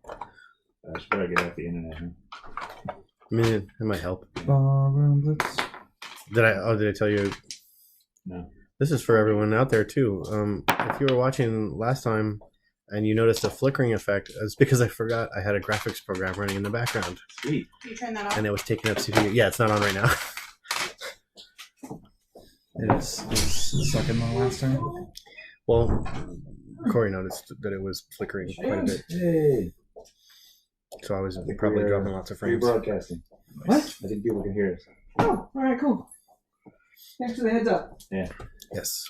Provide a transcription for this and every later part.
I should probably get off the internet. Huh? I mean, it might help. Ballroom Blitz. Did I tell you? No. This is for everyone out there too. If you were watching last time and you noticed a flickering effect, it's because I forgot I had a graphics program running in the background. Sweet. You turn that off? And it was taking up CPU. Yeah, it's not on right now. It was sucking the last time. Well, Corey noticed that it was flickering quite a bit. Hey. So I was probably dropping lots of frames. Broadcasting. What? I think people can hear us. Oh, all right, cool. Thanks for the heads up. Yeah. Yes.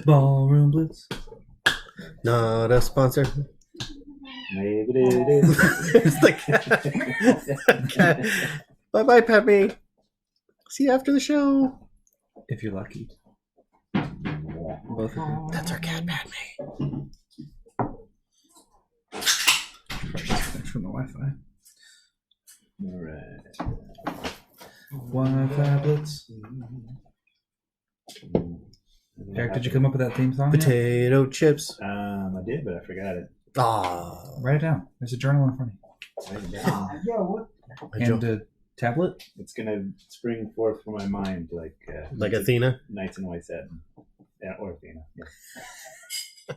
Ballroom Blitz. Not a sponsor. Maybe it is. It's the cat. Bye-bye, Peppy. See you after the show. If you're lucky. Both of them. That's our cat, Padme. Thanks from the Wi-Fi. All right. Wi-Fi Blitz. Eric, did you come up with that theme song? yet? Potato chips. I did, but I forgot it. Ah. Write it down. There's a journal in front of Write it down. Yo, what? you. And a tablet. It's gonna spring forth from my mind like Athena. Knights in White Satin. Yeah, or Athena. Yeah.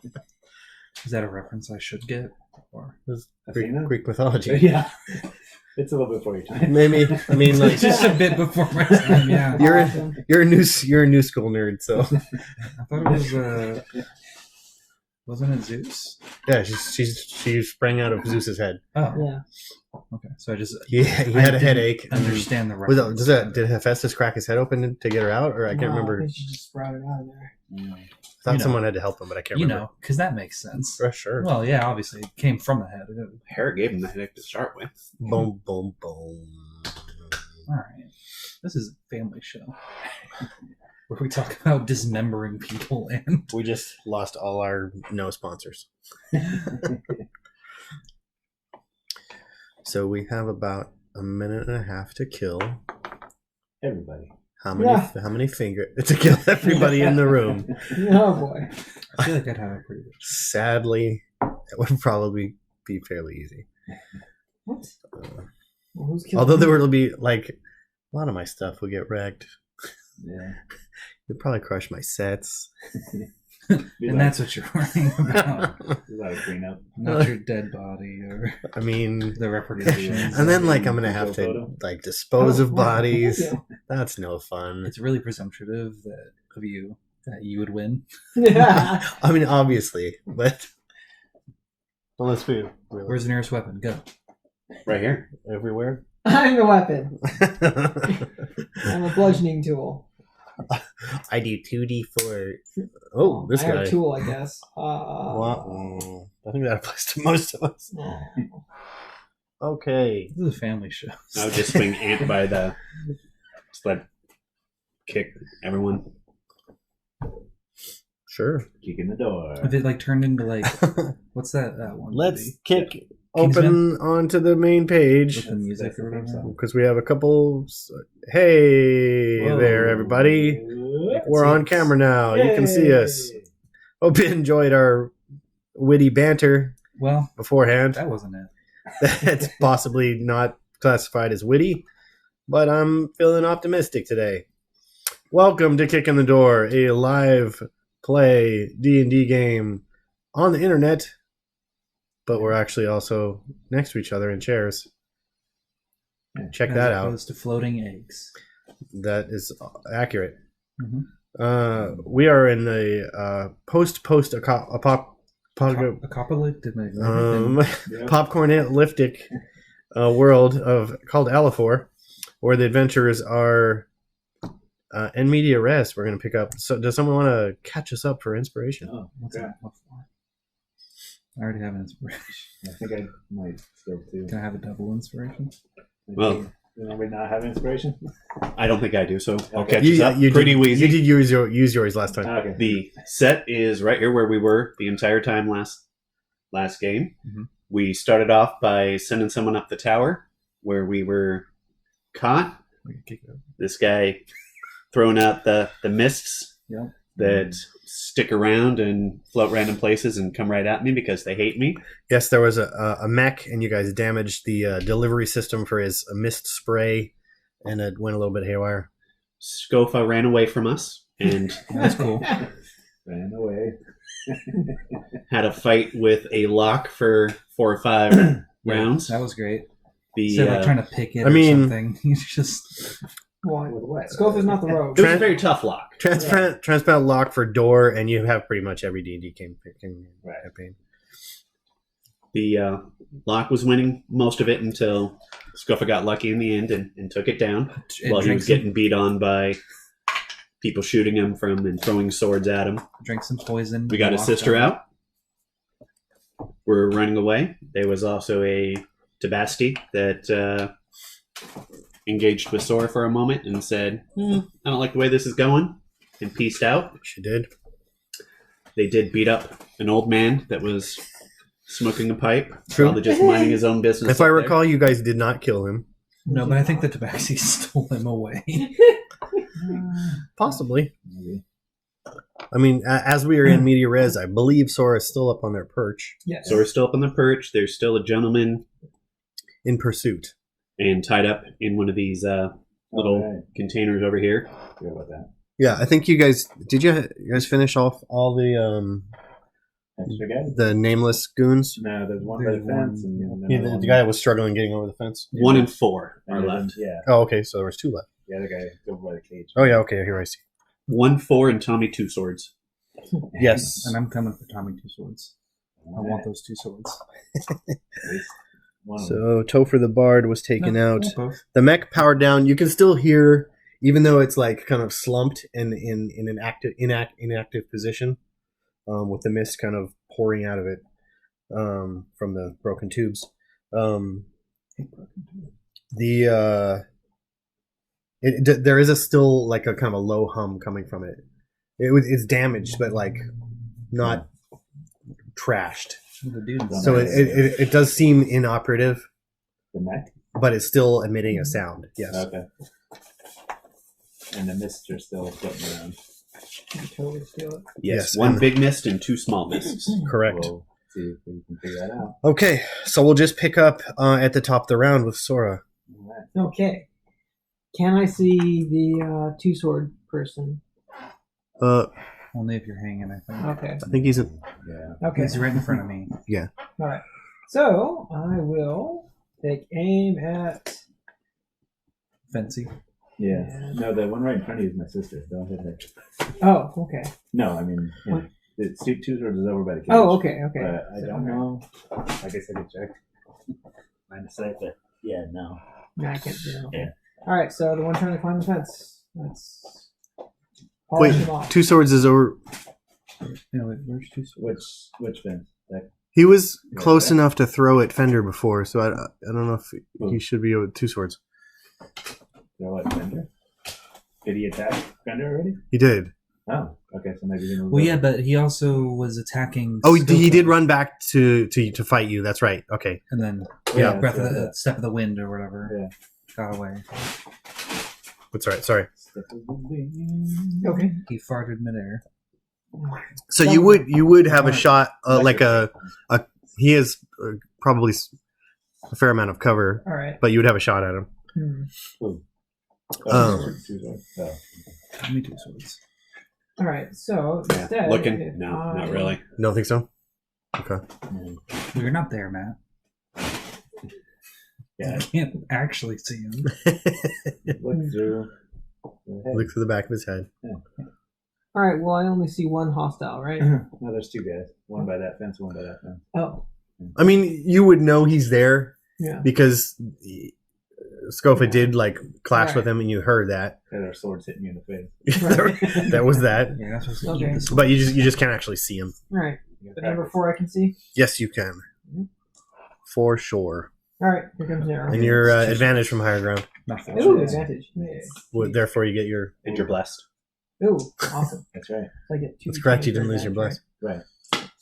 Is that a reference I should get? Or Athena? Greek mythology. Yeah. It's a little bit before your time. Maybe. I mean, like, it's just a bit before my time. Yeah. you're a new school nerd, so I thought it was. Wasn't it Zeus? yeah, she sprang out of Zeus's head. Oh, Yeah. okay. So I just He had a headache. understand the Was reference. did Hephaestus crack his head open to get her out, or I can't remember? I think she just sprouted out of there. I thought You know. someone had to help him, but I can't You remember. know, because that makes sense. For sure. Well, yeah, obviously it came from the head. Hair gave him the headache to start with. Boom, boom, boom. All right, this is a family show where we talk about dismembering people and We just lost all our no sponsors. So we have about a minute and a half to kill. Everybody. How many fingers to kill everybody in the room? Oh boy. I feel like I'd have a pretty good. Sadly, it would probably be fairly easy. What? Well, who's killing Although me? there will be like a lot of my stuff will get wrecked. Yeah. You'll probably crush my sets. And that's what you're worrying about, Like clean up. not your dead body or I mean, the repercussions. and then like I'm gonna have to like dispose of Oh, wow. bodies. Yeah. That's no fun. It's really presumptive of you that you would win. Yeah. I mean, obviously, but well, let's be real. Where's the nearest weapon? Go. Right here. Everywhere. I'm the weapon. I'm a bludgeoning tool. I do 2d4. Oh, this I guy. have a tool, I guess. Wow. I think that applies to most of us. Oh. Okay. This is a family show. I would just swing Ant by the. Just let kick everyone. Sure. Kick in the door. If it like turned into like what's that one? Let's movie? kick Kingsman? open onto the main page With the music or whatever. because we have a couple. Hey Whoa. there, everybody. We're on camera now. You can see us. Hope you enjoyed our witty banter Well, beforehand. that wasn't it. That's possibly not classified as witty, but I'm feeling optimistic today. Welcome to Kick in the Door, a live play D&D game on the internet, but we're actually also next to each other in chairs. Check that As out. opposed to floating eggs. That is accurate. Mhm. We are in the Apocalyptic. popcorn-elliptic world called Alifor, where the adventurers are in media res. We're going to pick up. So, does someone want to catch us up for inspiration? Oh, What's okay. that? What for? I already have an inspiration. I think I might still too. Can I have a double inspiration? Well- you want me to not have inspiration? I don't think I do, so I'll Okay. catch us up pretty did, easy. You did use yours last time. Okay. The set is right here where we were the entire time last game. Mhm. We started off by sending someone up the tower where we were caught. We can kick it over. This guy throwing out the mists Yep. that stick around and float random places and come right at me because they hate me. Yes, there was a mech, and you guys damaged the delivery system for his mist spray, and it went a little bit haywire. Scofa ran away from us and That's cool. Ran away. had a fight with a lock for 4 or 5 rounds. That was great. The Instead of like trying to pick it I or mean- something, he's just What? Scope is not the rogue. it was a very tough lock. Transparent lock for door, and you have pretty much every D&D campaign. The lock was winning most of it until Scofa got lucky in the end and took it down while he was getting beat on by people shooting him from and throwing swords at him. drank some poison. We got his walked sister out. We're running away. There was also a Tabasti that engaged with Sora for a moment and said, I don't like the way this is going, and peaced out. She did. They did beat up an old man that was smoking a pipe, True. probably just minding his own business. If I up there. recall, you guys did not kill him. No, but I think the Tabaxi stole him away. Possibly. Maybe. I mean, as we are in media res, I believe Sora's still up on their perch Yes. Sora's still up on the perch. There's still a gentleman in pursuit. and tied up in one of these little Alright. containers over here. Forgot about that. Yeah, I think you guys you guys finish off all Extra guy? the nameless goons. No, there's one by There's the fence. one. And Yeah, another the one- guy that was struggling getting over the fence. 1 and 4 and are then- left. Yeah. Oh, okay, so there was 2 left. The other guy over by the cage. Oh yeah, okay, here I see. 1, 4, and Tommy 2 swords. Yes. And I'm coming for Tommy 2 swords. I Alright. want those 2 swords. At least one of them. So Topher the Bard was taken No, out. both. The mech powered down. You can still hear, even though it's like kind of slumped and in an inactive position, with the mist kind of pouring out of it from the broken tubes. There is still like a kind of a low hum coming from it. It's damaged, but like not trashed. The dude. So it does seem inoperative, The mech? but it's still emitting a sound. Yes. Okay. And the mists are still floating around. You can totally steal it. Yes. 1 big mist and 2 small mists. Correct. We'll see if we can figure that out. Okay, so we'll just pick up at the top of the round with Sora. Alright. Okay. Can I see the two-sword person? Only if you're hanging, I think. Okay. I think he's a. Yeah. Okay. He's right in front of me. All right. So I will take aim at. Fancy. Yeah. No, the one right in front of you is my sister. Don't hit her. Oh, okay. No, I mean, What? the two swords is over by the cage. Oh, okay, okay. But I So, don't okay. know. I guess I could check. Line of sight, but yeah, no. No, I can't do that. Okay. Yeah. All right. So the one trying to climb the fence. Let's Wait, polish him off. Two Swords is over. No, wait, where's 2 swords? Which fence? That, He was Yeah, close that- enough to throw at Fender before, so I don't know if he should be with Two Swords. throw at Fender? Did he attack Fender already? He did. Oh, okay. So maybe he moved Well, over. yeah, but he also was attacking. Oh, he Scopa, did run back to fight you. That's right. Okay. And then Yeah. breath of the step of the wind or whatever. Yeah. Got away. That's right. Sorry. Okay. He farted midair. So you would have a shot like he has probably a fair amount of cover, All right. but you would have a shot at him. Hmm. Oh, two swords. Oh. Give me 2 swords. All right. So Yeah. instead, Looking? if No, I- not really. Don't think so. Okay. You're not there, Matt. Yeah. I can't actually see him. Look through. the head. Look through the back of his head. All right. Well, I only see one hostile, right? No, there's 2 guys. One by that fence, one by that fence. Oh, I mean, you would know he's there yeah. because Scofa did like clash with Right. him, and you heard that. And their swords hitting me in the face. That was that. Yeah, that's supposed to Okay. eat this. But you just can't actually see him. All right. You The gotta number practice. 4 I can see. Yes, you can. For sure. All right. Here comes an arrow. And your advantage from higher ground. Nothing. Ooh, advantage. Yeah. Well, therefore, you get your. And you're blessed. Ooh, awesome. That's right. So I get 2. That's correct. You didn't lose your bless. Right.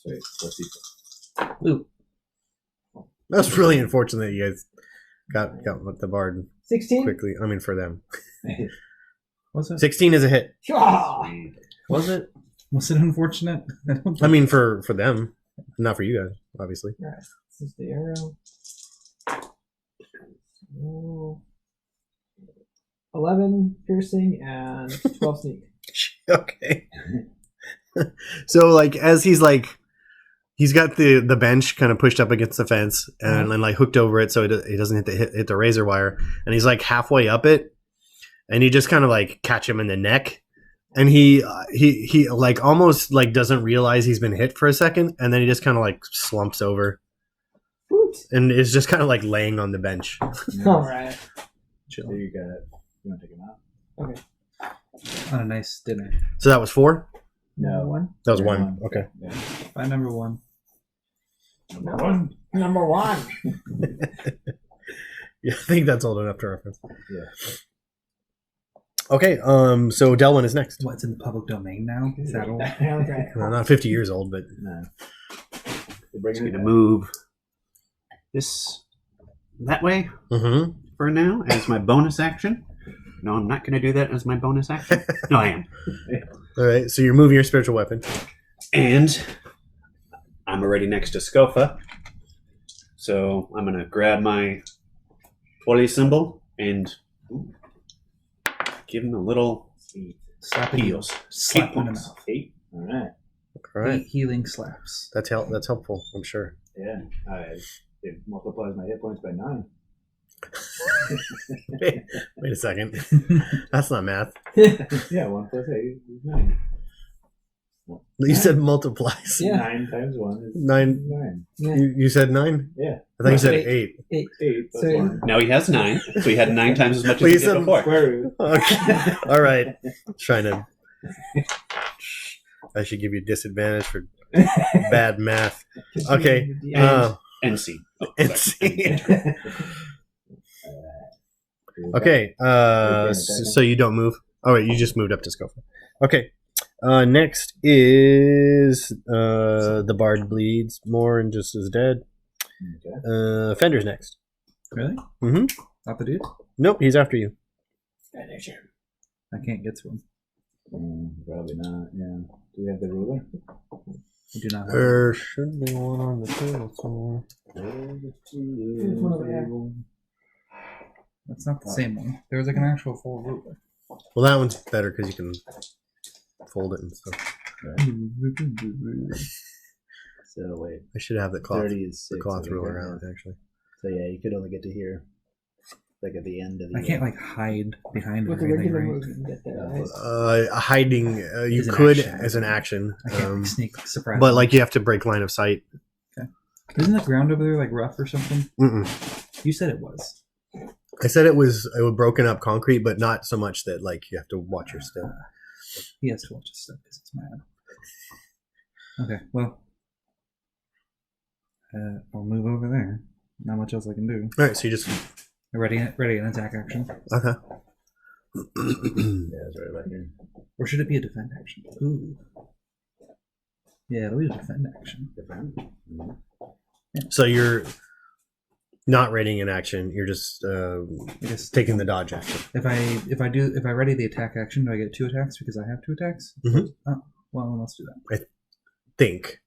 Sweet. Let's see. Ooh, That's really unfortunate that you guys got with the bard 16. quickly. I mean, for them, Was it? 16 is a hit. Ah! Sweet. Was it? Was it unfortunate? don't I mean, for them, not for you guys, obviously. All right. This is the arrow. Oh. 11 piercing and 12 sneak. Okay. So like as he's got the bench kind of pushed up against the fence and then like hooked over it so it doesn't hit the razor wire, and he's like halfway up it, and you just kind of like catch him in the neck, and he like almost like doesn't realize he's been hit for a second, and then he just kind of like slumps over and is just kind of like laying on the bench. All right. So you want to take him out? Okay. On a nice dinner. So that was 4? No. One. That was 1. Okay. Yeah. By number 1. Number one. Yeah, I think that's old enough to reference. Yeah. Okay, so Delwyn is next. What's in the public domain now? Is that all? Okay. Well, not 50 years old, but No. I'm going to move this that way mm-hmm. for now as my bonus action. No, I'm not going to do that as my bonus action. No, I am. All right, so you're moving your spiritual weapon. And I'm already next to Scofa. So I'm going to grab my holy symbol and give him a little Slap it. heals. Slap him in the points. mouth. 8. All right. All right, 8 healing slaps. that's helpful, I'm sure. Yeah. It multiplies my hit points by 9. Wait a second. That's not math. Yeah, 1 plus 8 is 9. You said multiplies. Yeah. 9 times 1 is 9. 9. Yeah. You said 9? Yeah. I thought you said 8. 8. 8 plus So- 1. Now he has 9, so he had 9 times as much Well, as you he did said before. Square root. Okay. All right. Trying to. I should give you disadvantage for bad math. Okay. NC. Oh, And sorry. see. Okay. So you don't move. Oh wait, you just moved up to Scofa. Okay. Next is the Bard bleeds more and just is dead. Okay. Fender's next. Really? Mm-hmm. Not the dude? Nope, he's after you. I can't get to him. Probably not. Yeah. Do we have the ruler? I do not have There should be one on the table somewhere. one over there. That's not the same one. There was like an actual full ruler. Well, that one's better because you can fold it and stuff. So wait. I should have the cloth, 30 is 6. the cloth okay, ruler yeah. out actually. So yeah, you could only get to here. Like at the end of the. I can't like hide behind With her the or anything, regular right? move, you can get there, right? Hiding, you As an could action. as an action, I can't like, sneak surprise. but them. like you have to break line of sight. Isn't the ground over there like rough or something? Mm-mm. You said it was. I said it was broken up concrete, but not so much that like you have to watch your step. He has to watch his stuff because it's mad. Okay, well, I'll move over there. Not much else I can do. All right, so you just Ready an attack action, okay. Yeah, it's right about here. or should it be a defend action? Ooh, yeah, it'll be a defend action. Defend. So you're not readying an action. You're just I guess taking the dodge action. if I ready the attack action, do I get 2 attacks because I have 2 attacks? Mhm. Oh, well, let's do that. Think.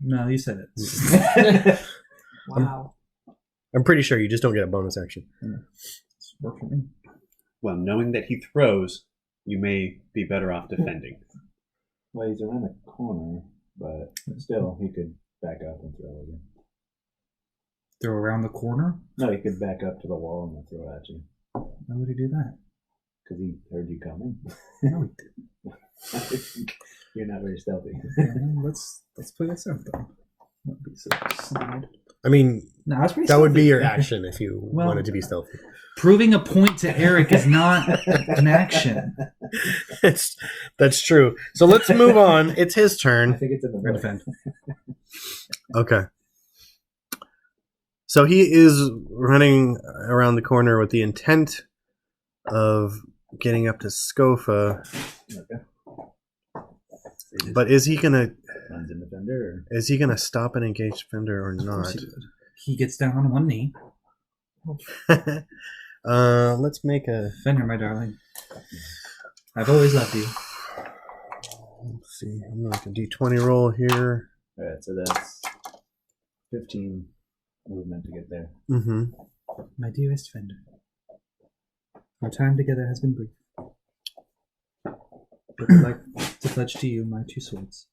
No, you said it. Wow. I'm pretty sure you just don't get a bonus action. It's work for me. Well, knowing that he throws, you may be better off defending. Well, he's around the corner, but still, he could back up and throw again. Throw around the corner. No, he could back up to the wall and then throw at you. Why would he do that? Because he heard you coming. No, he didn't. You're not very stealthy. Let's play this out though. That'd be so sad. I mean, No, that's pretty. that would be stealthy. your action if you Well- wanted to be stealthy. Proving a point to Eric is not an action. That's true. So let's move on. It's his I turn. think it's in the We're middle. defend. Okay. So he is running around the corner with the intent of getting up to Scofa. Okay. But is he gonna stop an engaged Fender or Of course not? he would. He gets down on one knee. Let's make a. Fender, my darling. I've always loved you. Let's see. I'm going to D20 roll here. All right, so that's 15 movement to get there. Mm-hmm. My dearest Fender, our time together has been brief. But I'd like to pledge to you my 2 swords.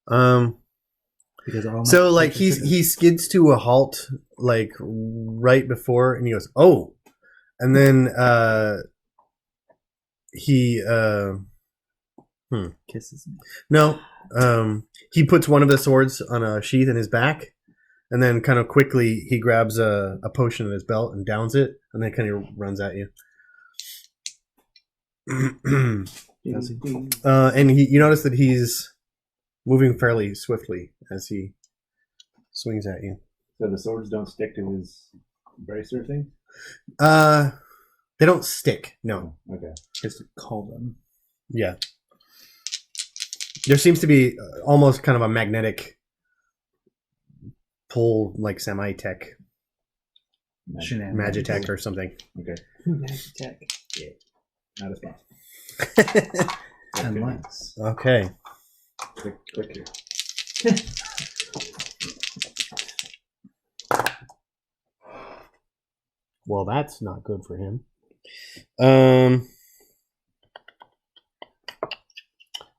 Because all my So like pledges are he skids to a halt like right before, and he goes, "Oh," and then he kisses me. no, he puts one of the swords on a sheath in his back, and then kind of quickly he grabs a potion in his belt and downs it, and then kind of runs at you. Does he? And you notice that he's moving fairly swiftly as he swings at you. So the swords don't stick to his bracer thing? They don't stick. No. Okay. Just call them. Yeah. There seems to be almost kind of a magnetic pull, like semi-tech, Shenanigans. magitech or something. Okay. Magitech. Yeah. Not as possible. Unless. Okay. Click here. Well, that's not good for him. I'm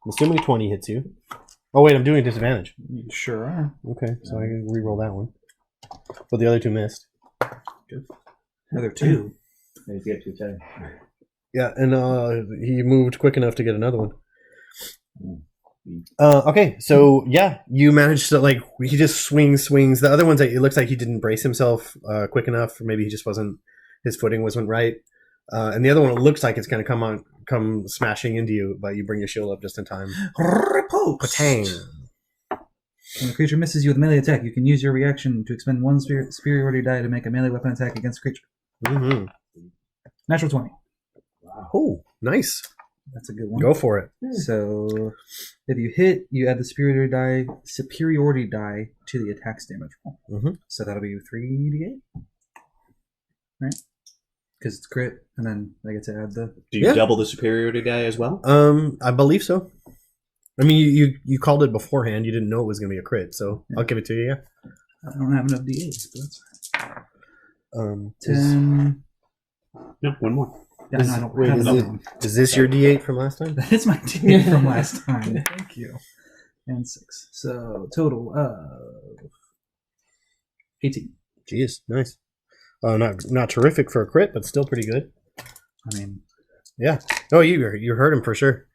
assuming 20 hits you. Oh, wait, I'm doing disadvantage. You sure are. Okay, so I can re-roll that one. But the other 2 missed. Other 2. Maybe get too tight. Yeah, and he moved quick enough to get another one. Okay, so yeah, you managed to like he just swings. The other ones, it looks like he didn't brace himself quick enough, or maybe he just wasn't. His footing wasn't right. And the other one, it looks like it's going to come smashing into you, but you bring your shield up just in time. Repulse. Patang. When a creature misses you with a melee attack, you can use your reaction to expend 1 superiority die to make a melee weapon attack against a creature. Mm-hmm. Natural 20. Wow. Oh, nice. That's a good one. Go for it. So, if you hit, you add the superiority die to the attack's damage roll. Mm-hmm. So that'll be 3d8, right? Because it's crit, and then I get to add the. Do you Yeah. double the superiority die as well? I believe so. I mean, you called it beforehand. You didn't know it was going to be a crit, so I'll give it to you. Yeah. I don't have enough d8s, but that's fine. Is 10. No, one more. Yeah, no, I don't wait, have is, enough. is this your D8 from last time? That's my d8 from last time. Thank you. And 6. So, total of 18. Jeez, nice. Not terrific for a crit, but still pretty good. I mean, Yeah. Oh, you heard him for sure.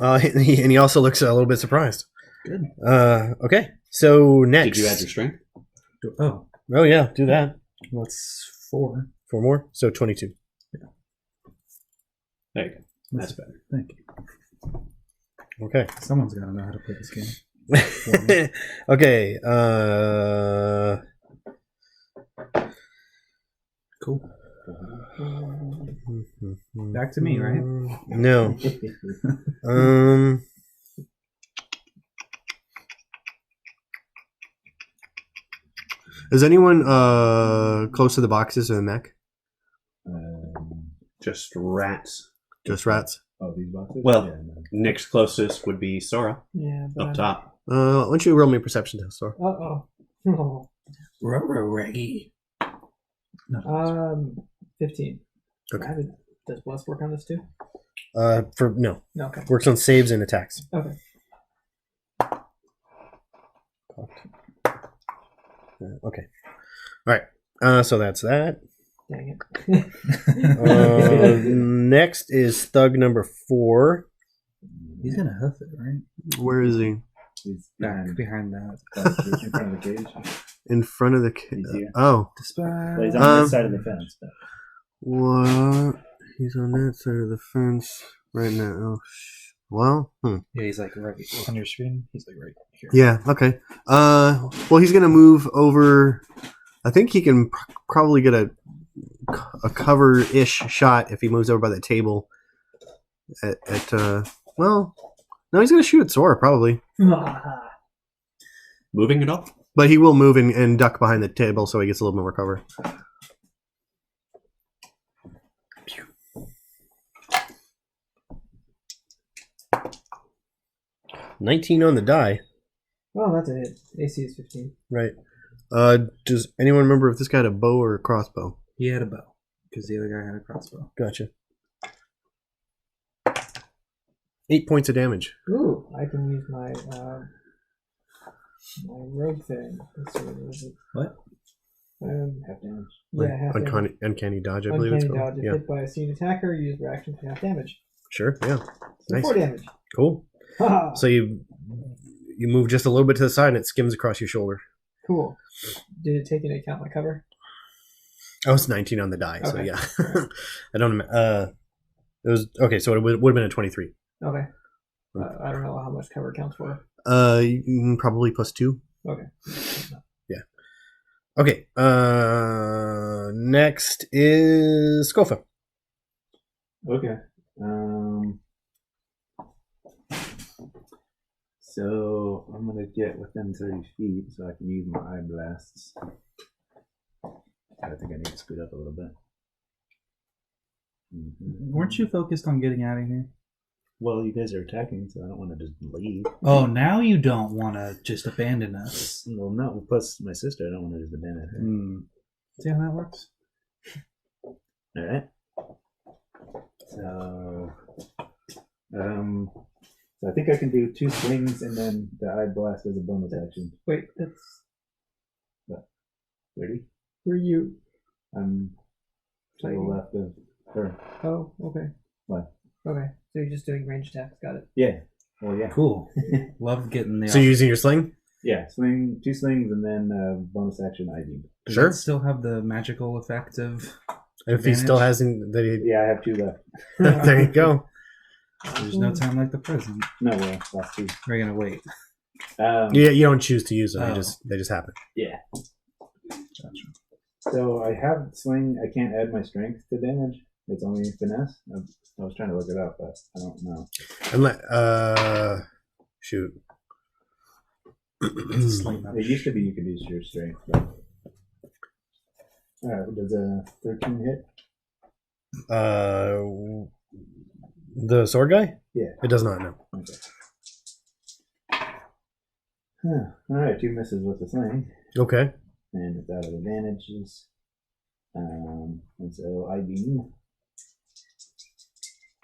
And he also looks a little bit surprised. good. Okay. So next. Did you add your strength? Oh, Oh yeah, do that. what's 4? 4 more. So 22. There you go. That's better. Thank you. Okay. Someone's got to know how to play this game. Okay. Cool. Back to me, right? No. Is anyone close to the boxes or the mech? Just rats. Just rats. Oh, these boxes? Well, Yeah, no. next closest would be Sora Yeah, but up top. Why don't you roll me a perception test, Sor? Uh-oh. Oh. Ruggy. 15. Okay. Does Bless work on this too? For no, No, okay. works on saves and attacks. Okay. Okay. All right. So that's that. Dang it. Next is Thug number 4. He's going to huff it, right? Where is he? He's Back behind that. in front of the cage. In front of the He's here. Oh. Despite. Well, he's on this side of the fence. But What? He's on that side of the fence right now. Oh, well. Yeah, he's like right on your screen. He's like right here. Yeah. Okay. Well, he's gonna move over. I think he can probably get a cover-ish shot if he moves over by the table. Well, no, he's gonna shoot at Sora probably, Moving it up? but he will move and duck behind the table so he gets a little more cover. 19 on the die. Oh, that's a hit. AC is 15. Right. Does anyone remember if this guy had a bow or a crossbow? He had a bow because the other guy had a crossbow. Gotcha. 8 points of damage. Ooh, I can use my my rogue thing. Let's see, what is it? What? Half damage. Yeah, half damage. Uncanny dodge, I believe it's Uncanny called. dodge. If Yeah. hit by a seen attacker, use reaction for half damage. Sure. Yeah. So Nice. 4 damage. Cool. Haha. So you move just a little bit to the side and it skims across your shoulder. Cool. Did it take into account my cover? Oh, it's 19 on the die. So Okay. yeah. I don't. It was okay. So it would have been a 23. Okay. I don't know how much cover counts for. Probably +2. Okay. Okay. Next is Skofa. Okay. So I'm gonna get within 30 feet so I can use my eye blasts. I think I need to scoot up a little bit. Weren't you focused on getting out of here? Well, you guys are attacking, so I don't want to just leave. Oh, now you don't want to just abandon us. Well, no. Plus, my sister, I don't want to just abandon her. See how that works? All right. So, so I think I can do 2 swings and then the eye blast as a bonus action. Wait, that's 30. where you. I'm to the left of her. Oh, okay. What? Okay, so you're just doing range attacks. Got it. Yeah. Well, yeah. Cool. Love getting the. So you're using your sling? Yeah. 2 slings and then bonus action eye beam. Does Sure. that still have the magical effect of. If he still advantage? hasn't, that he, Yeah, I have 2 left. there you go. There's no time like the present. No, well, last 2. We're gonna wait. Yeah, you don't choose to use them. Oh. They just happen. Yeah. Gotcha. So I have sling. I can't add my strength to damage. It's only finesse. I was trying to look it up, but I don't know. Shoot. It's a sling It used to be you could use your strength. But... All right. Does a 13 hit? The sword guy? Yeah. It does not, no. Okay. Huh. All right. 2 misses with the sling, Okay. and it's out of advantages. And so I beam.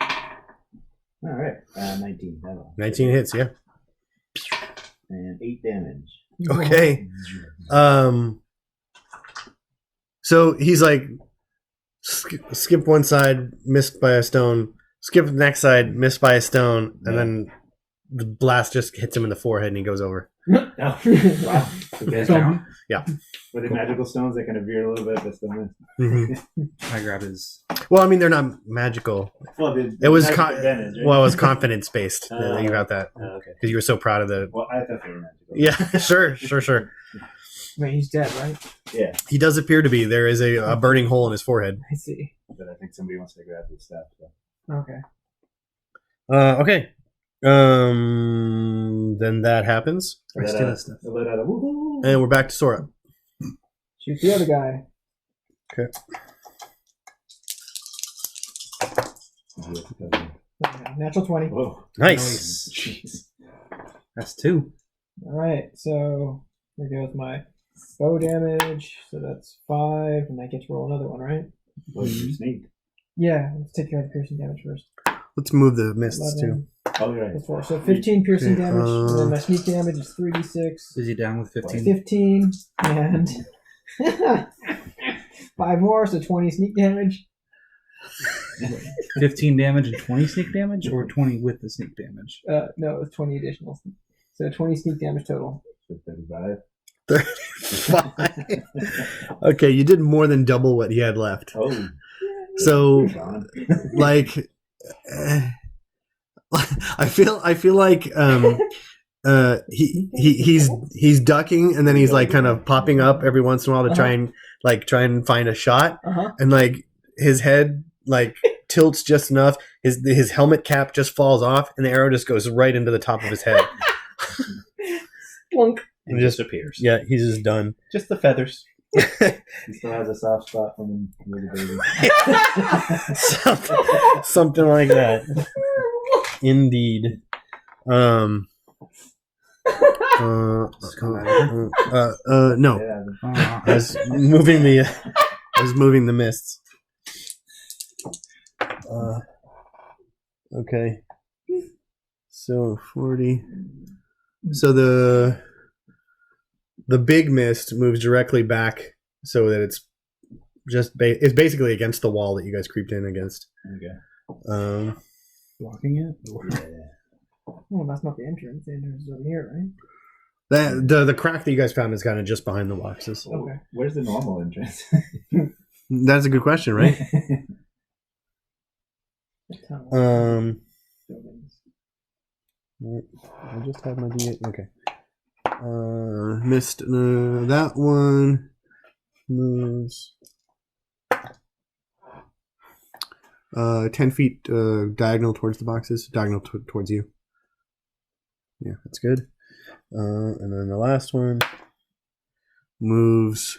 All right. 19. Hello. 19 hits, yeah. And 8 damage. Okay. So he's like, skip one side, missed by a stone. Skip the next side, missed by a stone, and then the blast just hits him in the forehead, and he goes over. Oh, wow. Okay. Down. With the magical stones, they kind of veer a little bit, but still miss. I grab his. Well, I mean, they're not magical. Well, It was advantage, right? well, it was confidence based. You got that Oh, okay. because you were so proud of the. Well, I thought they were magical. Yeah, sure. Wait, he's dead, right? Yeah, He does appear to be. There is a burning hole in his forehead. I see. but I think somebody wants to grab his stuff. So. Okay. Okay. Then that happens, I steal his stuff. Let out a woohoo! and we're back to Sora. Shoot the other guy. Okay. Okay, natural 20. Whoa! Nice. Jeez. That's 2. All right, so here goes my bow damage. So that's 5, and I get to roll another one, right? What's your sneak? Yeah, let's take care of the piercing damage first. Let's move the mists too. 11, Oh, you're right. that's 4. So 15 piercing Okay, damage, and then my sneak damage is 3d6. Is he down with 15? 15, and 5 more, so 20 sneak damage. 15 damage and 20 sneak damage, or 20 with the sneak damage? No, it's 20 additional. So 20 sneak damage total. So 35. 35. Okay, you did more than double what he had left. Oh, So, Sean. like, I feel like he's ducking, and then he's like kind of popping up every once in a while to try and find a shot, and like his head like tilts just enough, his helmet cap just falls off, and the arrow just goes right into the top of his head. Plunk. And just appears. Yeah, he's just done. Just the feathers. He still has a soft spot for him. Baby. Something like that. Indeed. No. Yeah, I was moving the mists. Okay. So 40. So the big mist moves directly back so that it's just it's basically against the wall that you guys creeped in against. okay. Blocking it? Yeah. Well, that's not the entrance. The entrance is over here, right? The crack that you guys found is kind of just behind the boxes. Okay. Where's the normal entrance? That's a good question, right? The tunnel. Buildings. I just have my D8. Okay. Missed that one. Moves 10 feet diagonal towards the boxes. Diagonal towards you. Yeah, that's good. And then the last one moves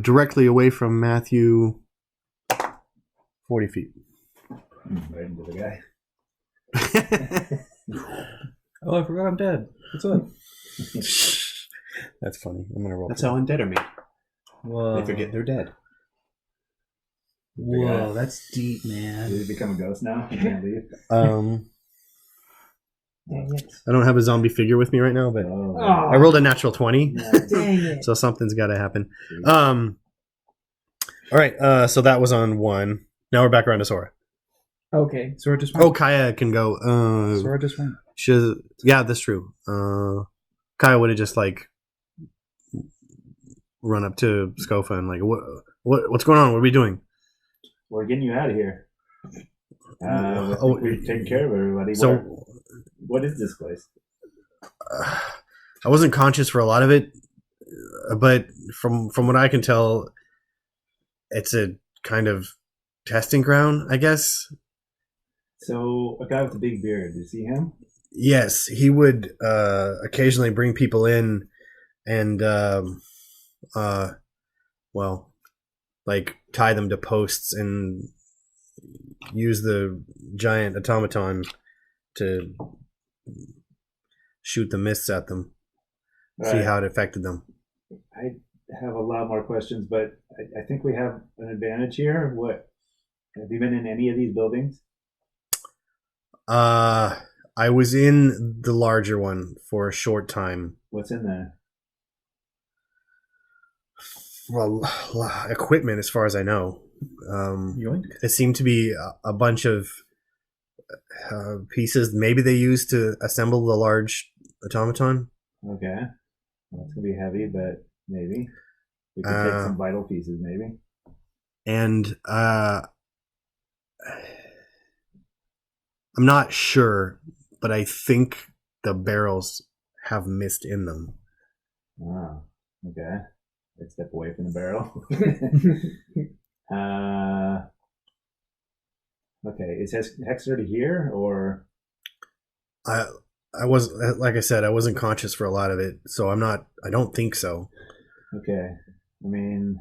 directly away from Matthew 40 feet. Right into the guy. Oh, I forgot I'm dead. What's up? That's funny. I'm gonna roll. That's how undead are made. Whoa. They forget they're dead. Whoa, that's deep, Did man. he become a ghost now? He can't leave. Dang it. I don't have a zombie figure with me right now, but Oh, I rolled a natural 20, nice. Dang it. so something's got to happen. All right. So that was on 1. Now we're back around to Sora. Okay. Sora just went. Oh, Kaya can go. Sora just went. Yeah, that's true. Kaya would have just like run up to Scofa and like, what's going on? What are we doing? We're getting you out of here. Oh, We've taken care of everybody. So What is this place? I wasn't conscious for a lot of it, but from what I can tell, it's a kind of testing ground, I guess. So, a guy with a big beard, do you see him? Yes, he would occasionally bring people in and, well, like tie them to posts and use the giant automaton to shoot the mists at them, see Right. how it affected them. I have a lot more questions, but I think we have an advantage here. What? Have you been in any of these buildings? I was in the larger one for a short time. What's in there? Well, equipment, as far as I know. Yoink. It seemed to be a bunch of pieces. Maybe they used to assemble the large automaton. Okay. Well, it's going to be heavy, but maybe. We could take some vital pieces, maybe. And I'm not sure, but I think the barrels have mist in them. Oh, okay. Let's step away from the barrel. Okay, is Hex already here, or? I was, like I said, I wasn't conscious for a lot of it, so I don't think so. Okay, I mean,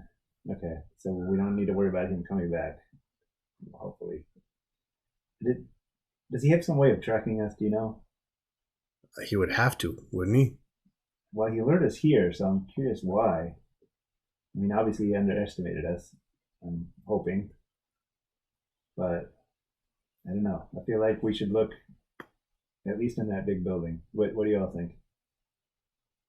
okay, so we don't need to worry about him coming back, hopefully. Does he have some way of tracking us, do you know? He would have to, wouldn't he? Well, he alerted us here, so I'm curious why. I mean, obviously he underestimated us, I'm hoping. But, I don't know. I feel like we should look at least in that big building. What do y'all think?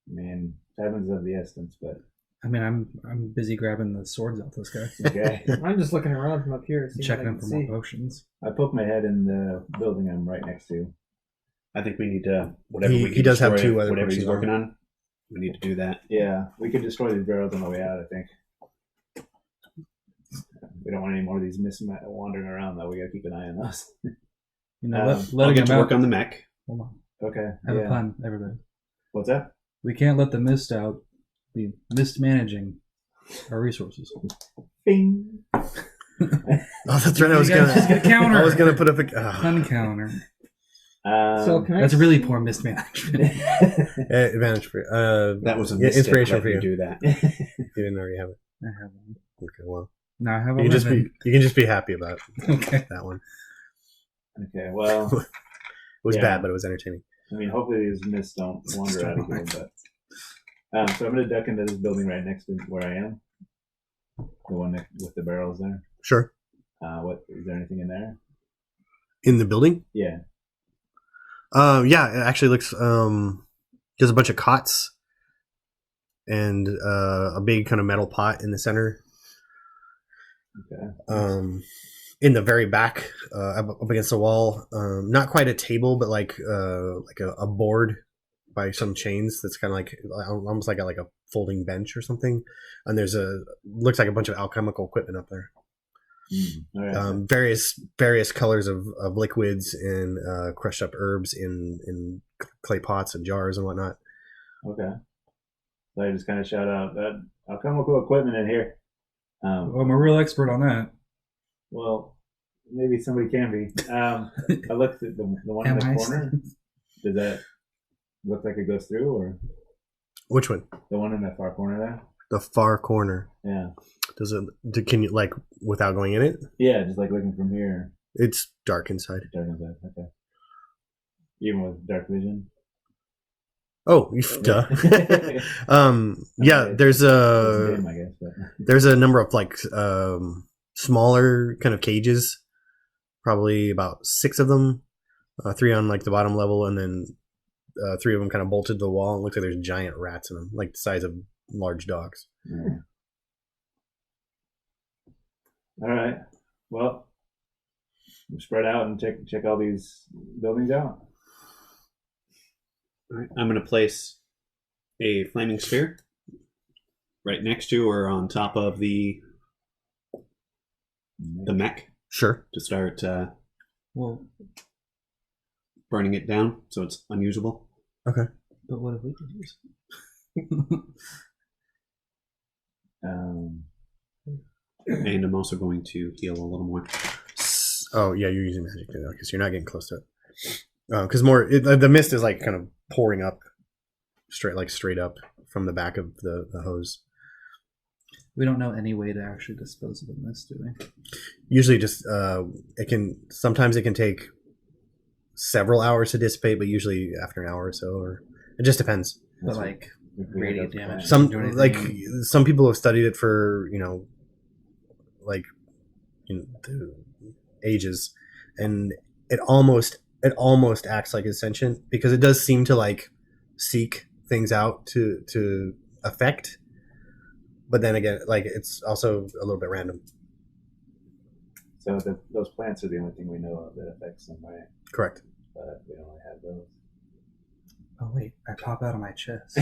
I mean, time's of the essence, but I mean, I'm busy grabbing the swords out this guy. okay. I'm just looking around from up here, seeing Checking what I him can for more see. potions. I poked my head in the building I'm right next to. I think we need to whatever we can He does have destroy, 2 other whatever he's potions working on. We need to do that. Yeah, we could destroy these barrels on the way out, I think. We don't want any more of these wandering around, though. We gotta keep an eye on those. You know, I'll letting I'll get to him work out. on the mech. Hold on. Okay. I have a Yeah. plan, everybody. What's that? We can't let the mist out be mismanaging our resources. Bing. Oh, that's right. I was You guys just get a counter. I was gonna put up a Uncounter. So can I That's really see- poor mismanagement. advantage for That was a yeah, mistake. inspiration Let for me you. do that. You didn't already have it. I have one. Okay, well, No, I have you a can just be happy about Okay. that one. Okay, well, It was Yeah. bad, but it was entertaining. I mean, hopefully these mists don't wander out of here. But so I'm going to duck into this building right next to where I am, the one with the barrels there. Sure. What is there anything in there? In the building? Yeah. Yeah, it actually looks. There's a bunch of cots and a big kind of metal pot in the center. Okay. In the very back, up against the wall, not quite a table, but like a board by some chains. That's kind of like almost like a folding bench or something. And there's looks like a bunch of alchemical equipment up there. All right. Various colors of liquids and crushed up herbs in clay pots and jars and whatnot. Okay. So I just kind of shout out that alchemical equipment in here. I'm a real expert on that. Well, maybe somebody can be. I looked at the one in the corner. Does that look like it goes through, or which one? The one in that far corner there. The far corner. Yeah. Does it? Can you like without going in it? Yeah, just like looking from here. It's dark inside. Dark inside. Okay. Even with dark vision. Oh, duh. Yeah. There's a number of like smaller kind of cages, probably about 6 of them, 3 on like the bottom level, and then 3 of them kind of bolted to the wall. It looks like there's giant rats in them, like the size of large dogs. Yeah. All right. Well, we'll spread out and check all these buildings out. All right. I'm going to place a flaming sphere right next to or on top of the mech. Sure. To start Well, burning it down so it's unusable. Okay. but what if we could use? And I'm also going to heal a little more. Oh yeah, you're using magic because you're not getting close to it. Because the mist is like kind of pouring up straight up from the back of the hose. We don't know any way to actually dispose of the mist, do we? Usually, just sometimes it can take several hours to dissipate, but usually after an hour or so, or it just depends. But like radiant damage. Some people have studied it for ages, and it almost acts like it's sentient because it does seem to like seek things out to affect, but then again, like it's also a little bit random. So those plants are the only thing we know of that affects them, right? Correct. But we only have those. Oh wait, I pop out of my chest.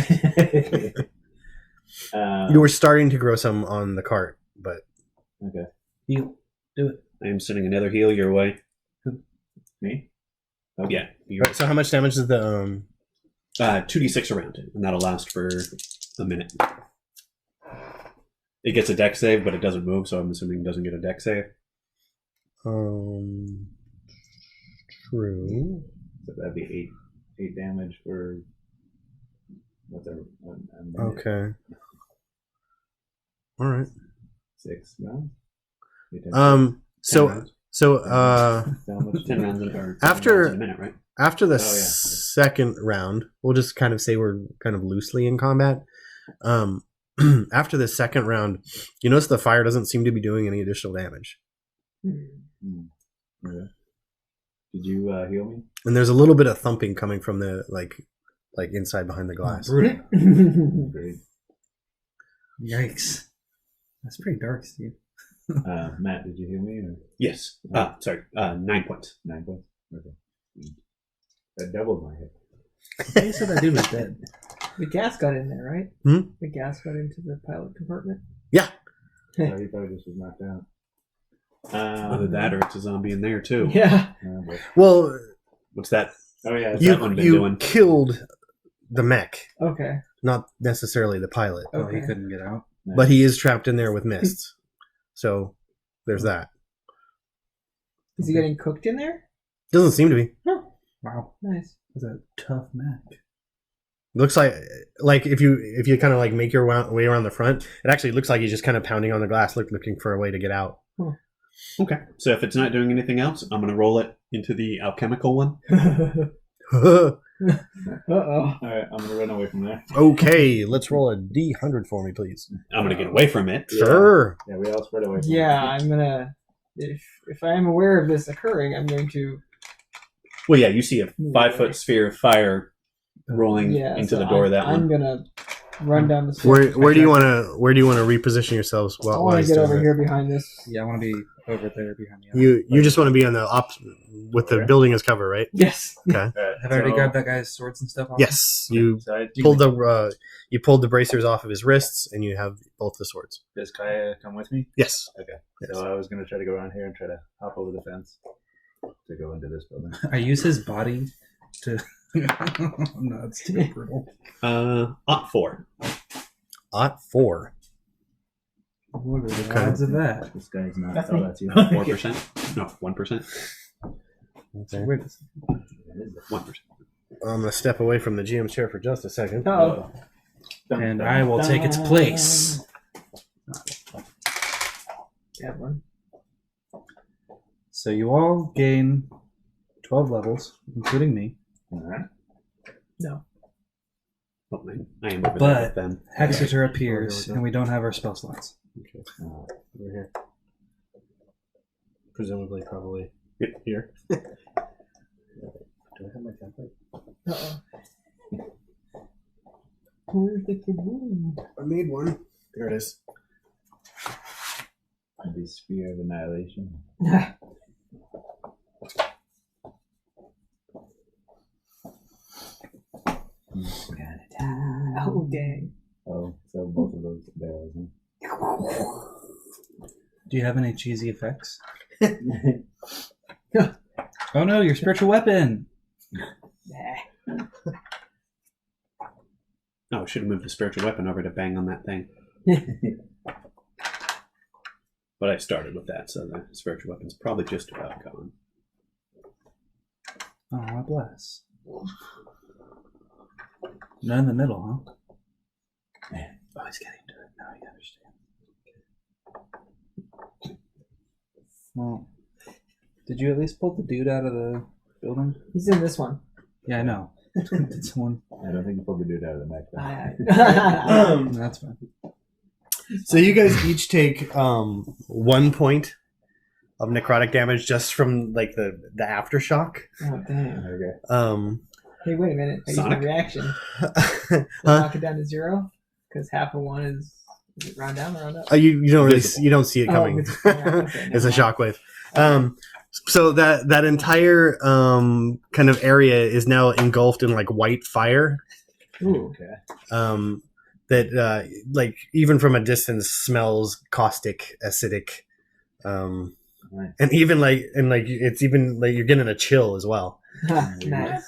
You were starting to grow some on the cart, but okay. Heal. Do it. I am sending another heal your way. Me? Okay. Yeah. Right, so how much damage is the 2d6 around it, and that'll last for a minute. It gets a deck save, but it doesn't move, so I'm assuming it doesn't get a deck save. True. So that'd be 8 damage for whatever. Okay. All right. 6 rounds. 10 rounds in a after minute, right? after the second round, we'll just kind of say we're kind of loosely in combat. After the second round, you notice the fire doesn't seem to be doing any additional damage. Okay. Did you heal me? And there's a little bit of thumping coming from the like inside behind the glass. Great. Yikes. That's pretty dark, Steve. Matt, did you heal me? Or? Yes. Sorry. 9 points. 9 points? Okay. That doubled my hit. They said that dude was dead. The gas got in there, right? The gas got into the pilot compartment. Yeah. So he probably just was knocked out. Either that or it's a zombie in there, too. Yeah. Well, What's that? Oh, yeah. What's that one been doing? killed the mech, Okay. not necessarily the pilot. Oh, he Okay. couldn't get out. But he is trapped in there with mists. So there's that. Is he getting cooked in there? Doesn't seem to be. Wow. Nice. That's a tough mech. Looks like if you kind of like make your way around the front, it actually looks like he's just kind of pounding on the glass, looking for a way to get out. Okay. So if it's not doing anything else, I'm going to roll it into the alchemical one. Uh-oh. All right, I'm gonna run away from there. Okay, let's roll a D100 for me, please. I'm going to get away from it. Sure. Yeah, we all spread away from Yeah, it. I'm gonna. If I am aware of this occurring, I'm going to. Well, yeah, you see a 5-foot sphere of fire rolling into the door. I'm gonna run down the stairs. Where do you want to reposition yourselves? I want to get over here behind this. Yeah, I want to be over there behind you. You just want to be on the with the building as cover, right? Yes. Okay. All right, Have I already grabbed that guy's swords and stuff off? Yes, you So pulled the bracers off of his wrists, and you have both the swords. does Kaya come with me? Yes. Okay. Yes. So I was gonna try to go around here and try to hop over the fence to go into this building. I use his body to. No, it's too brutal. 4. Ot 4. What are the Okay. odds of that? This guy's not. That's oh, me. that's you. 4%? No, 1%. Okay. Wait a second. 1%. I'm gonna step away from the GM's chair for just a second. Oh. And I will take its place. Yeah, one. So you all gain 12 levels, including me. All right. No. Oh, I am over But- there with them. Hexeter appears, and we don't have our spell slots. Okay. Over here. Presumably, probably here. Do I have my template? Uh-oh. Where's the kaboom? I made one. There it is. The sphere of annihilation. Oh, dang. Oh, so both of those barrels. Do you have any cheesy effects? Huh? Oh no, your spiritual weapon! Nah. Oh, I should have moved the spiritual weapon over to bang on that thing. But I started with that, so the spiritual weapon's probably just about gone. Oh, bless. None in the middle, huh? Oh, he's getting to it. Now I understand. Well, did you at least pull the dude out of the building? He's in this one. Yeah, I know. Did someone? I don't think you pulled the dude out of the neck. though. That's fine. So you guys each take 1 point of necrotic damage just from like the aftershock. Oh, dang. Okay. Hey, wait a minute. I used my Sonic? reaction. Huh? Knock it down to 0? Because half of one is it round down or round up? You don't really Visible. you don't see it Oh, coming. it's- yeah, okay, It's a never shockwave. So that entire kind of area is now engulfed in like white fire. Ooh. Okay. That like even from a distance smells caustic, acidic, Nice. and even like it's even like you're getting a chill as well. Nice.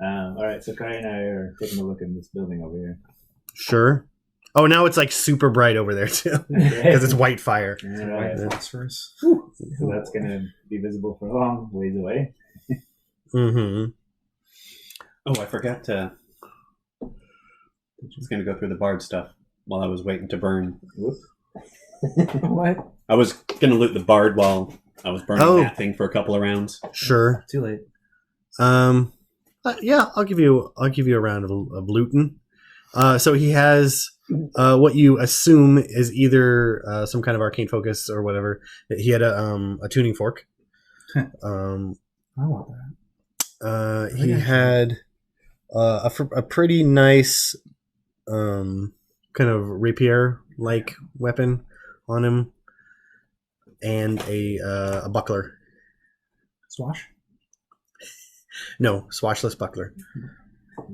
All right. So Kai and I are taking a look in this building over here. Sure. Oh, now it's like super bright over there too because it's white fire. All White right. phosphorus. So that's gonna be visible for a long ways away. Mm-hmm. Oh, I forgot to... I was going to go through the bard stuff while I was waiting to burn. Whoops. What? I was going to loot the bard while I was burning Oh. that thing for a couple of rounds. Sure. Too late. Yeah, I'll give you a round of looting. So he has what you assume is either some kind of arcane focus or whatever. He had a tuning fork. I want that. He had a pretty nice kind of rapier like weapon on him, and a buckler. Swash? No, swashless buckler. What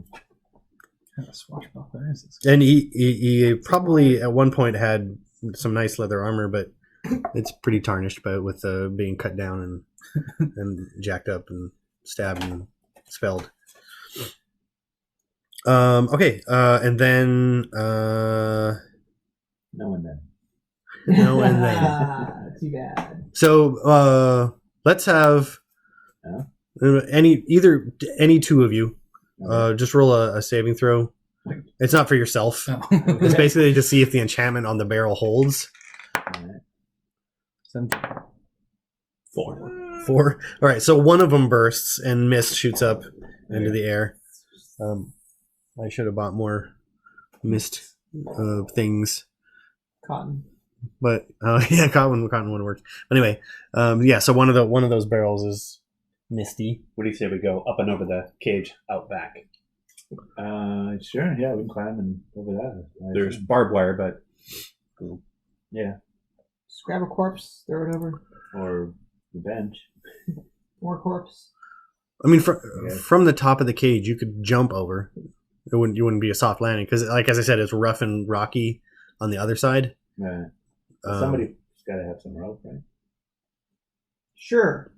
kind of swashbuckler is this? And he probably at one point had some nice leather armor, but it's pretty tarnished with being cut down and jacked up and stabbed and spelled. Okay, and then No one then. no, and then Too bad. so let's have any two of you just roll a saving throw. It's not for yourself. Oh. It's basically to see if the enchantment on the barrel holds. All right. 17. 4. 4. All right, so one of them bursts and mist shoots up into the air. I should have bought more mist things, Cotton. but yeah, cotton would work. Anyway, yeah, so one of those barrels is misty. What do you say we go up and over the cage out back? Sure. Yeah, we can climb and over that. There's barbed wire, but yeah, Just grab a corpse, throw it over. or the bench. More corpse. I mean, from the top of the cage, you could jump over. You wouldn't be a soft landing because, like as I said, it's rough and rocky on the other side. Right. Somebody's got to have some rope, right? Sure.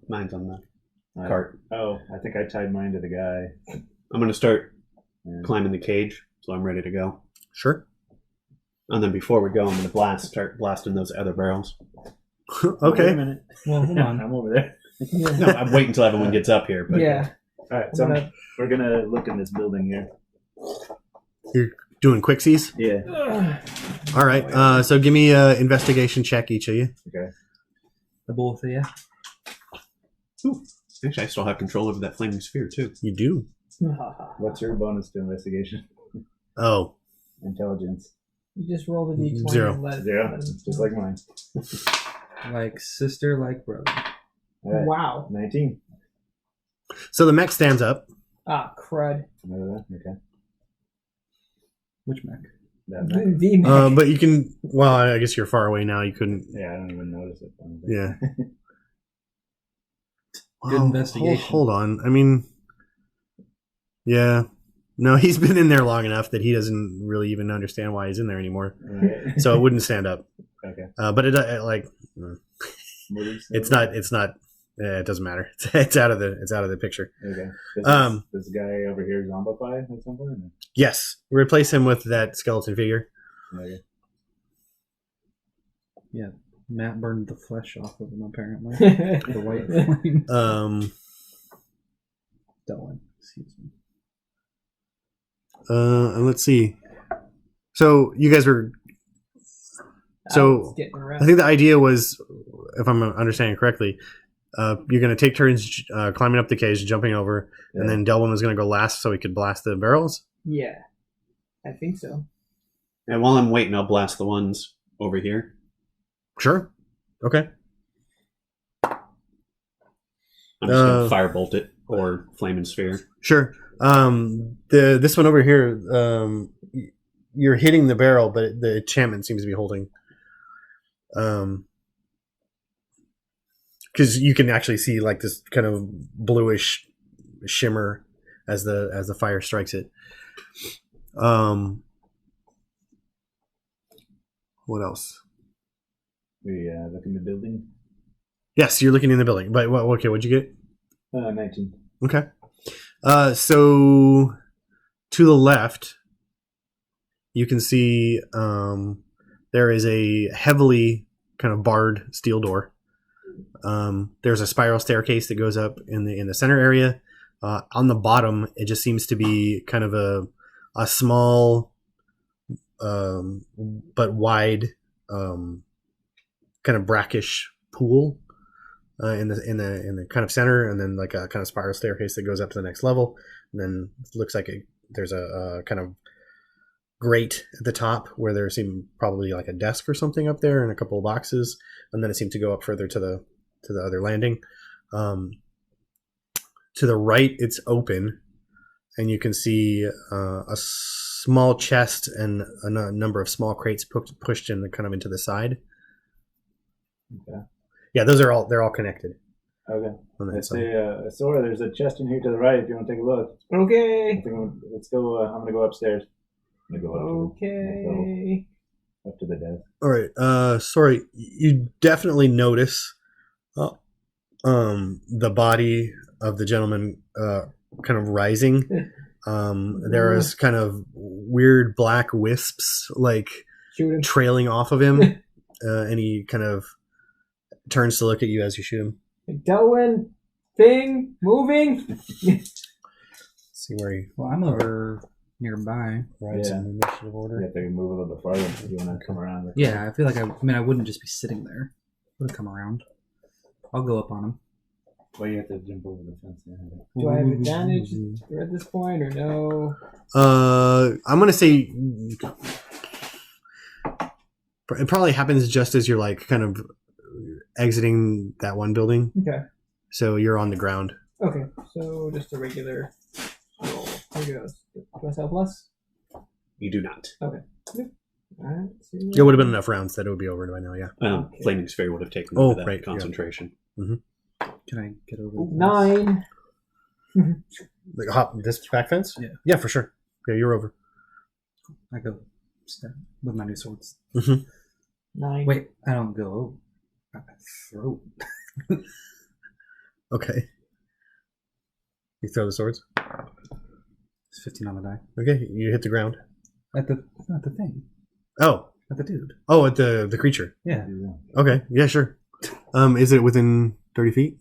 mine's on the cart. Oh, I think I tied mine to the guy. I'm going to start climbing the cage, so I'm ready to go. Sure. And then before we go, I'm going to start blasting those other barrels. Wait a Okay. minute. Well, hold on. I'm over there. No, I'm waiting until everyone gets up here. But Yeah. All right, so we're gonna look in this building here. You're doing quicksies? Yeah. All right. So give me an investigation check, each of you. Okay. The both of you. Actually, I still have control over that flaming sphere, too. You do. What's your bonus to investigation? Oh, Intelligence. You just roll the d20 0. and let it. Zero. let it- Just like mine. Like sister, like brother. All right. Wow. 19. so the mech stands up. Ah, crud. Remember that? Okay. Which mech? That mech. The mech. But you can. Well, I guess you're far away now. You couldn't. Yeah, I don't even notice it. Yeah. Good investigation. Hold on. I mean, yeah. No, he's been in there long enough that he doesn't really even understand why he's in there anymore. Right. So it wouldn't stand up. Okay. But it like it's not. It doesn't matter. It's out of the picture. Okay. This guy over here zombify at some point? Yes, replace him with that skeleton figure. Okay. Yeah. Matt burned the flesh off of him, apparently. The white flame. Dylan. Excuse me. Let's see. So you guys were. So Getting around. I think the idea was, if I'm understanding correctly, you're going to take turns climbing up the cage, jumping over, and then Delwyn was going to go last so he could blast the barrels. Yeah. I think so. And while I'm waiting, I'll blast the ones over here. Sure. Okay. I'm just going to firebolt it or flaming sphere. Sure. This one over here, you're hitting the barrel, but the enchantment seems to be holding. Because you can actually see like this kind of bluish shimmer as the fire strikes it. What else? We look in the building. Yes, you're looking in the building. But okay, what'd you get? 19. Okay. So to the left, you can see there is a heavily kind of barred steel door. There's a spiral staircase that goes up in the center area. On the bottom, it just seems to be kind of a small but wide kind of brackish pool in the kind of center, and then like a kind of spiral staircase that goes up to the next level, and then it looks like there's a kind of grate at the top where there seemed probably like a desk or something up there and a couple of boxes, and then it seemed to go up further to the other landing. To the right, it's open, and you can see a small chest and a number of small crates pushed in kind of into the side. Okay. Yeah, they're all connected. Okay. On that Let's side. say, Sora, there's a chest in here to the right if you want to take a look. Okay. Let's go. I'm going to go upstairs. I'm gonna go up to the next level, Okay. up to the desk. All right. Sorry, you definitely notice the body of the gentleman kind of rising. There is kind of weird black wisps like Shoot him. trailing off of him, and he kind of turns to look at you as you shoot him. Delwyn, thing, moving. See where he Well, I'm over nearby. rides Yeah. in initiative You order. have to move a little bit farther if you want to come around. Yeah, I feel like I wouldn't just be sitting there. I would come around. I'll go up on him. Well, you have to jump over the fence. Yeah. Do I have advantage at this point or no? I'm gonna say it probably happens just as you're like kind of exiting that one building, Okay. so you're on the ground. Okay. So just a regular roll. Here goes. Do I have plus? You do not. Alright. It would have been enough rounds that it would be over by now. Yeah. Okay. Flaming Sphere would have taken Oh, over that right, yeah. concentration. Can I get over? 9. Like hop this back fence. Yeah. Yeah, for sure. Yeah, you're over. I go stab with my new swords. 9. Wait, I don't go. I throw. Okay. You throw the swords. It's 15 on the die. Okay, you hit the ground. At the thing. Oh, At the dude. oh, at the creature. Yeah. Okay, yeah, sure. Is it within 30 feet?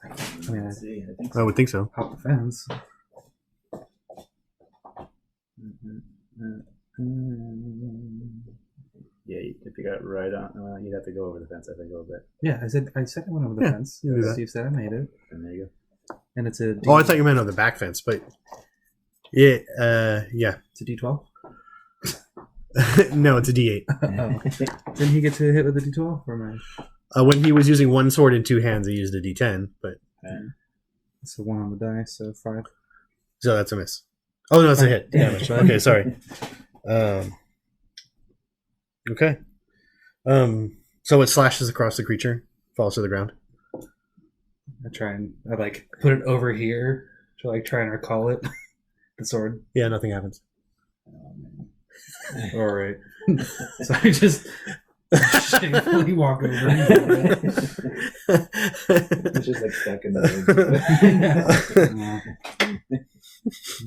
I mean, I See, I think I would think so. hop the fence. Yeah, if you got right on, you'd have to go over the fence, I think, a little bit. Yeah, I said I went over the Yeah, fence. you do that. Steve said I made it, And there you and it's a. Oh, I thought you meant on the back fence, but yeah, yeah. It's a D12. No, it's a D8. Oh. Didn't he get to hit with a D12 or am I? When he was using one sword in two hands, he used a D10, but It's a 1 on the die, so 5. so that's a miss. Oh no, it's a hit. Damn Damage. it. Okay, sorry. Okay. So it slashes across the creature, falls to the ground. I like put it over here to like try and recall it. The sword. Yeah, nothing happens. All right. So I just shamefully walk over. It's just like stuck in the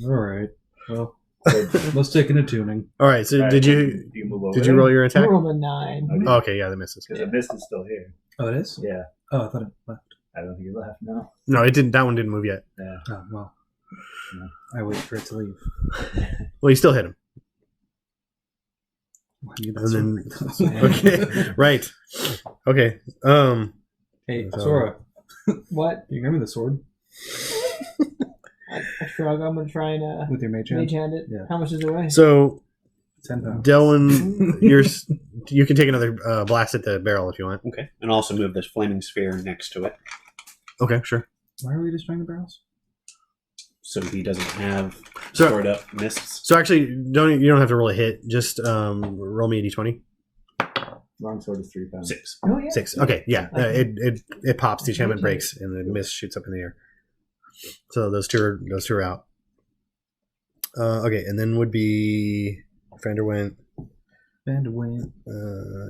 All right. Well, let's take into tuning. All right. So did you move over did you roll your I attack? rolled a 9. Oh, okay, yeah, that misses. Because the mist is still here. Oh, it is. Yeah. Oh, I thought it left. I don't think it left, no. No, it didn't. That one didn't move yet. Yeah. Oh well. No. I wait for it to leave. Well, you still hit him. I need that And sword. then okay, right. Okay. Hey, So- Sora, What? do you remember the sword I shrug. I'm going to try and with your mage hand? mage hand it. Yeah. How much does it weigh? So 10 pounds. Delwyn, you can take another blast at the barrel if you want. Okay. And also move this Flaming Sphere next to it Okay, sure. Why are we destroying the barrels? so he doesn't have So- stored up mists. So actually, you don't have to roll a hit. Just roll me a d20. Long sword is 3 pounds. 6. Oh, yeah. 6. Okay, yeah. It pops. The enchantment breaks, and the mist shoots up in the air. So those two are out. Okay, and then would be Fender went. And win.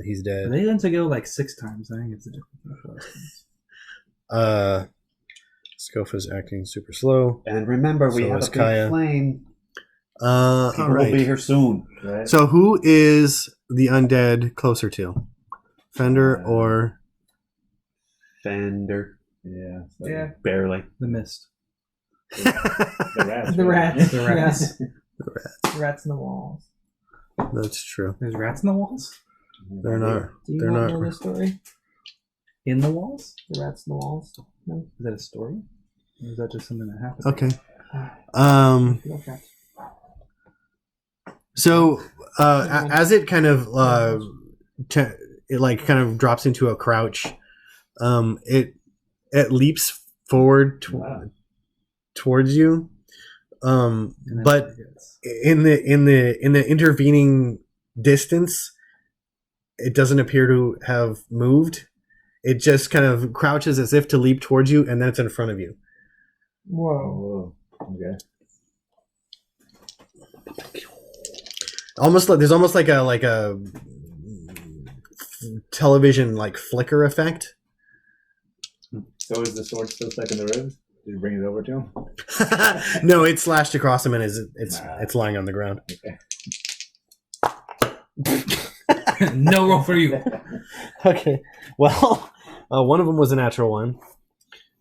He's Are dead. they going to go like 6 times? I think it's a different thing. Scofa's acting super slow. And remember, we So have is a big Kaya. flame. All People will be right. here soon. Right? So who is the undead closer to? Fender or Fender. yeah. So Yeah. Barely. The mist. The rats. The right? rats. The rats. The rats in the walls. That's true. There's rats in the walls? They're not. Do you They're not not. know this story? In the walls? The rats in the walls? No? Is that a story? Or is that just something that happened? Okay. No rats. So as it kind of it like kind of drops into a crouch, it leaps forward Wow. towards you, And then but it gets- in the intervening distance, it doesn't appear to have moved. It just kind of crouches as if to leap towards you, and then it's in front of you. Whoa. Whoa. Okay. There's almost like a television like flicker effect. So is the sword still stuck in the ribs? Did you bring it over to him? No, it slashed across him and it's Nah. lying on the ground. No roll for you. Okay. Well, one of them was a natural one.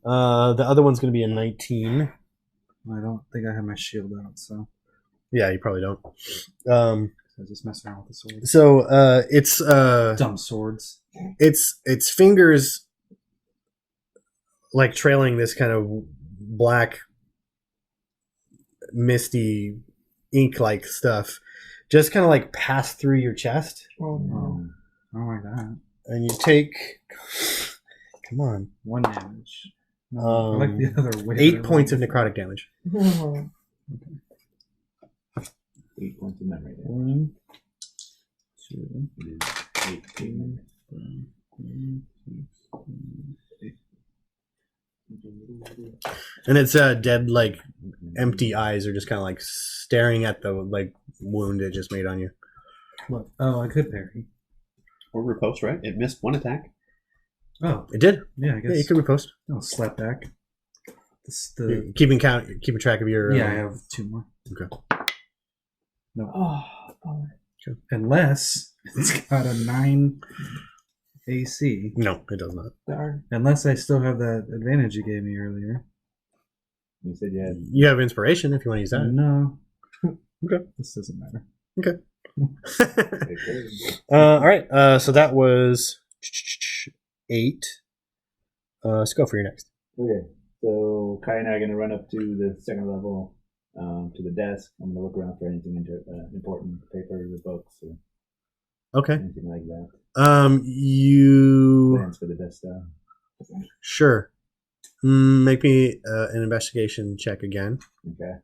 The other one's going to be a 19. I don't think I have my shield out, so Yeah, you probably don't. I was just messing around with the sword. So it's Dumb swords. its fingers like trailing this kind of black, misty, ink-like stuff, just kind of like pass through your chest, Oh no. I don't like that. and you take. Come on. 1 damage. No, I like the other way. 8 points of necrotic damage. 8 points of memory damage. 1, 2, It is 18. 8. And it's dead, like empty eyes are just kind of like staring at the like wound it just made on you. What? Oh, I could parry. Or riposte, right? It missed 1 attack. Oh, It did. yeah, I Yeah, guess. you could repost. I'll slap back. Keeping track of your. Yeah, I have 2 more. Oh, bummer. Unless it's got a 9 AC. No, it does not. Darn. Unless I still have that advantage you gave me earlier. You said you had. You have inspiration if you want to use that. No. Okay. This doesn't matter. All right. So that was 8. Let's go for your next. Okay, so Kai and I are going to run up to the second level, to the desk. I'm going to look around for anything important, papers or books or Okay. anything like that. You Plans for the desk stuff. sure. Make me an investigation check again. Okay.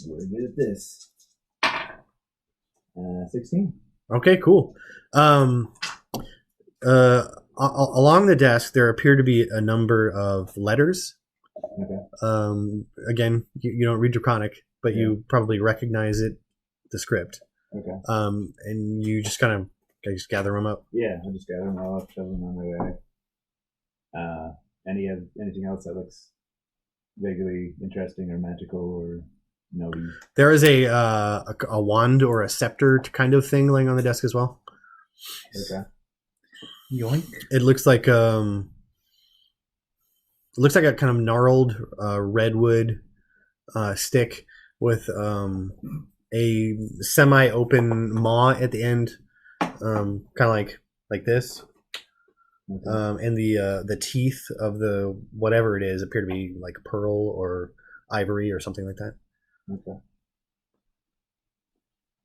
We're good at this. 16. Okay, cool. Along the desk, there appear to be a number of letters. Okay. Again, you don't read Draconic, but you probably recognize it, the script. Okay. And you just kind of just gather them up. Yeah, I'll just gather them all up, shove them on my way. Anything else that looks vaguely interesting or magical or notey? There is a wand or a scepter kind of thing laying on the desk as well. Okay. Yoink. It looks like a kind of gnarled redwood stick with a semi-open maw at the end, kind of like this. Okay. And the teeth of the whatever it is appear to be like pearl or ivory or something like that. Okay.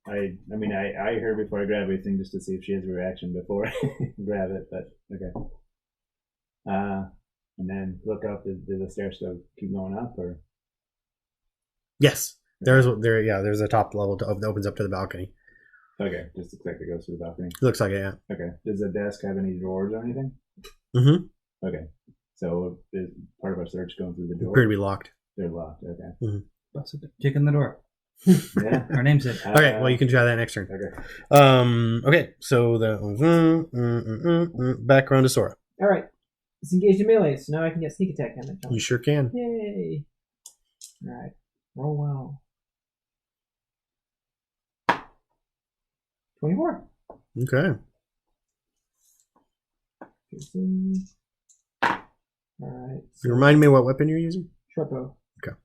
I mean, I heard before I grab everything just to see if she has a reaction before I grab it, but okay. And then look up. Do the stairs still keep going up, or? Yes, there's a top level that opens up to the balcony. Okay, just looks like it goes through the balcony. It looks like it, yeah. Okay. Does the desk have any drawers or anything? Mm-hmm. Okay. So is part of our search going through the door? Appear to be locked. They're locked. Okay. Kick in the door. Yeah. Our name's it. Okay, well you can try that next turn. Okay. Okay, so the back around to Sora. All right. It's engaged in melee, so now I can get sneak attack damage. You sure can. Yay! All right. Roll well. 24. Okay. Piercing. All right. You remind me what weapon you're using? Short bow. Okay.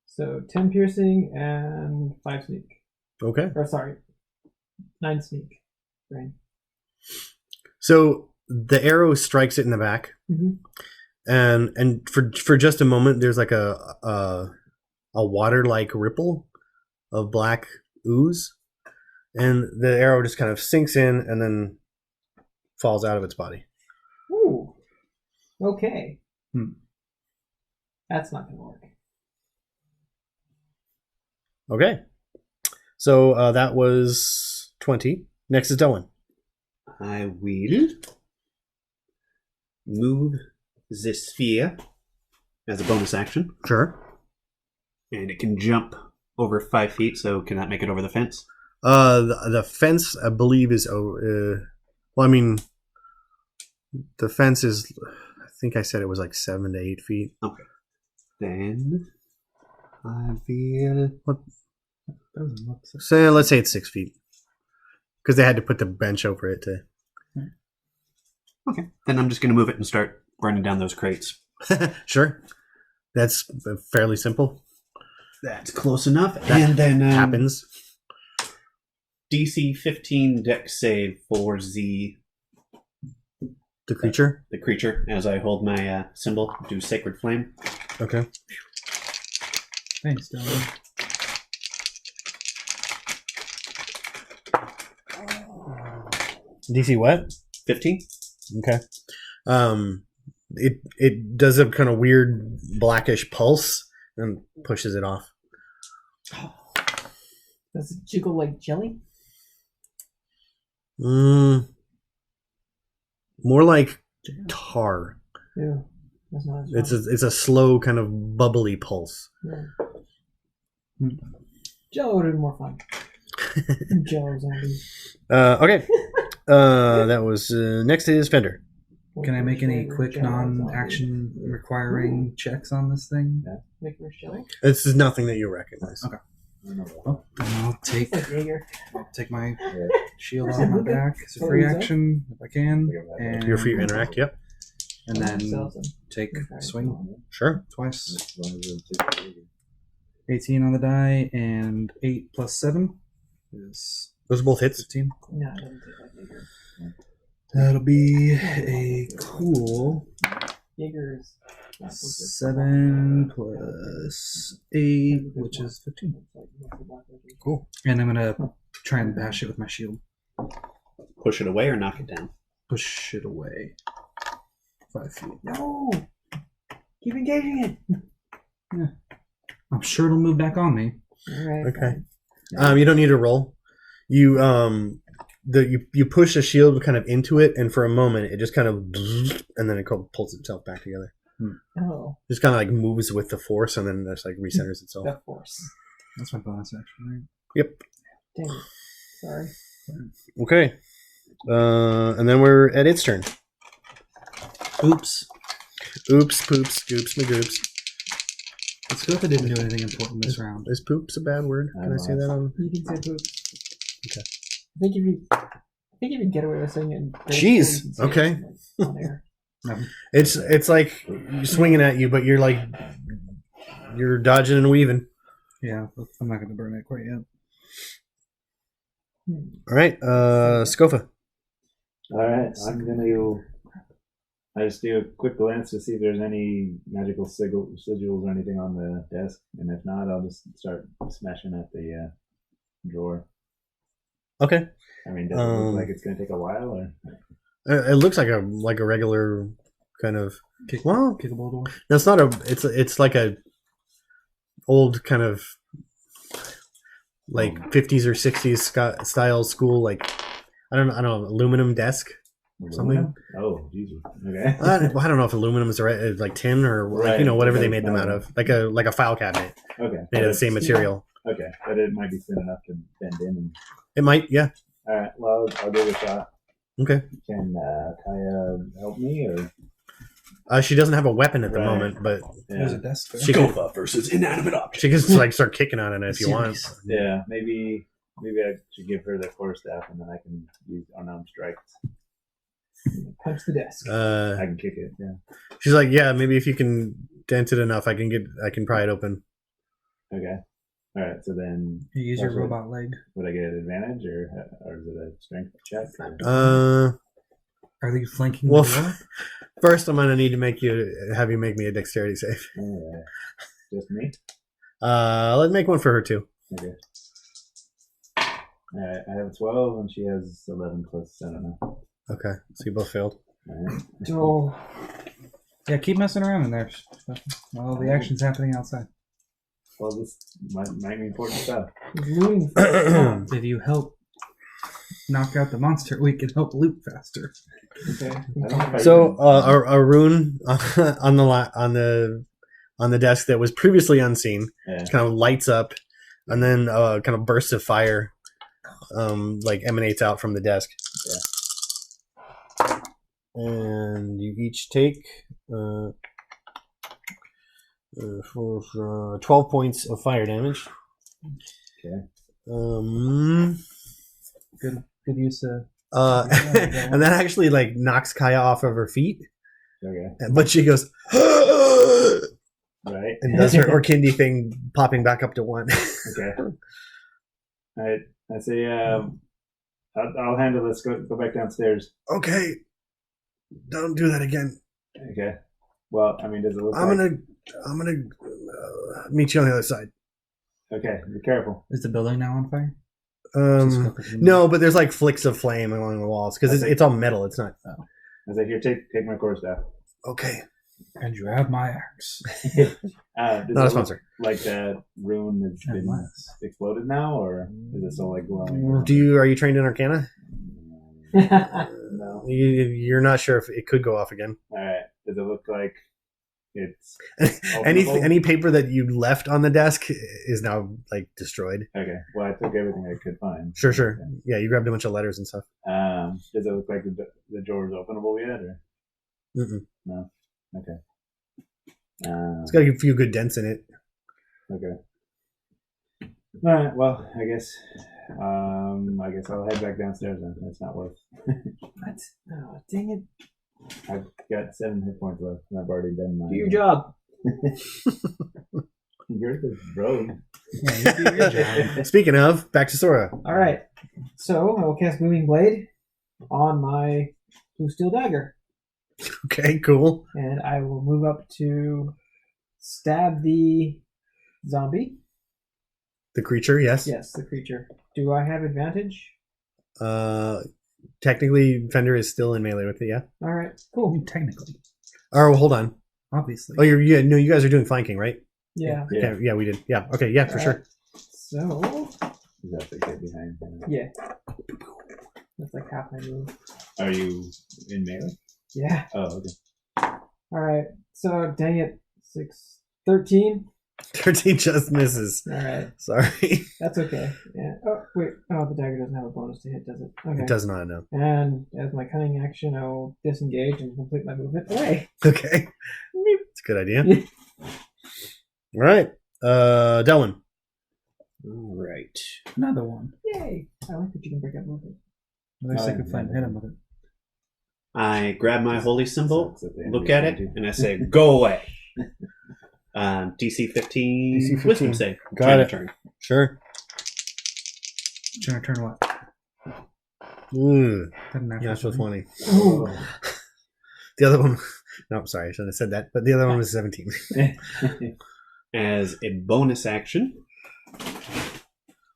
So 10 piercing and 5 sneak. Okay. Or sorry, 9 sneak. Right. So the arrow strikes it in the back, and for just a moment, there's like a water-like ripple of black ooze, and the arrow just kind of sinks in and then falls out of its body. Ooh. Okay. That's not gonna work. Okay. So that was 20. Next is Dylan. I will move the sphere as a bonus action, Sure. and it can jump over 5 feet. So can that make it over the fence? The fence, I believe, is over. Well, I mean, the fence is. I think I said it was like 7 to 8 feet. Okay. Then I will. So let's say it's 6 feet, because they had to put the bench over it to. Okay. Then I'm just going to move it and start burning down those crates. Sure, that's fairly simple. That's close enough. That and then happens. DC 15 deck save for the The creature? The creature, as I hold my symbol, do Sacred Flame. Okay. Thanks, Dylan. DC what? 15. Okay. It does a kind of weird blackish pulse and pushes it off. Does it jiggle like jelly? More like tar. Ew. That's not as It's a slow kind of bubbly pulse. Yeah. Jello would have been more fun. Jello zombie. Okay. That was next is Fender. Can I make any quick non-action requiring checks on this thing? Licorice jelly? This is nothing that you recognize. Okay. Well, then I'll take my shield off my back as a free action if I can. And You're free to interact. Yep. And then take swing Sure. twice. 18 on the die and 8 plus 7 is Those are both hits. 15. No, it doesn't taste like Jaeger. That'll be a cool Jaeger is not 7 plus 8, which is 15. Cool. And I'm gonna try and bash it with my shield. Push it away or knock it down. Push it away. 5 feet. No! Keep engaging it! I'm sure it'll move back on me. Alright. Okay. You don't need to roll. You you push the shield kind of into it, and for a moment it just kind of, and then it pulls itself back together. Oh, Just kind of like moves with the force, and then just like recenters itself. the force. That's my bonus action, right? Yep. Dang it. Sorry. Okay. And then we're at its turn. Oops. Oops, poops, goops, magoops. It's good if I didn't do anything important this round. Is poops a bad word? Can I say that on? You can say poop. Okay. I think if you get away with saying it in Jeez, you can say okay. it on air. It's like swinging at you, but you're like you're dodging and weaving. Yeah, I'm not going to burn it quite yet. All right, Scofa. Alright, I just do a quick glance to see if there's any magical sigils or anything on the desk, and if not, I'll just start smashing at the drawer. Okay. I mean, does it look like it's going to take a while, or? It looks like a regular kind of Kickable door. No, it's not a. It's like a old kind of like 50s or 60s style school, like I don't know, aluminum desk. Something. Oh, Jesus. Okay. I don't know if aluminum is the right, like tin or like, whatever they made them out of, like a file cabinet Okay. made of the same material. Okay, but it might be thin enough to bend in. And... It might, yeah. All right. Well, I'll give it a shot. Okay. Can Kaya help me, or? She doesn't have a weapon at the Right. moment, but There's a desk there. she can Scofa versus inanimate object. she can like start kicking on it if you want. Yeah, maybe I should give her the quarterstaff, and then I can use unarmed strikes. Punch the desk. I can kick it. Yeah. She's like, yeah, maybe if you can dent it enough, I can pry it open. Okay. All right. So then, You use your robot leg. would I get an advantage, or is it a strength check? Or... Are they flanking Well, the door? first I'm gonna need to have you make me a dexterity save. All right. Just me. Let's make one for her too. Okay. All right. I have a 12, and she has 11 plus. I don't know. Okay, so you both failed. All right. Oh, Yeah, keep messing around in there. Well, the action's happening outside. Well, this might be important stuff. looting. If you help knock out the monster, we can help loot faster. Okay. I don't know if I So even- a rune on the desk that was previously unseen yeah. kind of lights up, and then kind of bursts of fire like emanates out from the desk. Yeah. And you each take 12 points of fire damage. Okay. Good use of. And that actually like knocks Kaya off of her feet, Okay. but she goes Right. and does her Orkindi thing, popping back up to 1. Okay. All right. I say, I'll handle this. Go back downstairs. Okay. Don't do that again. Okay. Well, I mean, does it look I'm like... gonna meet you on the other side. Okay, be careful. Is the building now on fire? Just go for the- No, but there's like flicks of flame along the walls because it's all metal. It's not. I was like, here, take my quarterstaff. Okay. And you have my axe. Does Not it a look sponsor. like that rune has been Unless. exploded now, or is it still like glowing? Are you trained in Arcana? No. You're not sure if it could go off again. All right. Does it look like it's any openable? paper that you left on the desk is now like destroyed. Okay. Well, I took everything I could find. Sure. Yeah, you grabbed a bunch of letters and stuff. Does it look like the door is openable yet, or Mm-mm. no? Okay. It's got a few good dents in it. Okay. All right. Well, I guess I'll head back downstairs then. It's not worth. What? Oh, dang it. I've got 7 hit points left, and I've already done mine. Do your job. You're the rogue. Yeah, you do your job. Speaking of, back to Sora. All right. So I will cast Booming Blade on my blue steel dagger, Okay, cool. and I will move up to stab the zombie. The creature, yes. Yes, the creature. Do I have advantage? Technically, Fender is still in melee with it, yeah. All right. Cool. Technically. Oh, hold on. Obviously. Oh, you guys are doing flanking, right? Yeah. Yeah. Okay, yeah, we did. Yeah, okay, yeah, for All sure. right. So Is that the kid behind? yeah, that's like half my move. Are you in melee? Yeah. Oh, okay. All right. So dang it, 13. 13 just misses. All right. Sorry. That's okay. Yeah. Oh wait. Oh, the dagger doesn't have a bonus to hit, does it? Okay. It does not, no. And as my cunning action, I will disengage and complete my movement away. Okay. It's a good idea. All right. Delwyn. All right. Another one. Yay! I like that you can break up movement. At least Oh, I could find hit him with it. I grab my holy symbol, Sucks at the end look of the at it, game. and I say, "Go away." DC 15. DC 15. Wisdom save. Got Trying to it. turn. Sure. Trying to turn what? Ooh, Doesn't matter. natural 20. Ooh. The other one, no, sorry, I shouldn't have said that, but the other one was 17. As a bonus action,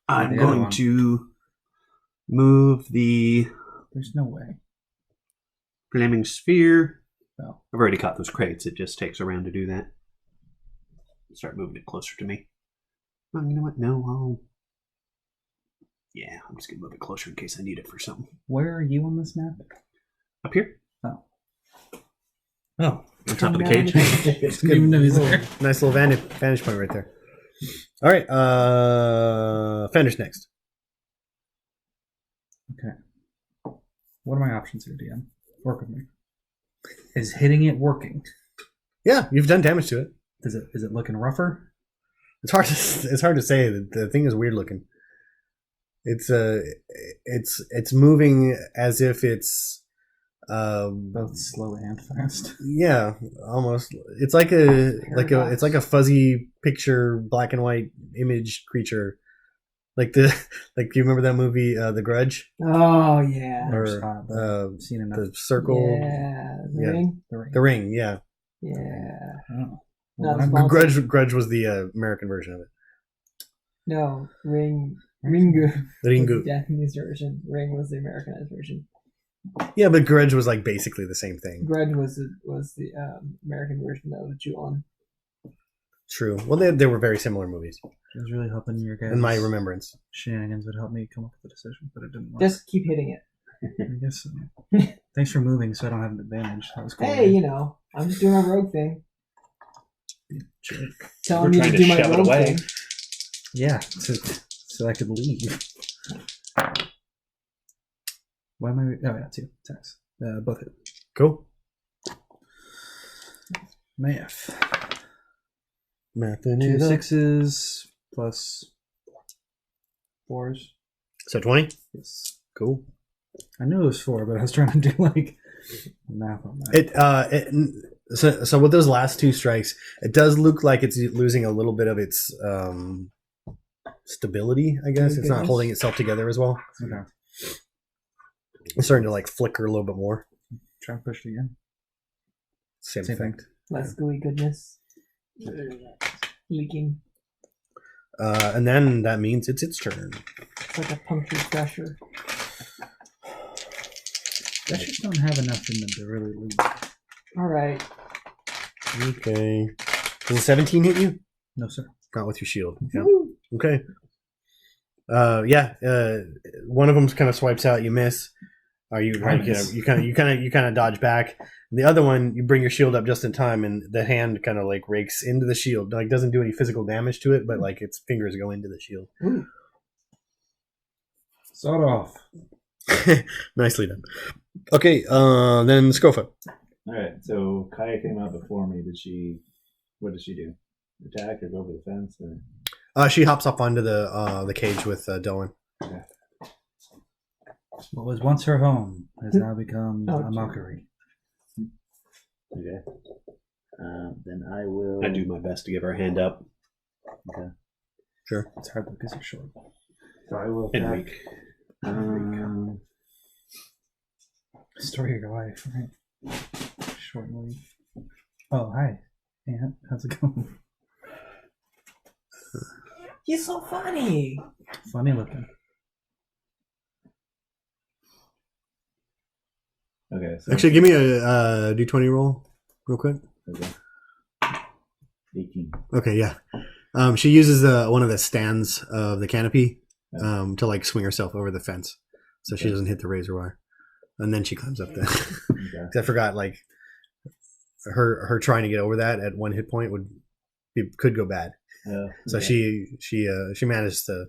I'm The other going one. to move the There's no way. flaming sphere. Oh. I've already caught those crates. It just takes a round to do that. Start moving it closer to me. Oh, you know what? No, yeah, I'm just gonna move it closer in case I need it for something. Where are you on this map? Up here, Oh. on top of the cage. Didn't even know he's there. Nice little vantage point right there. All right, Fender's next. Okay. What are my options here, DM? Work with me. Is hitting it working? Yeah, you've done damage to it. Is it looking rougher? It's hard to say. The thing is weird looking. It's moving as if it's Both slow and fast. yeah, almost. It's like a fuzzy picture, black and white image creature. Like you remember that movie, The Grudge, Oh yeah. Never or saw it, but I've seen enough. the Circle, Yeah. The Yeah. ring. The Ring. The Ring. Yeah, Yeah. Oh. Not Well, small. Grudge was the American version of it. No, ring. Ringu. The was Ringu. the Japanese version. Ring was the Americanized version. Yeah, but Grudge was like basically the same thing. Grudge was the American version of Ju-on. True. Well, they were very similar movies, I was really hoping your guys' in my remembrance. shenanigans would help me come up with a decision, but it didn't work. Just keep hitting it. I guess so. Thanks for moving so I don't have an advantage. That was cool. Hey, I'm just doing my rogue thing. Jerk. Telling We're me trying to to do my shove it rogue away. thing. Yeah, so I could leave. Why am I? Oh yeah, 2 attacks. Both hit. Cool. Math. Math 2 6s plus 4s. So 20. Yes. Cool. I knew it was 4, but I was trying to do like math on that. So with those last 2 strikes, it does look like it's losing a little bit of its stability. I guess it's not Goodness. holding itself together as well. Okay. It's starting to like flicker a little bit more. Try and push it again. Same Same effect. Less gooey goodness. Leaking. And then that means it's its turn. It's like a punctured pressure. Gushers don't have enough in them to really leak. Alright. Okay. Does a 17 hit you? No, sir. Not with your shield. Yeah. Woo. Okay. One of them kind of swipes out. You miss. Are you like you kind of dodge back? The other one, you bring your shield up just in time, and the hand kind of like rakes into the shield. Like doesn't do any physical damage to it, but like its fingers go into the shield. Ooh. Sawed off. Nicely done. Okay. Then Scofa. All right. So Kaya came out before me. What did she do? Attack or go over the fence? Or? She hops up onto the cage with Dylan. Okay. What was once her home has now become Oh, a mockery. Okay. Then I will. I do my best to give her a hand up. Okay. Sure. It's hard because you're short. So I will And attack. weak. Story of your life, right? Short and weak. Oh, hi. Aunt. How's it going? He's so funny. Funny looking. Okay. So Actually, give me a d20 roll real quick. Okay. 18. Okay, yeah. She uses one of the stands of the canopy to like swing herself over the fence, so she doesn't hit the razor wire, and then she climbs up there. Okay. I forgot, like her trying to get over that at 1 hit point could go bad. So okay. she managed to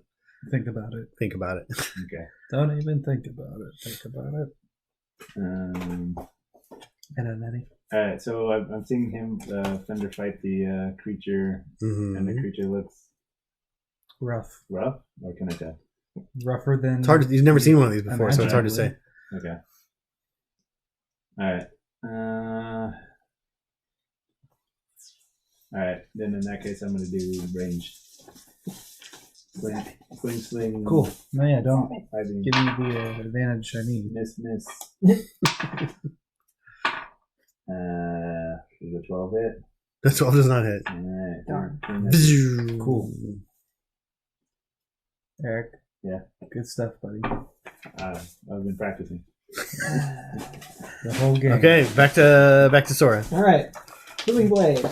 Think about it. think about it. Okay. Don't even think about it. Think about it. Um, And then Eddie. all right. So I'm seeing him Fender fight the creature, and the Mhm. creature looks Rough. rough. Or can I tell? Rougher than. It's hard. You've never seen one of these before, so it's hard to say. Okay. All right. All right. Then in that case, I'm going to do range. Sling. Cool. No, yeah, don't I mean, give me the advantage I need. miss. Is a 12 hit? The 12 does not hit. All right. Darn. Cool. Eric. Yeah. Good stuff, buddy. I've been practicing. The whole game. Okay, back to Sora. Alright. Booming Blade.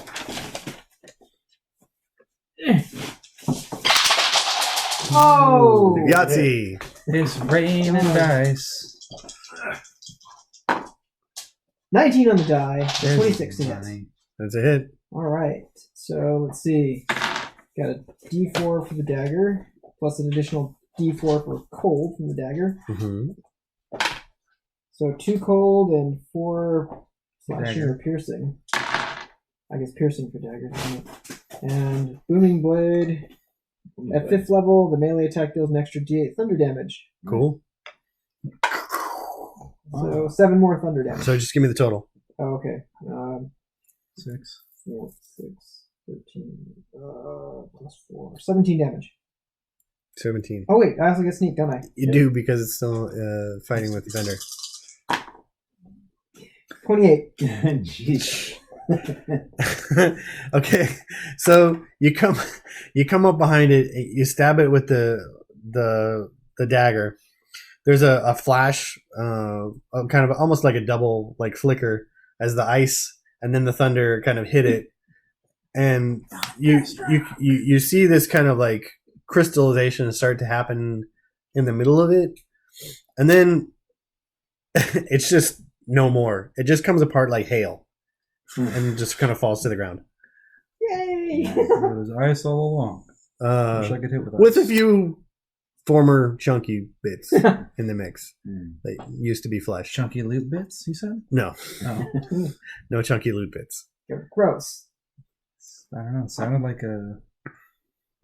Oh! Yahtzee. It's raining dice. 19 on the die. There's 26 to hit. money. That's a hit. Alright. So let's see. Got a d4 for the dagger, plus an additional d4 for cold from the dagger. Mm-hmm. So 2 cold and 4 slashing Dagger. or piercing. I guess piercing for dagger. Isn't it? And booming blade. At 5th level, the melee attack deals an extra d8 thunder damage. Cool. So 7 more thunder damage. So just give me the total. Oh, okay. 6. 4, 6, 13, plus 4. 17 damage. 17. Oh, wait. I also get sneak, don't I? You do because it's still fighting with the vendor. 28. Jeez. Okay, so you come up behind it, you stab it with the dagger. There's a flash, kind of almost like a double like flicker as the ice and then the thunder kind of hit it, and you see this kind of like crystallization start to happen in the middle of it, and then it's just no more. It just comes apart like hail. And just kind of falls to the ground. Yay! It was ice all along. Wish I could hit With a ice. few former chunky bits in the mix that used to be flesh. Chunky loot bits, you said? No, Oh. no chunky loot bits. Gross. I don't know. It sounded like a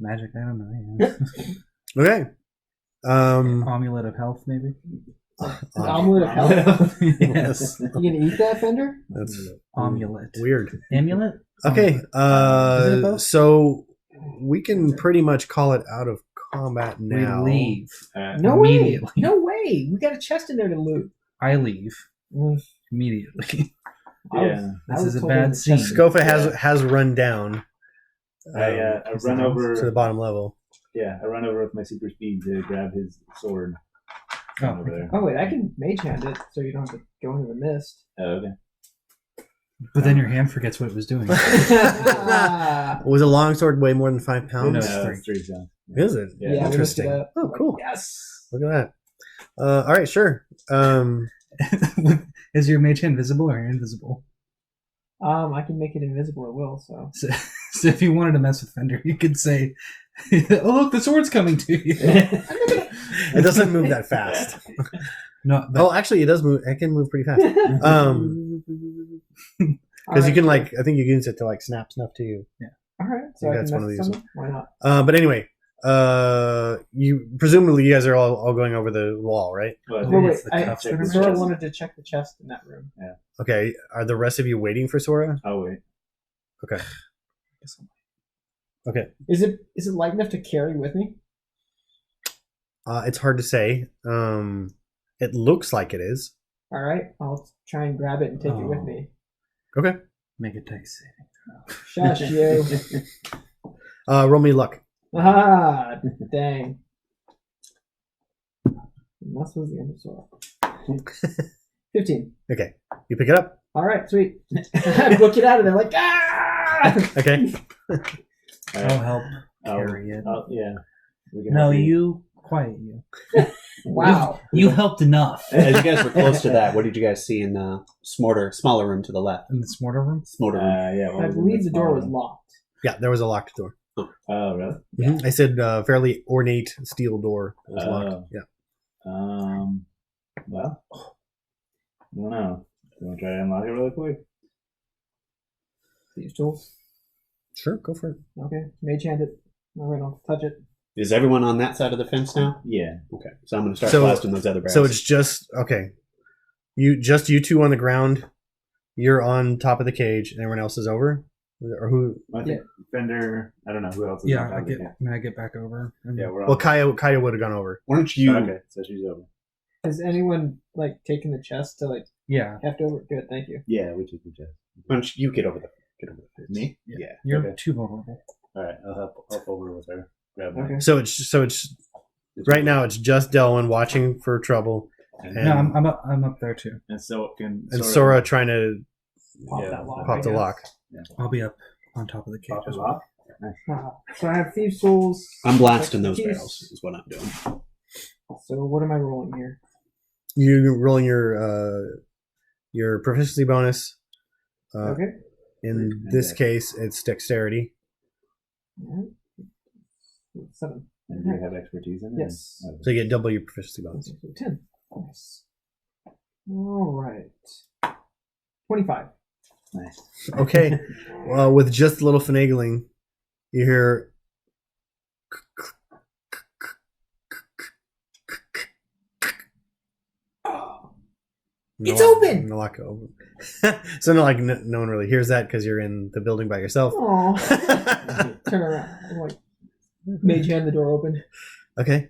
magic item. Yeah. Okay. Amulet of health, maybe? An omelet of health? Yes. You gonna eat that, Fender? That's Amulet. weird. Amulet? Okay. Is it both? So we can pretty much call it out of combat now. We leave. No way! Immediately. No way! We got a chest in there to loot. I leave. immediately. Yeah. This is a bad scene. Scofa has run down. I run over to the bottom level. Yeah, I run over with my super speed to grab his sword. Oh, Over there. Oh wait, I can mage hand it so you don't have to go into the mist. Oh, okay. But then your hand forgets what it was doing. Was a longsword weigh more than 5 pounds? No, No, it's it's 3 sounds. Is it? Yeah. we looked it Interesting. up. Oh, cool. Yes. Look at that. All right, sure. Is your mage hand visible or invisible? I can make it invisible at will. So So if you wanted to mess with Fender, you could say, "Oh look, the sword's coming to you." It doesn't move that fast. No, Oh, actually, it does move. It can move pretty fast. Because you can I think you can use it to snap stuff to you. All right, so I I think can that's one of mess these. with someone? Why not? But anyway, you presumably you guys are all going over the wall, right? But Well, wait, it's the cuffs that are Sora missing. wanted to check the chest in that room. Okay. Are the rest of you waiting for Sora? oh wait. Okay. Okay. Is it light enough to carry with me? It's hard to say. It looks like it is. All right, I'll try and grab it and take it with me. Okay. make a dex saving. Shush you. Roll me luck. Ah, dang. And this was the end of Sora. 15. Okay. You pick it up. All right, sweet. I book it out of there like, ah! Okay. I'll help Oh, carry it. yeah. We can No, help you quiet you. Wow. You helped enough. As you guys were close to that, what did you guys see in the smaller room to the left? In the smarter room? Smaller room. Yeah. what I was in believe this the door was model? locked. Yeah, there was a locked door. Oh, really? I said fairly ornate steel door. It was locked. Yeah. Well, I don't know. You want to try to unlock it really quick? These tools. Sure, go for it. Okay, mage hand it. No, I don't touch it. Is everyone on that side of the fence now? Yeah. Okay, so I'm going to start So- blasting those other barrels. So it's just okay. You two on the ground. You're on top of the cage, and everyone else is over. Or who? I think Fender. I don't know who else. Is on Yeah, top of it. may I get back over? And- Yeah, we're on. Well, Kaya would have gone over. Why don't you? Okay, so she's over. Has anyone taken the chest to Yeah, heft over? Good, thank you. Yeah, we took the chest. Why don't you get over the fence? Me? Yeah. you're Okay. too vulnerable. All right, I'll help over with her. Grab my. Okay. So it's right now. It's just Delwyn watching for trouble, And, No, I'm up there too. and so can and Sora trying to Pop Yeah, that lock. pop I the guess. lock. I'll be up on top of the cage pop as the well. lock. So I have Thieves' Tools. I'm blasting those Keys. barrels. Is what I'm doing. So what am I rolling here? You're rolling your proficiency bonus. Okay. In this case, it's dexterity. All right. 7. And do you have expertise in it? Yes. Okay. So you get double your proficiency bonus. 10. Nice. All right. 25. Nice. Okay. Well, with just a little finagling, you hear. It's open! The lock open. So no one really hears that because you're in the building by yourself. Oh. Turn around. I'm mage hand the door open. Okay.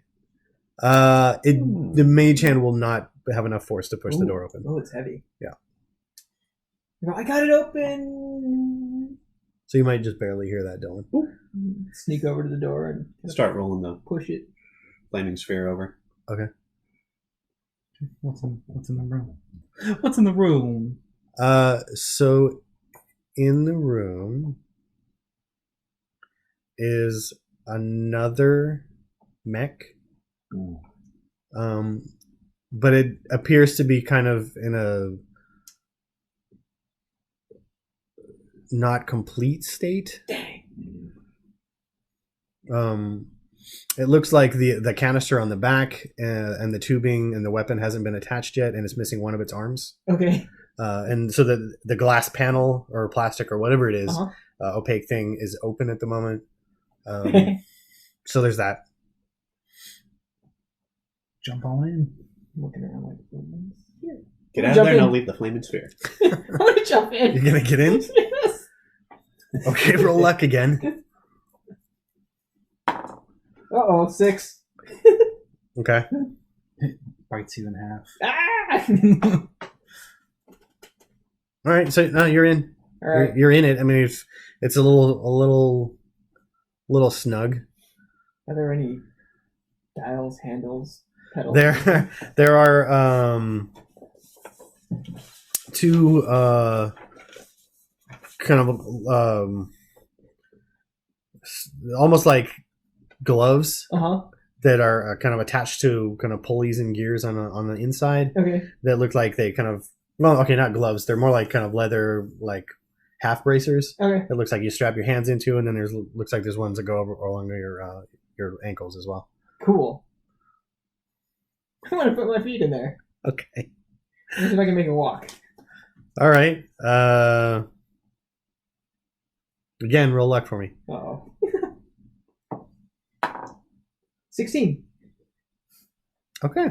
The mage hand will not have enough force to push the Ooh. door open. Oh, it's heavy. Yeah. I got it open. So you might just barely hear that, Dylan. Sneak over to the door and Start rolling the push it. flaming sphere over. What's in the room? What's in the room? So in the room is another mech. Mm. But it appears to be kind of in a not complete state. It looks like the canister on the back and the tubing and the weapon hasn't been attached yet, and it's missing one of its arms. Okay. And so the glass panel or plastic or whatever it is, Uh-huh. opaque thing is open at the moment. I'm So there's that. Jump on in. looking around like, here. Get out of Jump there and in. I'll leave the flaming sphere. I want to jump in. You're gonna get in? Yes. Okay, roll luck again. 6. Okay. Bites you in half. Ah! All right, so no, you're in. All right. You're in it. I mean, it's a little snug. Are there any dials, handles, pedals? There are two kind of almost like gloves that are kind of attached to kind of pulleys and gears on the inside. Okay. That look like they kind of not gloves. They're more like kind of leather like half bracers. Okay. It looks like you strap your hands into, and then looks like there's ones that go over along your ankles as well. Cool. I want to put my feet in there. Okay. Let me see if I can make it walk. All right. Again, roll luck for me. Uh-oh. 16. Okay.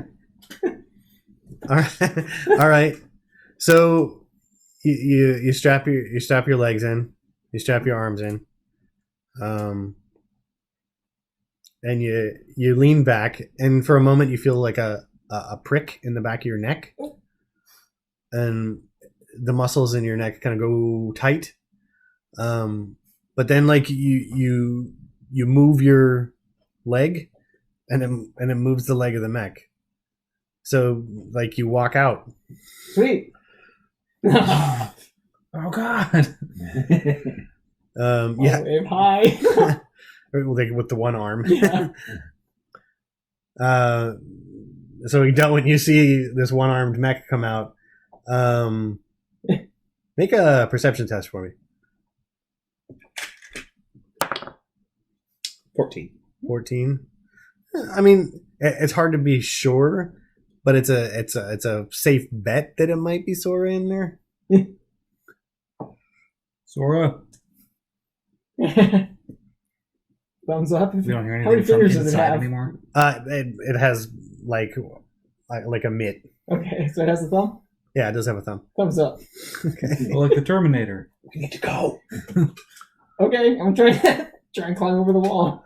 All right. All right. So you strap your legs in, you strap your arms in, and you lean back, and for a moment you feel like a prick in the back of your neck, and the muscles in your neck kind of go tight. But then like you move your leg, and it moves the leg of the mech. So like you walk out. Sweet. Oh God. Yeah. Wave high. Like with the one arm. Yeah. So when you see this one-armed mech come out, make a perception test for me. 14. I mean, it's hard to be sure, but it's a safe bet that it might be Sora in there. Sora. Thumbs up. We don't hear How many anything from fingers does it inside have? anymore. It has like a mitt. Okay, so it has a thumb? Yeah, it does have a thumb. Thumbs up. Okay. Well, like the Terminator. We need to go. Okay, I'm trying try and climb over the wall.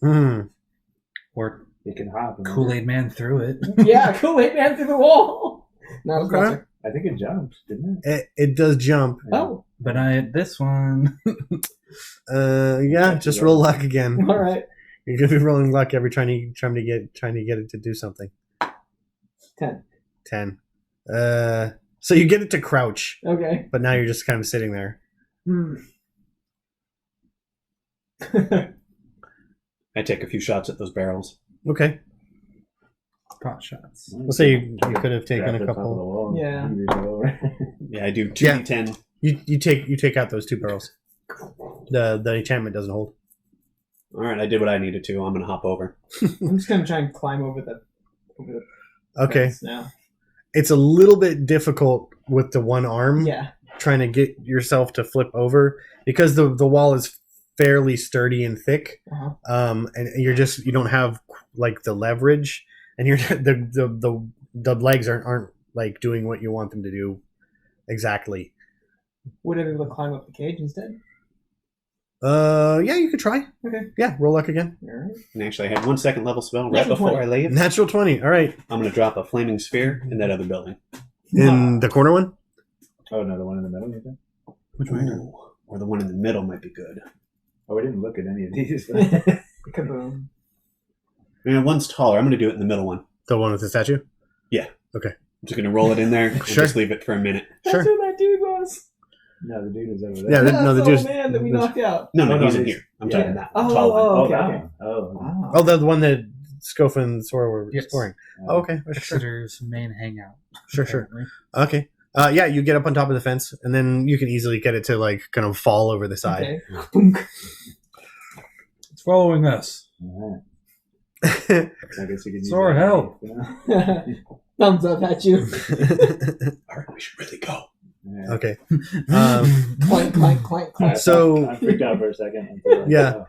Or You can hop. Kool-Aid Man through it. Yeah, Kool-Aid Man through the wall. Not Okay. closer. I think it jumps, didn't it? It does jump. Oh, But this one. Yeah, just roll luck again. all right. You're gonna be rolling luck every trying to get it to do something. 10. 10. So you get it to crouch, Okay. but now you're just kind of sitting there. I take a few shots at those barrels. Okay. Pot shots. Let's say you could have taken Grab a the top of the couple. wall, Yeah. you reach over. Yeah, I do 2d10. You take out those 2 barrels. The enchantment doesn't hold. All right, I did what I needed to. I'm going to hop over. I'm just gonna try and climb over the Okay. fence now. It's a little bit difficult with the one arm Yeah. trying to get yourself to flip over because the wall is fairly sturdy and thick. Uh-huh. And you don't have like the leverage, and the legs aren't like doing what you want them to do exactly. Would I be able to climb up the cage instead? Yeah, you could try. Okay. Yeah, roll luck again. All right. And actually, I had 1 second level spell right Natural before 20. I leave. Natural 20. All right. I'm going to drop a flaming sphere in that other building. In the corner one? Oh no, the one in the middle. You think? Which one? Ooh, or the one in the middle might be good. Oh, we didn't look at any of these. Kaboom. One's taller. I'm going to do it in the middle one. The one with the statue? I'm just going to roll it in there and Sure. just leave it for a minute. That's Sure. who that dude was. No, the dude was over there. Yeah, That's no, the the dude's- old man that we knocked out. No, Oh, no, he's in he's- here. I'm yeah. talking that Oh, tall one. oh, okay, that okay. one. Oh. Wow. Oh, the one that Scof and Sora were Yes. exploring. Oh, okay. Sure. Exeter's main hangout. Sure, sure. apparently. Okay. Yeah, you get up on top of the fence, and then you can easily get it to like kind of fall over the side. Okay. It's following us. Alright. I guess you can use Sora, that. help. Yeah. Thumbs up at you. All right, we should really go. Yeah. Okay. Clank, clank, clank, clank. So- I freaked out for a second. Until Yeah.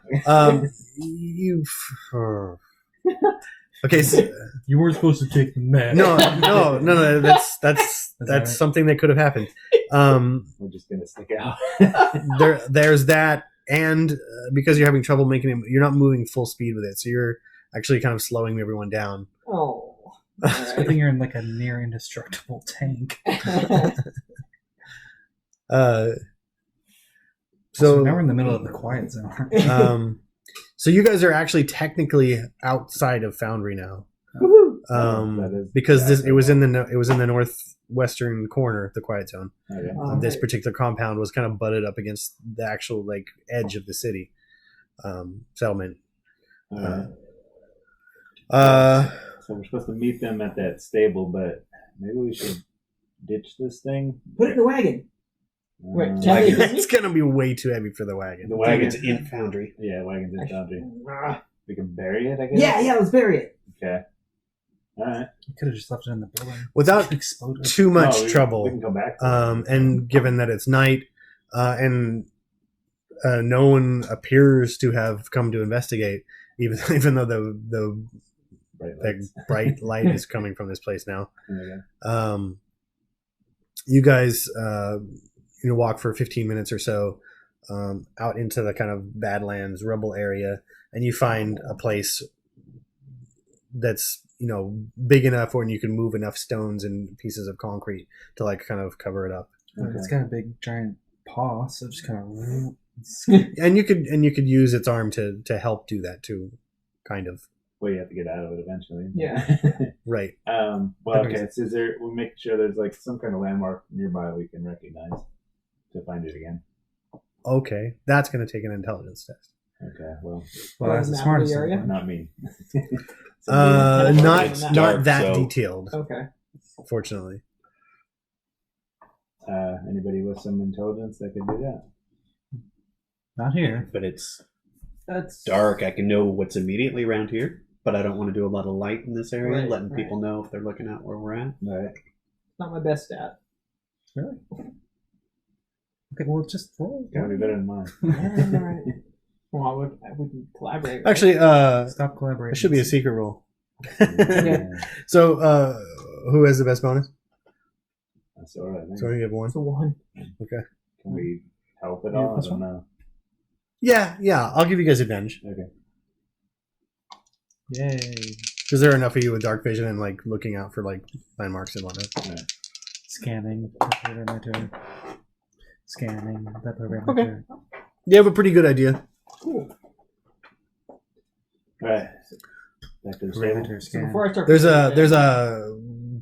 You. Okay. So, You weren't supposed to take the map. no. That's right? something that could have happened. We're just gonna stick out. There's that, and because you're having trouble making it, you're not moving full speed with it, so you're actually kind of slowing everyone down. Oh. It's a good thing you're in like a near indestructible tank. So now we're in the middle of the quiet zone. So you guys are actually technically outside of Foundry now, That is- because yeah, it was in the northwestern corner of the quiet zone. Okay. This particular compound was kind of butted up against the actual like edge of the city settlement. Alright. Uh, So we're supposed to meet them at that stable, but maybe we should ditch this thing. Put it in the wagon. Wait, Uh, can we- it's gonna be way too heavy for the wagon. the Wagon's wagon. in Foundry. Yeah, wagon's in Foundry. Ah. We can bury it, I guess. Yeah, let's bury it. Okay. All right. You could have just left it in the building. Without Exploded. too much No, we trouble. can come back. to it. And given that it's night, and no one appears to have come to investigate, even though the Bright like, lights. bright light is coming from this place now. Okay. You guys, walk for 15 minutes or so out into the kind of Badlands rubble area, and you find a place that's big enough where you can move enough stones and pieces of concrete to like kind of cover it up. It's got a big giant paw, so just kind of. And you could use its arm to help do that too, kind of. Well, you have to get out of it eventually. Yeah. Right. Well, okay. So we'll make sure there's like some kind of landmark nearby we can recognize to find it again. Okay, that's going to take an intelligence test. Okay. Well, Well, that's the Map of smartest the area? thing. not me. Not It's not dark, that so- detailed, Okay. fortunately. Anybody with some intelligence that could do that? Not here. But it's That's dark. I can know what's immediately around here, but I don't want to do a lot of light in this area, Right, letting right. people know if they're looking at where we're at. Right. not my best stat. Really? Okay, well, just roll. Gotta be better than mine. Yeah, all right. Well, we can collaborate. right? Actually, Stop collaborating. it should be a secret roll. Okay. So, who has the best bonus? That's all right. So you have one. It's a 1. Can we help at Yeah, all? I plus don't know. Yeah. I'll give you guys advantage Okay. Yay. because there are enough of you with dark vision and like looking out for like landmarks and whatnot. Scanning. Scanning. That program. Okay. You have a pretty good idea. Cool. All right. Back to the stable. Perimeter So scan. before I start, There's a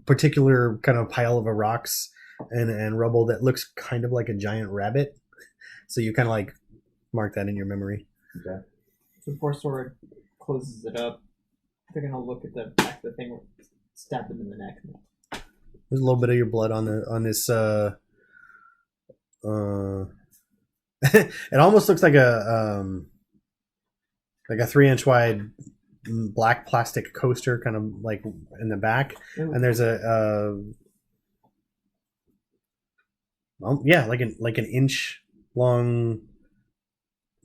particular kind of pile of rocks and rubble that looks kind of like a giant rabbit. So you kind of like mark that in your memory. Okay. So before Sword closes it up, they're gonna look at the back of the thing, stab them in the neck. There's a little bit of your blood on this. It almost looks like a 3-inch wide black plastic coaster, kind of like in the back, and there's like an inch long,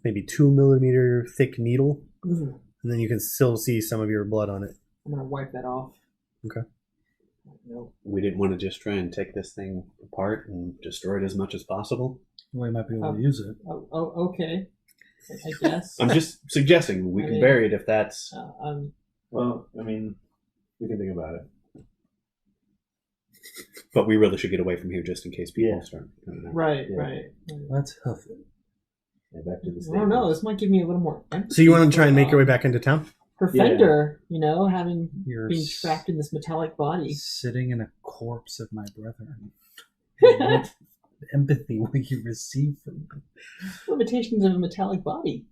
maybe 2 millimeter thick needle, Ooh, and then you can still see some of your blood on it. I'm gonna wipe that off. Okay. No. We didn't want to just try and take this thing apart and destroy it as much as possible. We might be able to use it. Oh, okay. I guess. I'm just suggesting we I can mean- bury it if that's. Well, I mean, we can think about it. But we really should get away from here just in case people Yeah. start coming out. right. Yeah. Right. Let's hoof it. Yeah, back to the I stable. don't know. This might give me a little more. So you want to try and make your way back into town? For Yeah. Fender, having You're being trapped in this metallic body. sitting in a corpse of my brethren. What empathy will you receive from me? Limitations of a metallic body.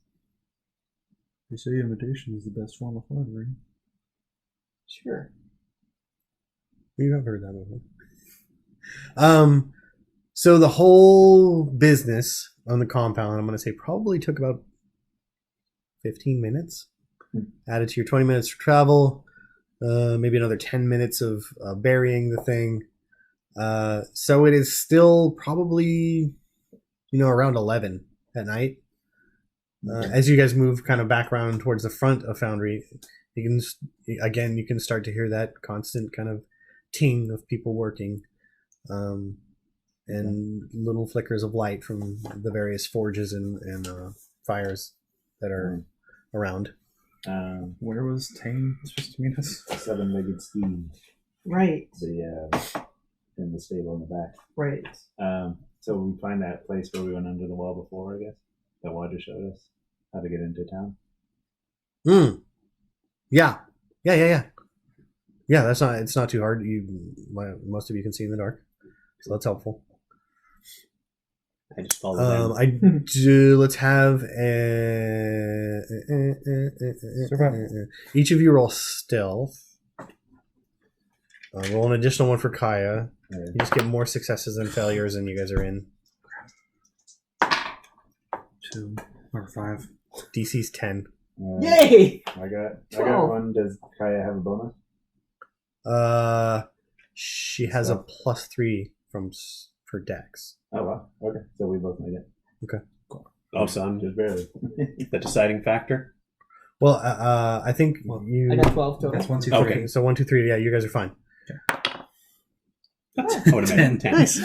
They say imitation is the best form of flattery. Sure. You have heard that before. So the whole business on the compound, I'm going to say, probably took about 15 minutes. Added to your 20 minutes for travel, maybe another 10 minutes of burying the thing. So it is still probably, around 11 at night. As you guys move kind of back around towards the front of Foundry, you can start to hear that constant kind of ting of people working, and little flickers of light from the various forges and fires that are around. Where was Teine supposed to meet us? The 7-legged steed. Right. In the stable in the back. Right. So we find that place where we went under the wall before, I guess. That Wadra showed us how to get into town. Yeah. Yeah, it's not too hard. Most of you can see in the dark. So that's helpful. I just follow them. Let's have each of you roll stealth. Roll an additional one for Kaya. You just get more successes than failures, and you guys are in. 2 or 5. DC's 10. Yay! I got 12. one. Does Kaya have a bonus? She has a +3 for Dex. Oh wow. Okay. So we both made it. Oh, so I'm Just barely. the deciding factor. Well, I think you. I got 12 total. That's 1, 2, 3. Okay. So 1, 2, 3. Yeah, you guys are fine. I would have made 10. Nice.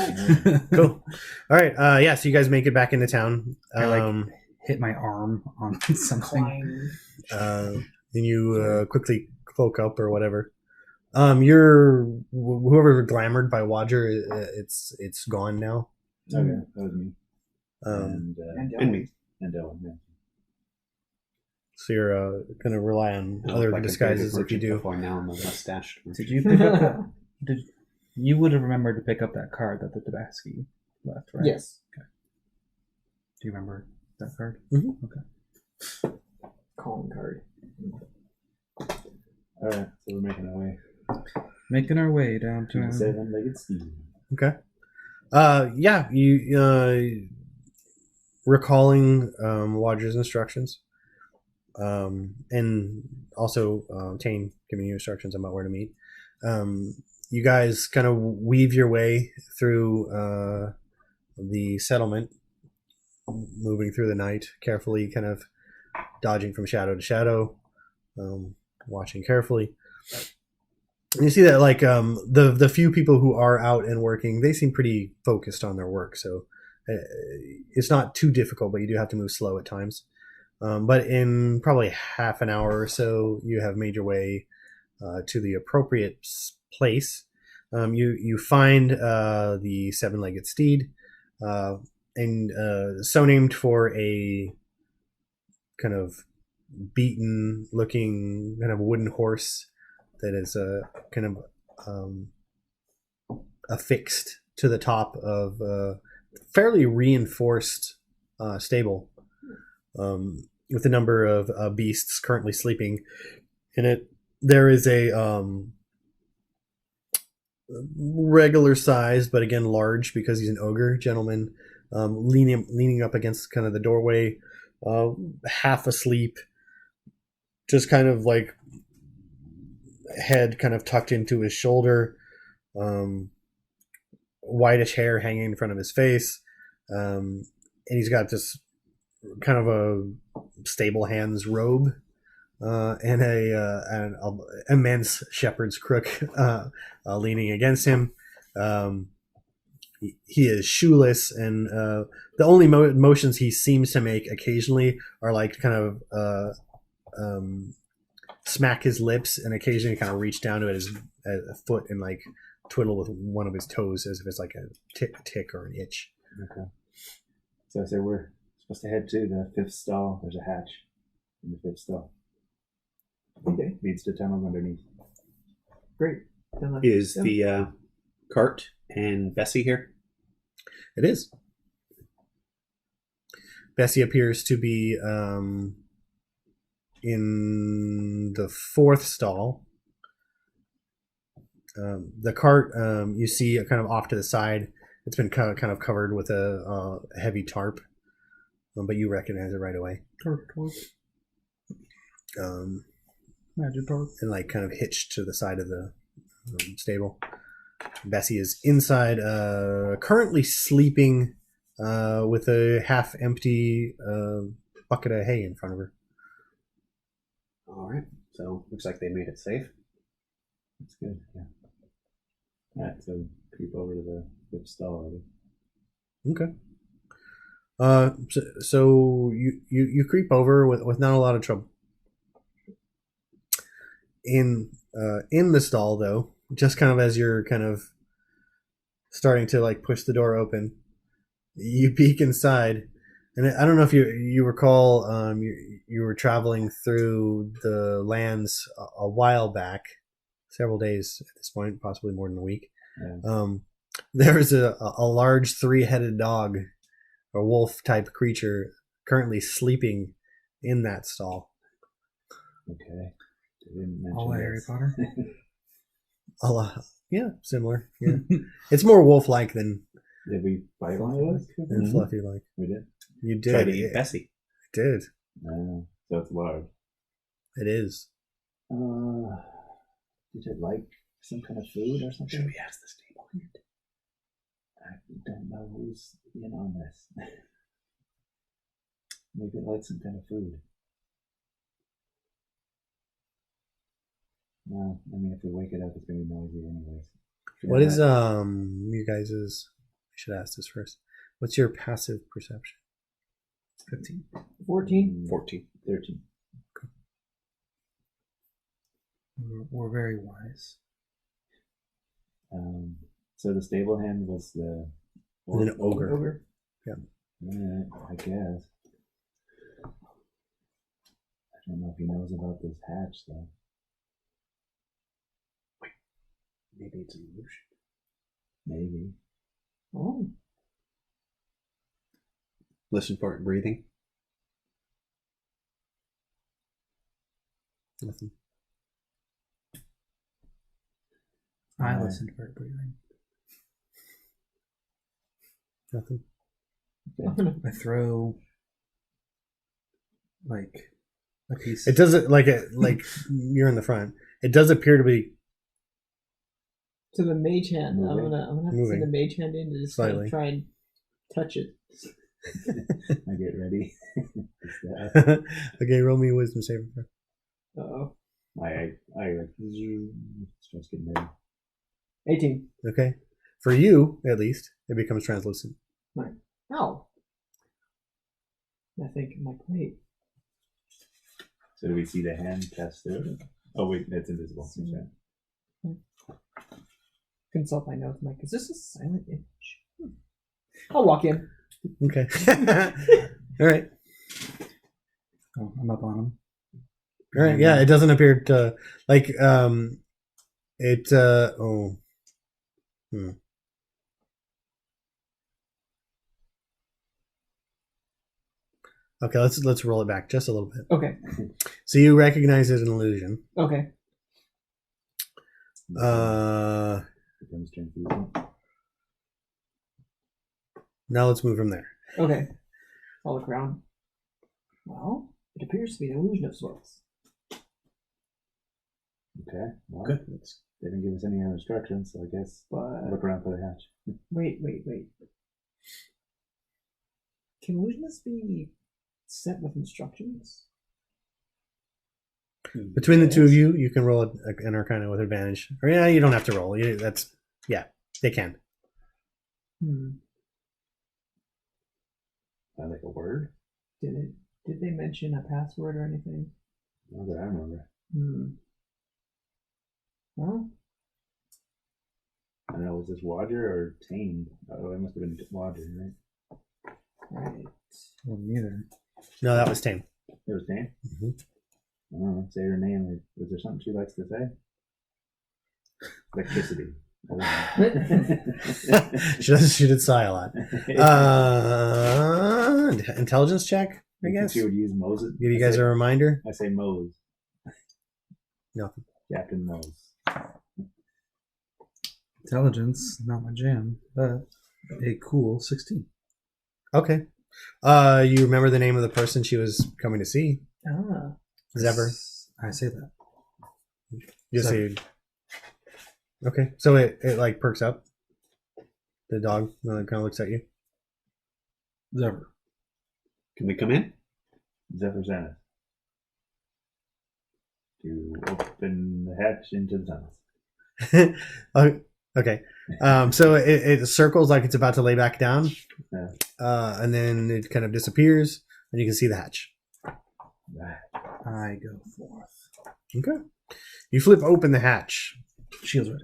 Cool. All right. Yeah. So you guys make it back into town. I hit my arm on something. And you quickly cloak up or whatever. You're whoever glamored by Wadger. It's gone now. Okay, that was me. And And me. And Dylan. Yeah. So you're gonna rely on I other look like a disguises bearded if you merchant do. Before now, I'm a mustached. Did you pick up that? You would have remembered to pick up that card that the Tabasky left, right? Yes. Do you remember that card? Mhm. Okay. Calling card. All right. So we're making our way Making our way down to the to. seven-legged steed. Okay. Yeah. You recalling Wadger's instructions, and also Teine giving you instructions about where to meet. You guys kind of weave your way through the settlement, moving through the night, carefully kind of dodging from shadow to shadow, watching carefully. And you see that like the few people who are out and working, they seem pretty focused on their work. So it's not too difficult, but you do have to move slow at times. But in probably half an hour or so, you have made your way to the appropriate place. You find the seven-legged steed, and so named for a kind of beaten-looking kind of wooden horse that is kind of affixed to the top of a fairly reinforced stable, with a number of beasts currently sleeping in it. There is a regular size, but again large because he's an ogre gentleman, leaning up against kind of the doorway, half asleep, just kind of like head kind of tucked into his shoulder, whitish hair hanging in front of his face, and he's got this kind of a stable hands robe, and an immense shepherd's crook leaning against him. He is shoeless, and the only motions he seems to make occasionally are like kind of smack his lips, and occasionally kind of reach down to his foot and like twiddle with one of his toes as if it's like a tick or an itch. Okay. So I say we're supposed to head to the fifth stall. There's a hatch in the fifth stall. Okay. Leads to tunnels underneath. Great. Is the cart and Bessie here? It is. Bessie appears to be in the fourth stall. The cart, you see kind of off to the side. It's been kind of covered with a heavy tarp, but you recognize it right away. Tarp. Magic tarp. And like kind of hitched to the side of the stable. Bessie is inside, currently sleeping with a half-empty bucket of hay in front of her. All right. So looks like they made it safe. That's good. Yeah. All right. So creep over to the fifth stall. Okay. So you creep over with not a lot of trouble. In the stall, though, just kind of as you're kind of starting to like push the door open, You peek inside, and I don't know if you recall. You were traveling through the lands a while back, several days at this point, possibly more than a week. Yeah. There's a large 3-headed dog, a wolf type creature, currently sleeping in that stall. Okay. They didn't mention All Harry this. Potter. Yeah, similar. Yeah, it's more wolf-like than Did we fight one of those? than fluffy-like. We did. You did. Try to eat Bessie. It did. So it's large. It is. Did it like some kind of food or something? Should we ask the stable hand? I don't know who's in on this. Maybe it likes some kind of food. Well, I mean, if we wake it up, it's gonna be noisy anyways. What is you guys's? I should ask this first. What's your passive perception? 15. 14. 14. 13. We're very wise. So the stable hand was the An ogre. Ogre. Yeah, I guess. I don't know if he knows about this hatch though. Maybe it's an illusion. Maybe. Oh. Listen for it breathing. Nothing. I listened for it breathing. Nothing. I throw like a piece. It doesn't like you're in the front. It does appear to be To the mage hand. I'm Moving. gonna have to Moving. send the mage hand in to just kind of Slightly. try and touch it. I get ready. Is that- okay. Roll me a wisdom saving throw. Uh-oh. I like starts getting ready. 18. Okay, for you at least, it becomes translucent. Ow. I think my plate. So do we see the hand pass through? Oh wait, that's invisible. Okay. Consult my notes, Mike. Is this a silent image? I'll walk in. Okay. All right. Oh, I'm up on him. All right. Yeah, it doesn't appear to like it. Oh. Okay, let's roll it back just a little bit. Okay. So you recognize it as an illusion. Okay. Becomes translucent. Now let's move from there. Okay. I'll look around. Well, it appears to be an illusion of sorts. Okay. Well, Good. they didn't give us any other instructions, so I guess But look around for the hatch. wait. Can illusions be sent with instructions? Between the two of you, you can roll an Arcana with advantage. Or yeah, you don't have to roll. They can. Like a word? Did they mention a password or anything? Not that I remember. Well, I don't know, was this Wadger or Teine? Oh, it must have been Wadger, right? right. Well, neither. No, that was tame. It was Teine? Mhm. I don't know, say her name. Was there something she likes to say? Electricity. She did sigh a lot. Intelligence check, I guess. She would use Moses. Give you guys a reminder. I say Mose. Nothing. Captain Mose. Intelligence, not my jam, but a cool 16. Okay. You remember the name of the person she was coming to see? Ah. Zephyr. I say that. Just Zephyr. say. Okay, so it like perks up. The dog kind of looks at you. Zephyr. Can we come in? Zephyr Zenith. To open the hatch into the tunnels. Okay. So it circles like it's about to lay back down. Yeah. And then it kind of disappears, and you can see the hatch. Right. I go forth. Okay. You flip open the hatch. Shields ready.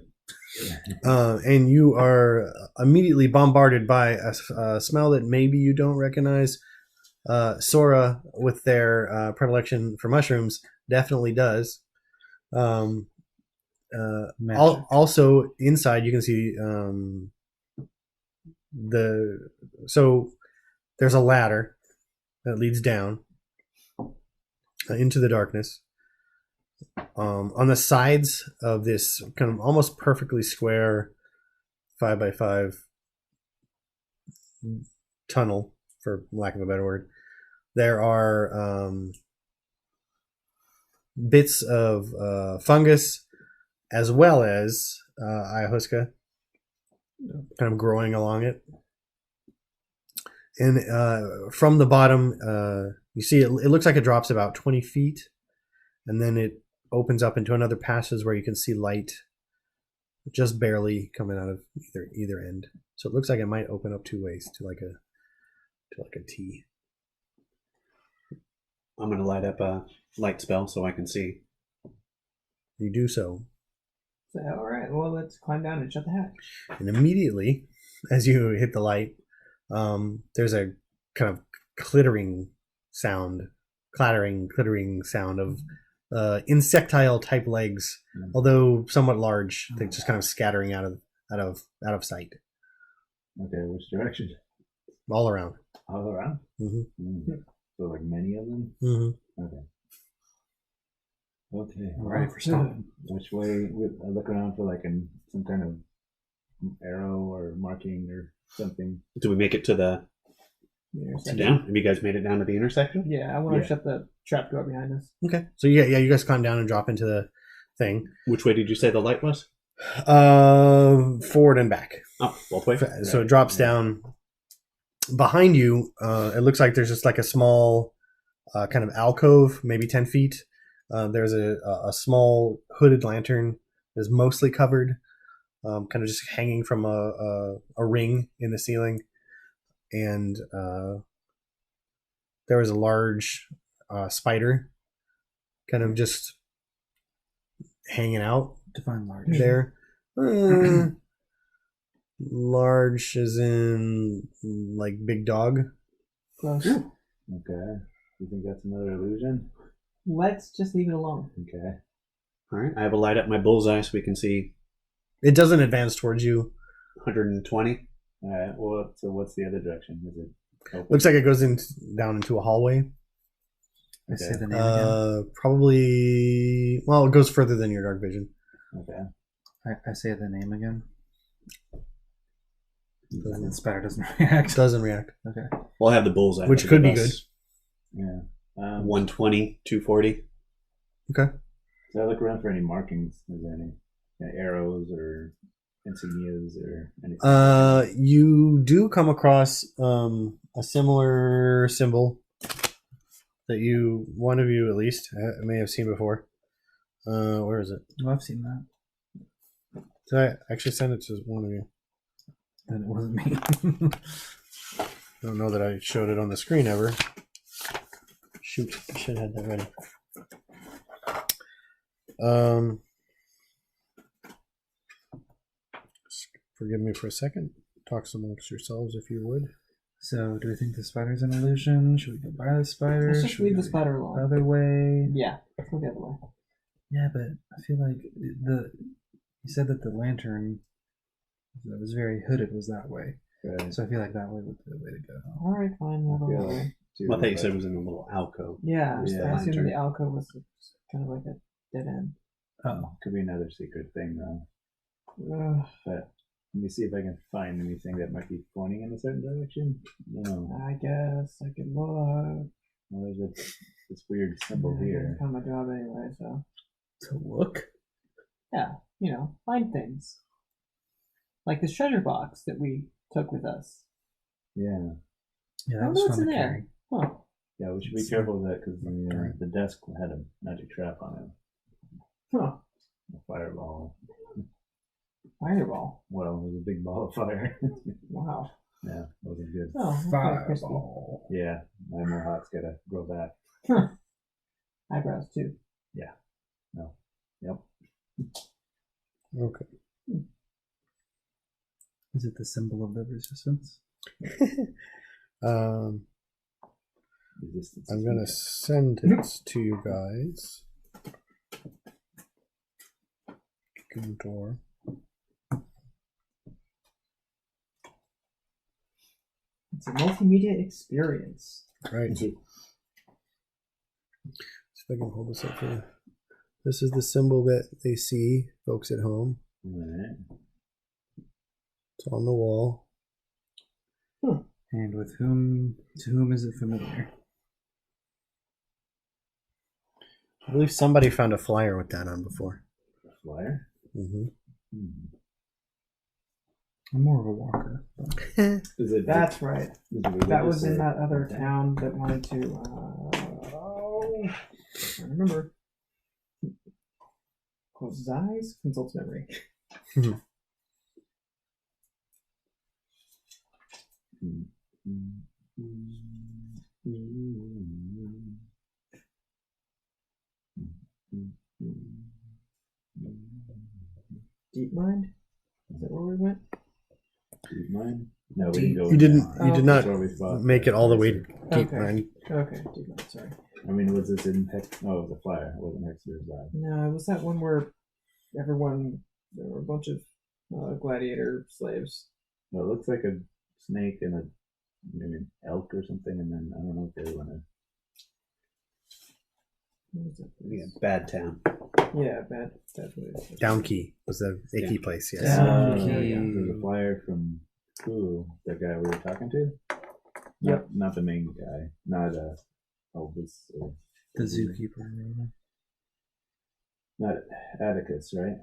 And you are immediately bombarded by a smell that maybe you don't recognize. Sora, with their predilection for mushrooms, definitely does. Magic. Also, inside you can see so there's a ladder that leads down into the darkness. On the sides of this kind of almost perfectly square 5x5 tunnel, for lack of a better word, there are bits of fungus as well as ayahuasca kind of growing along it. And from the bottom, you see it looks like it drops about 20 feet, and then it opens up into another passage where you can see light just barely coming out of either end. So it looks like it might open up two ways to like a T. I'm going to light up a light spell so I can see. You do so. So, all right, well, let's climb down and shut the hatch. And immediately, as you hit the light, there's a kind of clattering sound of insectile type legs, although somewhat large. They're just kind of scattering out of sight, Okay, which direction? all around. All around? Mm-hmm. So, like many of them? Mm-hmm. Okay. Okay. I'm ready for stomping. Which way? I look around for like some kind of arrow or marking or something. Do we make it to the down? Have you guys made it down to the intersection? Yeah, I want to shut the trap door behind us. Okay, so you guys climb down and drop into the thing. Which way did you say the light was? Forward and back. Oh, both ways. So it drops down behind you. It looks like there's just like a small kind of alcove, maybe 10 feet. There's a small hooded lantern that's mostly covered, kind of just hanging from a ring in the ceiling. And there was a large spider kind of just hanging out. Define large. There. Large as in like big dog. Close. Okay. You think that's another illusion? Let's just leave it alone. Okay. All right. I have a light up my bullseye so we can see It doesn't advance towards you. 120. All right. Well, so what's the other direction? Is it open? Looks like it goes down into a hallway. I say the name again. Probably. Well, it goes further than your dark vision. Okay. I say the name again. The spider doesn't react. Doesn't react. Okay. Well, I have the bullseye. Which could be good. Yeah. 120, 240. Okay. So I look around for any markings. Is there any arrows or insignias or anything? You do come across a similar symbol that one of you at least, may have seen before. Where is it? Oh, I've seen that. Did I actually send it to one of you? Then it wasn't me. I don't know that I showed it on the screen ever. Shoot, I should have had that ready. Forgive me for a second. Talk amongst yourselves if you would. So, do we think the spider's an illusion? Should we go by the spider? Let's just Should we leave the go spider the alone. other way? Yeah, let's go the other way. Yeah, but I feel like you said that the lantern that was very hooded was that way. Right. So I feel like that way would be the way to go. All right, fine. We'll go Yeah. that way. Well, I thought you said it was in a little alcove. Yeah, Yeah. I assumed Lantern. the alcove was kind of like a dead end. Oh, Could be another secret thing though. Ugh, But let me see if I can find anything that might be pointing in a certain direction. No. I guess I could look. Well, there's this weird symbol Yeah, here. It's kind of my job anyway, so to look. yeah, find things like this treasure box that we took with us. Yeah. Yeah, I that wonder was what's fun in to there. carry. Huh? Yeah, we should be careful of that because the desk had a magic trap on it. Huh? A fireball. Fireball. Well, it was a big ball of fire. Wow. Yeah, wasn't good. Oh, that's quite crispy. Fireball. Yeah, my mohawk's gotta grow back. Eyebrows too. No. Yep. Okay. Is it the symbol of the resistance? Resistance I'm is gonna weak. send it to you guys. Kick in the door. It's a multimedia experience. Right. See if I can hold this up for you. This is the symbol that they see, folks at home. Alright. It's on the wall. And to whom is it familiar? I believe somebody found a flyer with that on before. Flyer? Mm-hmm. I'm more of a walker. But Is it That's right. is it That was in religious that other town that wanted to. I remember. Close his eyes, consults memory. Deep mind? Is that where we went? Deep mine? No, we didn't go. You in didn't. there. You did That's not where we fought make it all the way to Cape Okay. Nine. Okay, deep mind, sorry. I mean, was this in Hex? Oh, it was a flyer. It wasn't Hexer's Lab. No, it was that one where everyone, there were a bunch of gladiator slaves. Well, it looks like a snake and a maybe an elk or something, and then I don't know if they want to. What was it? Yeah, bad town. Yeah, bad place. Down Key was the icky place. Yes. Down There Key. was a flyer from the guy we were talking to. Yep. Not the main guy. Not Elvis. the zookeeper. or whatever. Not Atticus, right?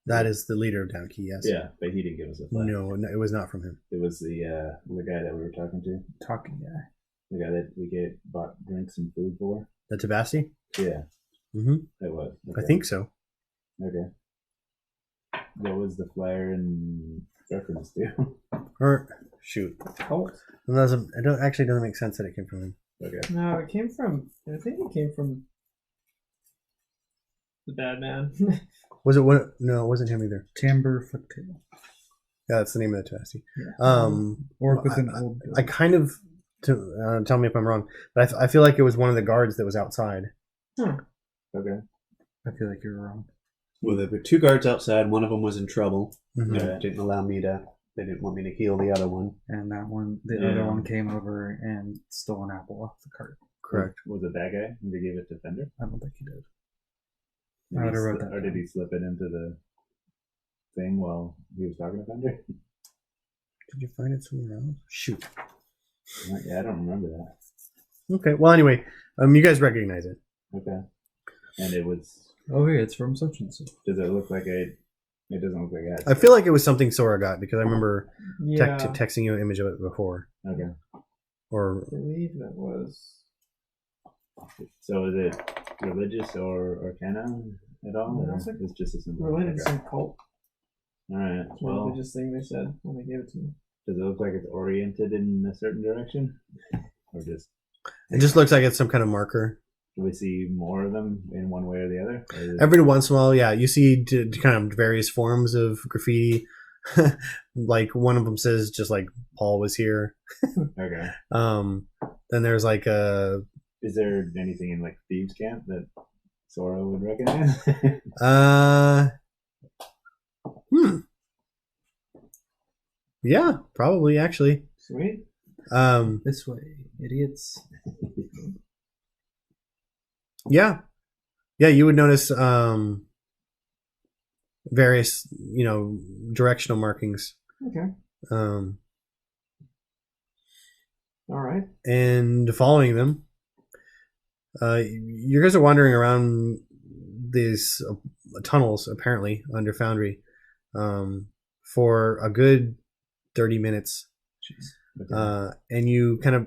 That is the leader of Down Key. Yes. Yeah, but he didn't give us a flyer. No, it was not from him. It was the guy that we were talking to. Talking guy. The guy that we bought drinks and food for. The Tabasti. Yeah, Mm-hmm. it was. I Okay. think so. Okay. What was the flyer in reference to? Or shoot, Cult? it doesn't. It don't, actually doesn't make sense that it came from him. Okay. No, it came from. I think it came from the bad man. Was it what? No, it wasn't him either. Timber Foottail. Yeah, that's the name of the Tabasti. Yeah. well, Orc with an old I kind of. Tell me if I'm wrong, but I feel like it was one of the guards that was outside. Okay. I feel like you're wrong. Well, there were two guards outside. One of them was in trouble. Mhm. They didn't allow me to. They didn't want me to heal the other one. And that one, the Yeah. other one came over and stole an apple off the cart. Correct. Was it that guy? Did he give it to Fender? I don't think he did. Did I he would've wrote slip- that Or did down. he slip it into the thing while he was talking to Fender? Did you find it somewhere else? Shoot. Yeah, I don't remember that. Okay. Well, anyway, you guys recognize it. Okay. And it was. Oh, yeah, it's from such and such. Does it look like a? It doesn't look like it. I feel like it was something Sora got because I remember Yeah, texting you an image of it before. Okay. Or I believe that was. So is it religious or arcana at all? No, Or it's like it's just a simple. Related to Okay. some cult. All right. It's one Well, religious thing they said when they gave it to me. does it look like it's oriented in a certain direction, or just it just looks like it's some kind of marker. do we see more of them in one way or the other? Or is it- Every once in a while, yeah, you see kind of various forms of graffiti. Like one of them says just like Paul was here. Okay. Then there's like a Is there anything in like Thieves Camp that Sora would recognize? yeah, probably actually. Sweet. This way, idiots. Yeah, you would notice various directional markings. Okay. Um, All right. and following them, you guys are wandering around these tunnels apparently under Foundry for a good 30 minutes. Okay. And you kind of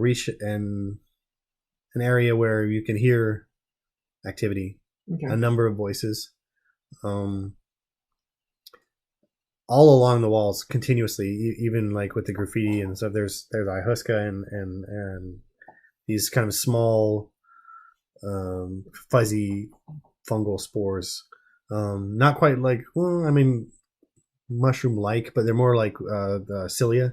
reach an area where you can hear activity, Okay. a number of voices, all along the walls continuously, even like with the graffiti and stuff. There's Ihuska and these kind of small fuzzy fungal spores, not quite like, well, I mean, mushroom-like, but they're more like the cilia.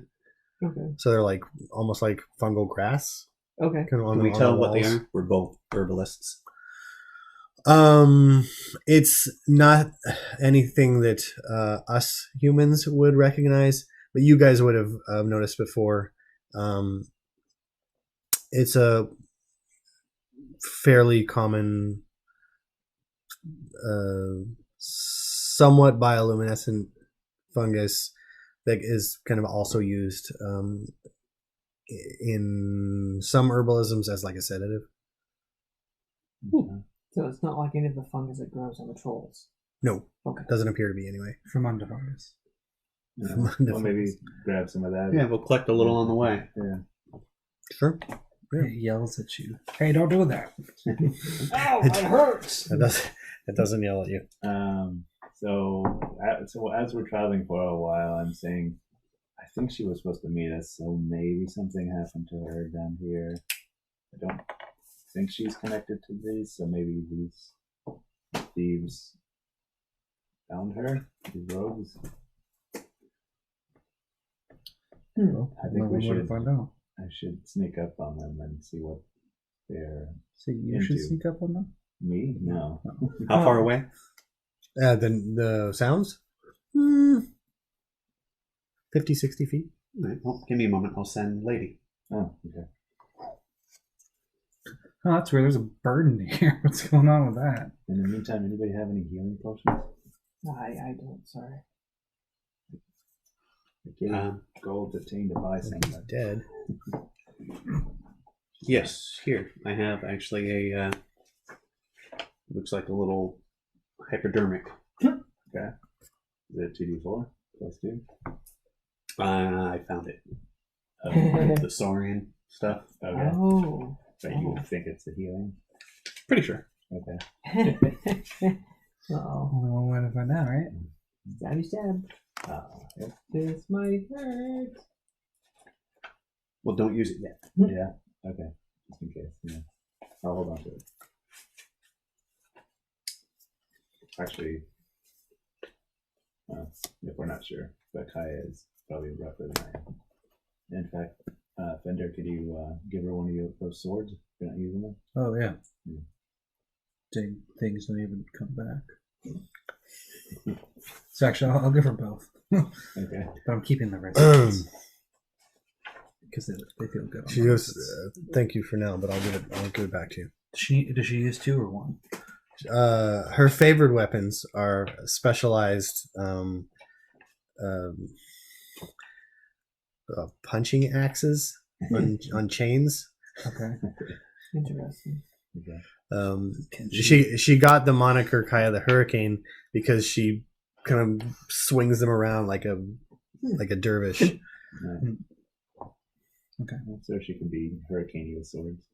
Okay. So they're like almost like fungal grass. Okay. Kind of on Can we on tell the what they walls. are? We're both herbalists. It's not anything that us humans would recognize, but you guys would have noticed before. It's a fairly common, somewhat bioluminescent fungus that is kind of also used in some herbalisms as like a sedative. Okay. So it's not like any of the fungus that grows on the trolls. No, Okay. doesn't appear to be anyway. From Underfungus. Yeah. Wonderful. Well, maybe grab some of that. Yeah, we'll collect a little on the way. Yeah. Sure. Yeah. It yells at you. Hey, don't do that. Ow, it hurts. It doesn't yell at you. So as we're traveling for a while, I'm saying, I think she was supposed to meet us, so maybe something happened to her down here. I don't think she's connected to these, so maybe these thieves found her, these rogues. Well, I think we we're to should. find out. I should sneak up on them and see what they're. So you should Into. sneak up on them? Me? No. How far away? The sounds? 50, 60 feet. All right, well, give me a moment. I'll send Lady. Oh, okay. Oh, that's weird. There's a bird in here. What's going on with that? In the meantime, anybody have any healing potions? I don't, sorry. I gave gold to Teine to buy some. He's dead. Yes, here. I have actually a, looks like a little hypodermic. Okay. Is it 2d4 plus 2? I found it. The Saurian stuff. Okay. Oh. But you think it's the healing? Pretty sure. Okay. Uh-oh. Only one way to find out, right? Stabby stab. Yep. This might hurt. Well, don't use it yet. Yeah. Okay. Just in case. Yeah. I'll hold on to it. Actually, if we're not sure, but Kaya is probably rougher than I am. In fact, Fender, could you give her one of those swords if you're not using them? Oh, yeah. Yeah. Things don't even come back. So actually, I'll give her both. Okay. But I'm keeping the rest because they feel good. She goes, "Thank you for now, but I'll give it back to you." Does she use 2 or 1? Her favorite weapons are specialized punching axes on chains. Okay. Interesting. Okay. She got the moniker Kaya the Hurricane because she kind of swings them around like a dervish. Nice. Okay. So she can be hurricane with swords.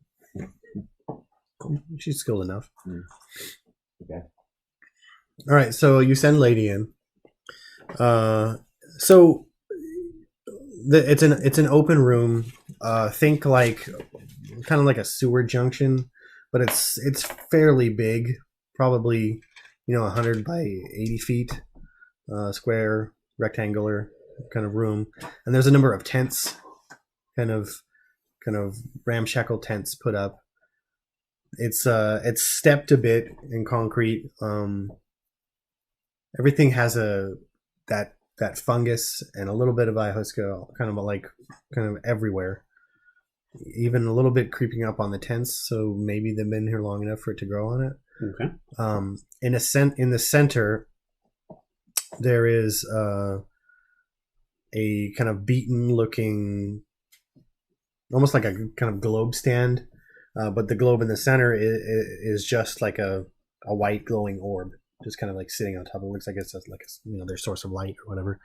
She's skilled enough. Okay. All right, so you send Lady in. So it's an open room. Think like kind of like a sewer junction, but it's fairly big. Probably 100 by 80 feet, square, rectangular kind of room, and there's a number of tents, kind of ramshackle tents put up. It's stepped a bit in concrete. Everything has that fungus and a little bit of ayahuasca, kind of everywhere. Even a little bit creeping up on the tents, so maybe they've been here long enough for it to grow on it. Okay. In the center, there is a kind of beaten-looking, almost like a kind of globe stand. But the globe in the center is just like a white glowing orb, just kind of like sitting on top. It looks like it's like their source of light or whatever.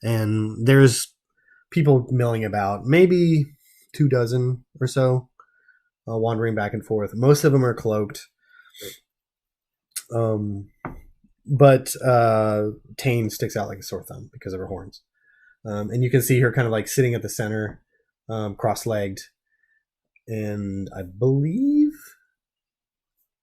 And there's people milling about, maybe 24 or so, wandering back and forth. Most of them are cloaked. But Teine sticks out like a sore thumb because of her horns. And you can see her kind of like sitting at the center, cross-legged. And I believe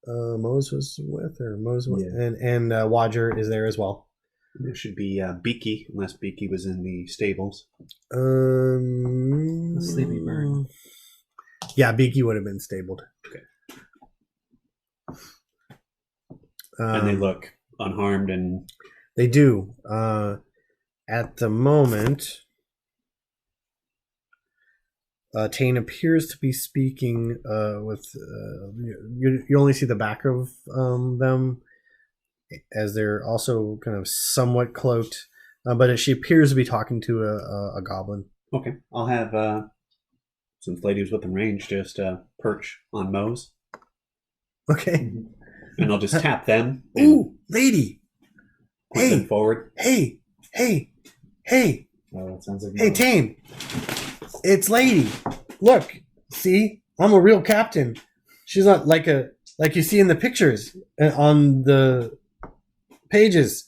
Mose was with her. And Wadger is there as well. There should be Beaky, unless Beaky was in the stables. The sleepy bird. Yeah, Beaky would have been stabled. Okay. Um, And they look unharmed and They do. At the moment, Teine appears to be speaking with. You only see the back of them, as they're also kind of somewhat cloaked. But she appears to be talking to a goblin. okay. I'll have since ladies within range just perch on Moe's, Okay. and I'll just tap them. And Ooh, lady. point them Hey, forward. hey, hey, hey, Oh, that sounds like hey, Mo. Tane. It's lady. Look, see, I'm a real captain. She's not like you see in the pictures on the pages.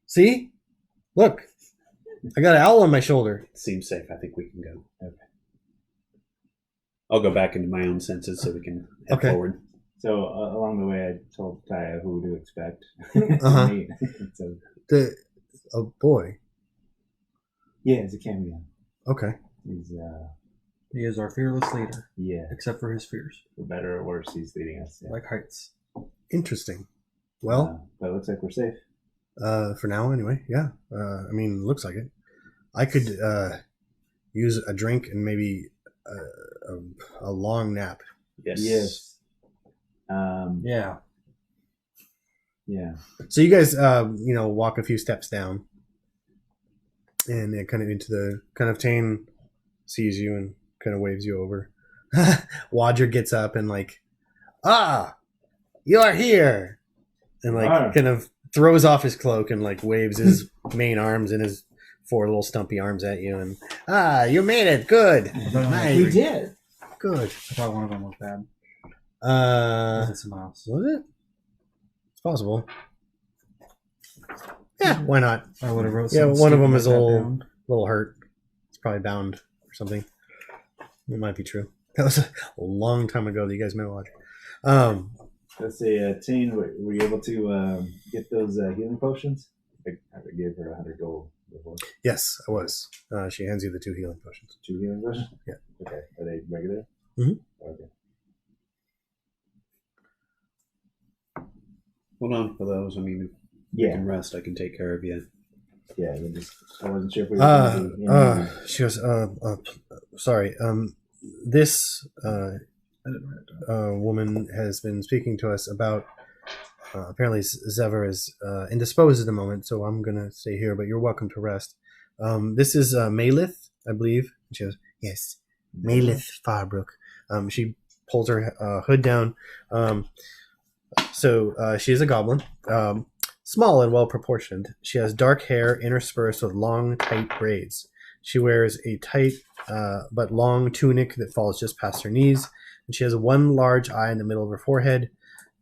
See, look, I got an owl on my shoulder. Seems safe. I think we can go. Okay. I'll go back into my own senses so we can head Okay. forward. So along the way, I told Kaya who to expect. Uh-huh. to meet. So Oh boy. yeah, it's a cameo. Okay. He's He is our fearless leader, yeah, except for his fears, for better or worse, he's leading us. Yeah. like heights. Interesting. Well, but it looks like we're safe. for now anyway. Yeah. I mean, looks like it. I could use a drink and maybe a long nap. Yes. Yes. Yeah. Yeah. So you guys, walk a few steps down, and kind of into the kind of Tane sees you and kind of waves you over. Wadger gets up and you are here, and kind of throws off his cloak and waves his main arms and his 4 little stumpy arms at you, and you made it, good, nice, We did. good. I thought one of them was bad. Was Was it someone else? it? It's possible. Yeah, why not? I would have wrote. Yeah, something one of them stupid is like that old. down. A little hurt. It's probably bound or something. It might be true. That was a long time ago that you guys met Wadger. Let's say, Tane, were you able to get those healing potions? I gave her 100 gold before. Yes, I was. She hands you the 2 healing potions. 2 healing potions? Yeah. Okay. Are they regular? Mhm. Okay. Hold on for those. I mean, if you Yeah. can rest, I can take care of you. Yeah. I wasn't sure if we were going to be in She goes, sorry. This woman has been speaking to us about. Apparently, Zever is indisposed at the moment, so I'm gonna stay here. But you're welcome to rest. This is Malith, I believe. She goes, yes, Malith Farbrook. She pulls her hood down. So she is a goblin, small and well proportioned. She has dark hair interspersed with long, tight braids. She wears a tight but long tunic that falls just past her knees, and she has 1 large eye in the middle of her forehead,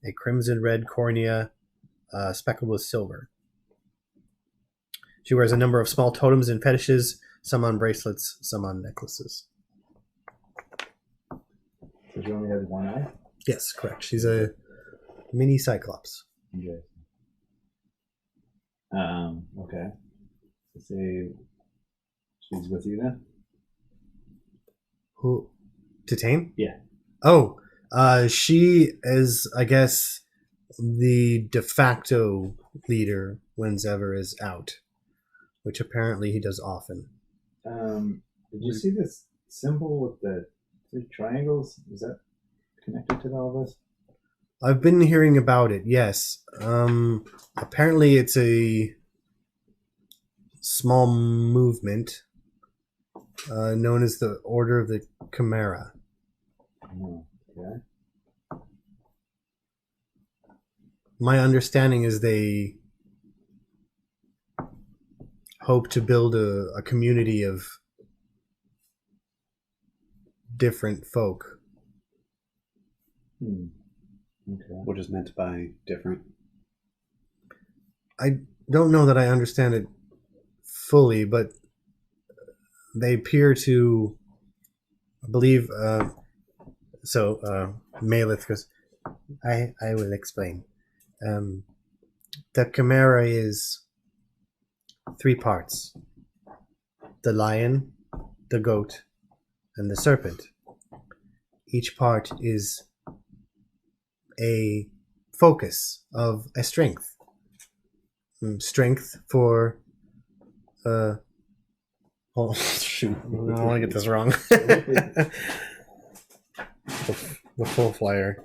a crimson red cornea speckled with silver. She wears a number of small totems and fetishes, some on bracelets, some on necklaces. So she only has 1 eye? Yes, correct. She's a mini cyclops. Okay. Okay. Let's say she's with you then? Who? Titane? Yeah. Oh, she is, I guess, the de facto leader when Zever is out, which apparently he does often. Did you see this symbol with the 3 triangles? Is that connected to all this? I've been hearing about it, yes. Apparently it's a small movement known as the Order of the Chimera. Oh, okay. My understanding is they hope to build a community of different folk. Okay. What is meant by different? I don't know that I understand it fully, but they appear to, I believe, Malith goes, I will explain. The Chimera is 3 parts: the lion, the goat, and the serpent. Each part is a focus of a strength. Strength for oh shoot, I don't want to get this wrong. the full flyer.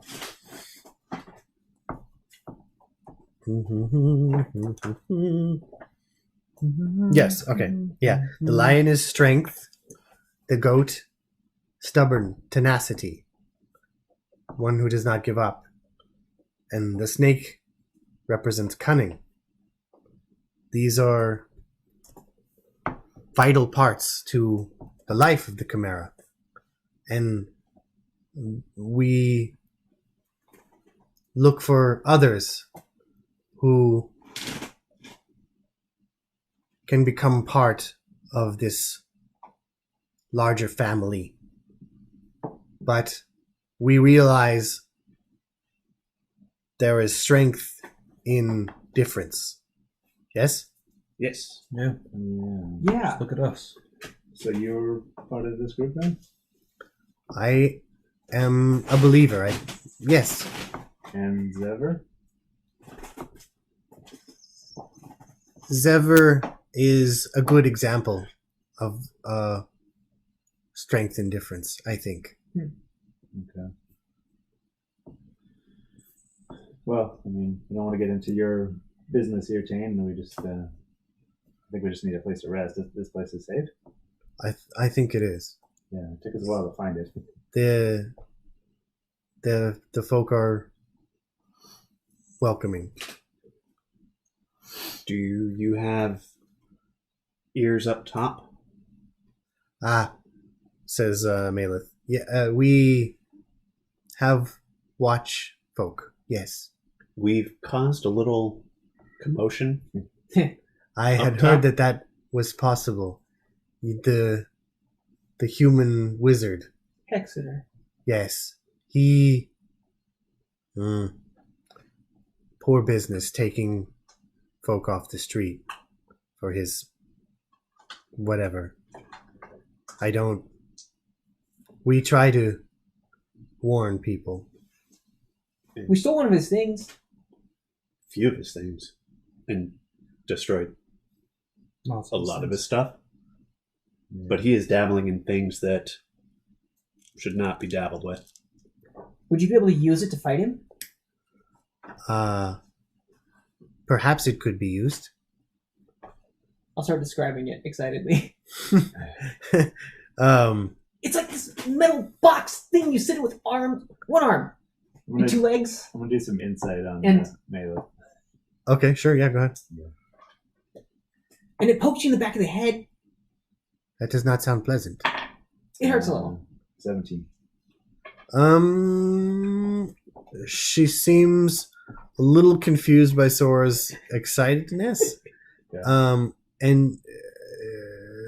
Yes, okay. Yeah. The lion is strength. The goat, stubborn, tenacity. One who does not give up. And the snake represents cunning. These are vital parts to the life of the Chimera. And we look for others who can become part of this larger family. But we realize there is strength in difference. Yes? Yes. Yeah. Yeah. Look at us. So you're part of this group then? I am a believer. Yes. And Zever? Zever is a good example of strength and difference, I think. Okay. Well, I mean, we don't want to get into your business here, Teine. We just, I think we just need a place to rest. This place is safe. I think it is. Yeah, it took us a while to find it. The folk are welcoming. Do you have ears up top? Ah, says Malith. Yeah, we have watch folk. Yes. We've caused a little commotion. I had Up heard top? that was possible. The human wizard. Hexeter. Yes. He poor business taking folk off the street for his whatever. We try to warn people. We stole one of his things. Few of his things. And destroyed a lot of his stuff. But he is dabbling in things that should not be dabbled with. Would you be able to use it to fight him? Perhaps it could be used. I'll start describing it excitedly. It's like this metal box thing you sit in with one arm, and 2 legs. I'm going to do some insight on And- Mela. Okay, sure, yeah, go ahead. And it pokes you in the back of the head. That does not sound pleasant. It hurts a little. 17. She seems a little confused by Sora's excitedness. Yeah. And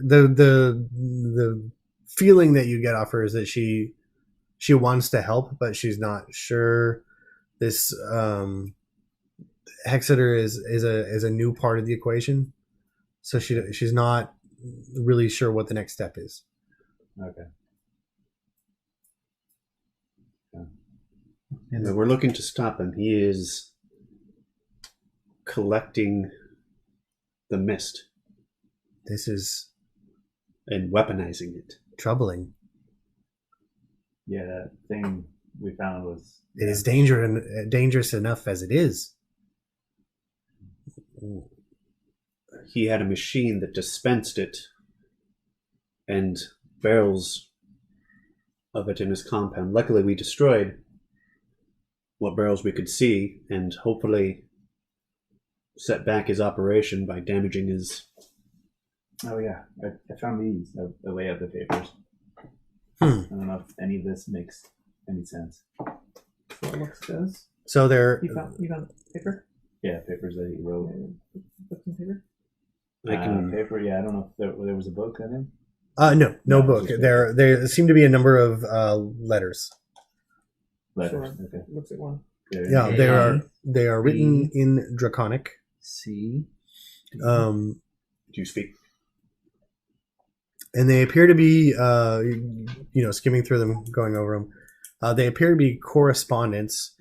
the feeling that you get off her is that she wants to help, but she's not sure. This Hexeter is a new part of the equation, so she's not really sure what the next step is. Okay. And we're looking to stop him. He is collecting the mist This is and weaponizing it. troubling. Yeah, that thing we found was... It is dangerous enough as it is. He had a machine that dispensed it and barrels of it in his compound. Luckily, we destroyed what barrels we could see and hopefully set back his operation by damaging his... Oh, yeah. I found these. I lay out the papers. Hmm. I don't know if any of this makes any sense. So it looks does. So they're You found paper? Yeah, papers that he wrote. Books and paper? I can... Paper, yeah. I don't know if there was a book in it. no No, book. just There seem to be a number of letters. Letters. Sure. Okay. Looks like one. Yeah, they are written in Draconic. C. you speak? And they appear to be, skimming through them, going over them. They appear to be correspondence.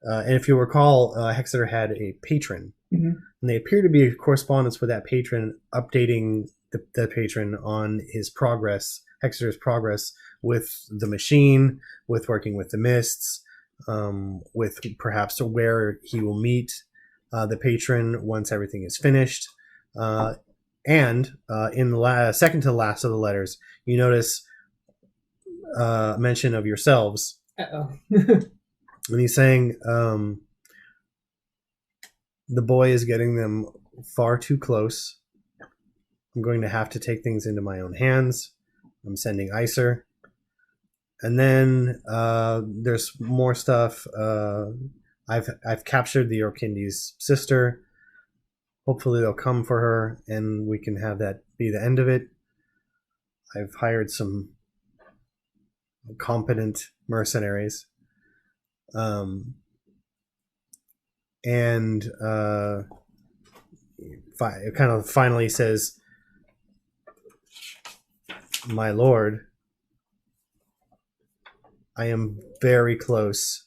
And if you recall, Hexeter had a patron. Mhm. And they appear to be a correspondence with that patron, updating the patron on his progress, Hexeter's progress with the machine, with working with the mists, with perhaps where he will meet the patron once everything is finished. And in the second to the last of the letters, you notice mention of yourselves. Uh-oh. And he's saying, the boy is getting them far too close. I'm going to have to take things into my own hands. I'm sending Icer. And then there's more stuff. I've captured the Orkindi's sister. Hopefully they'll come for her, and we can have that be the end of it. I've hired some competent mercenaries. And it kind of finally says, my lord, I am very close.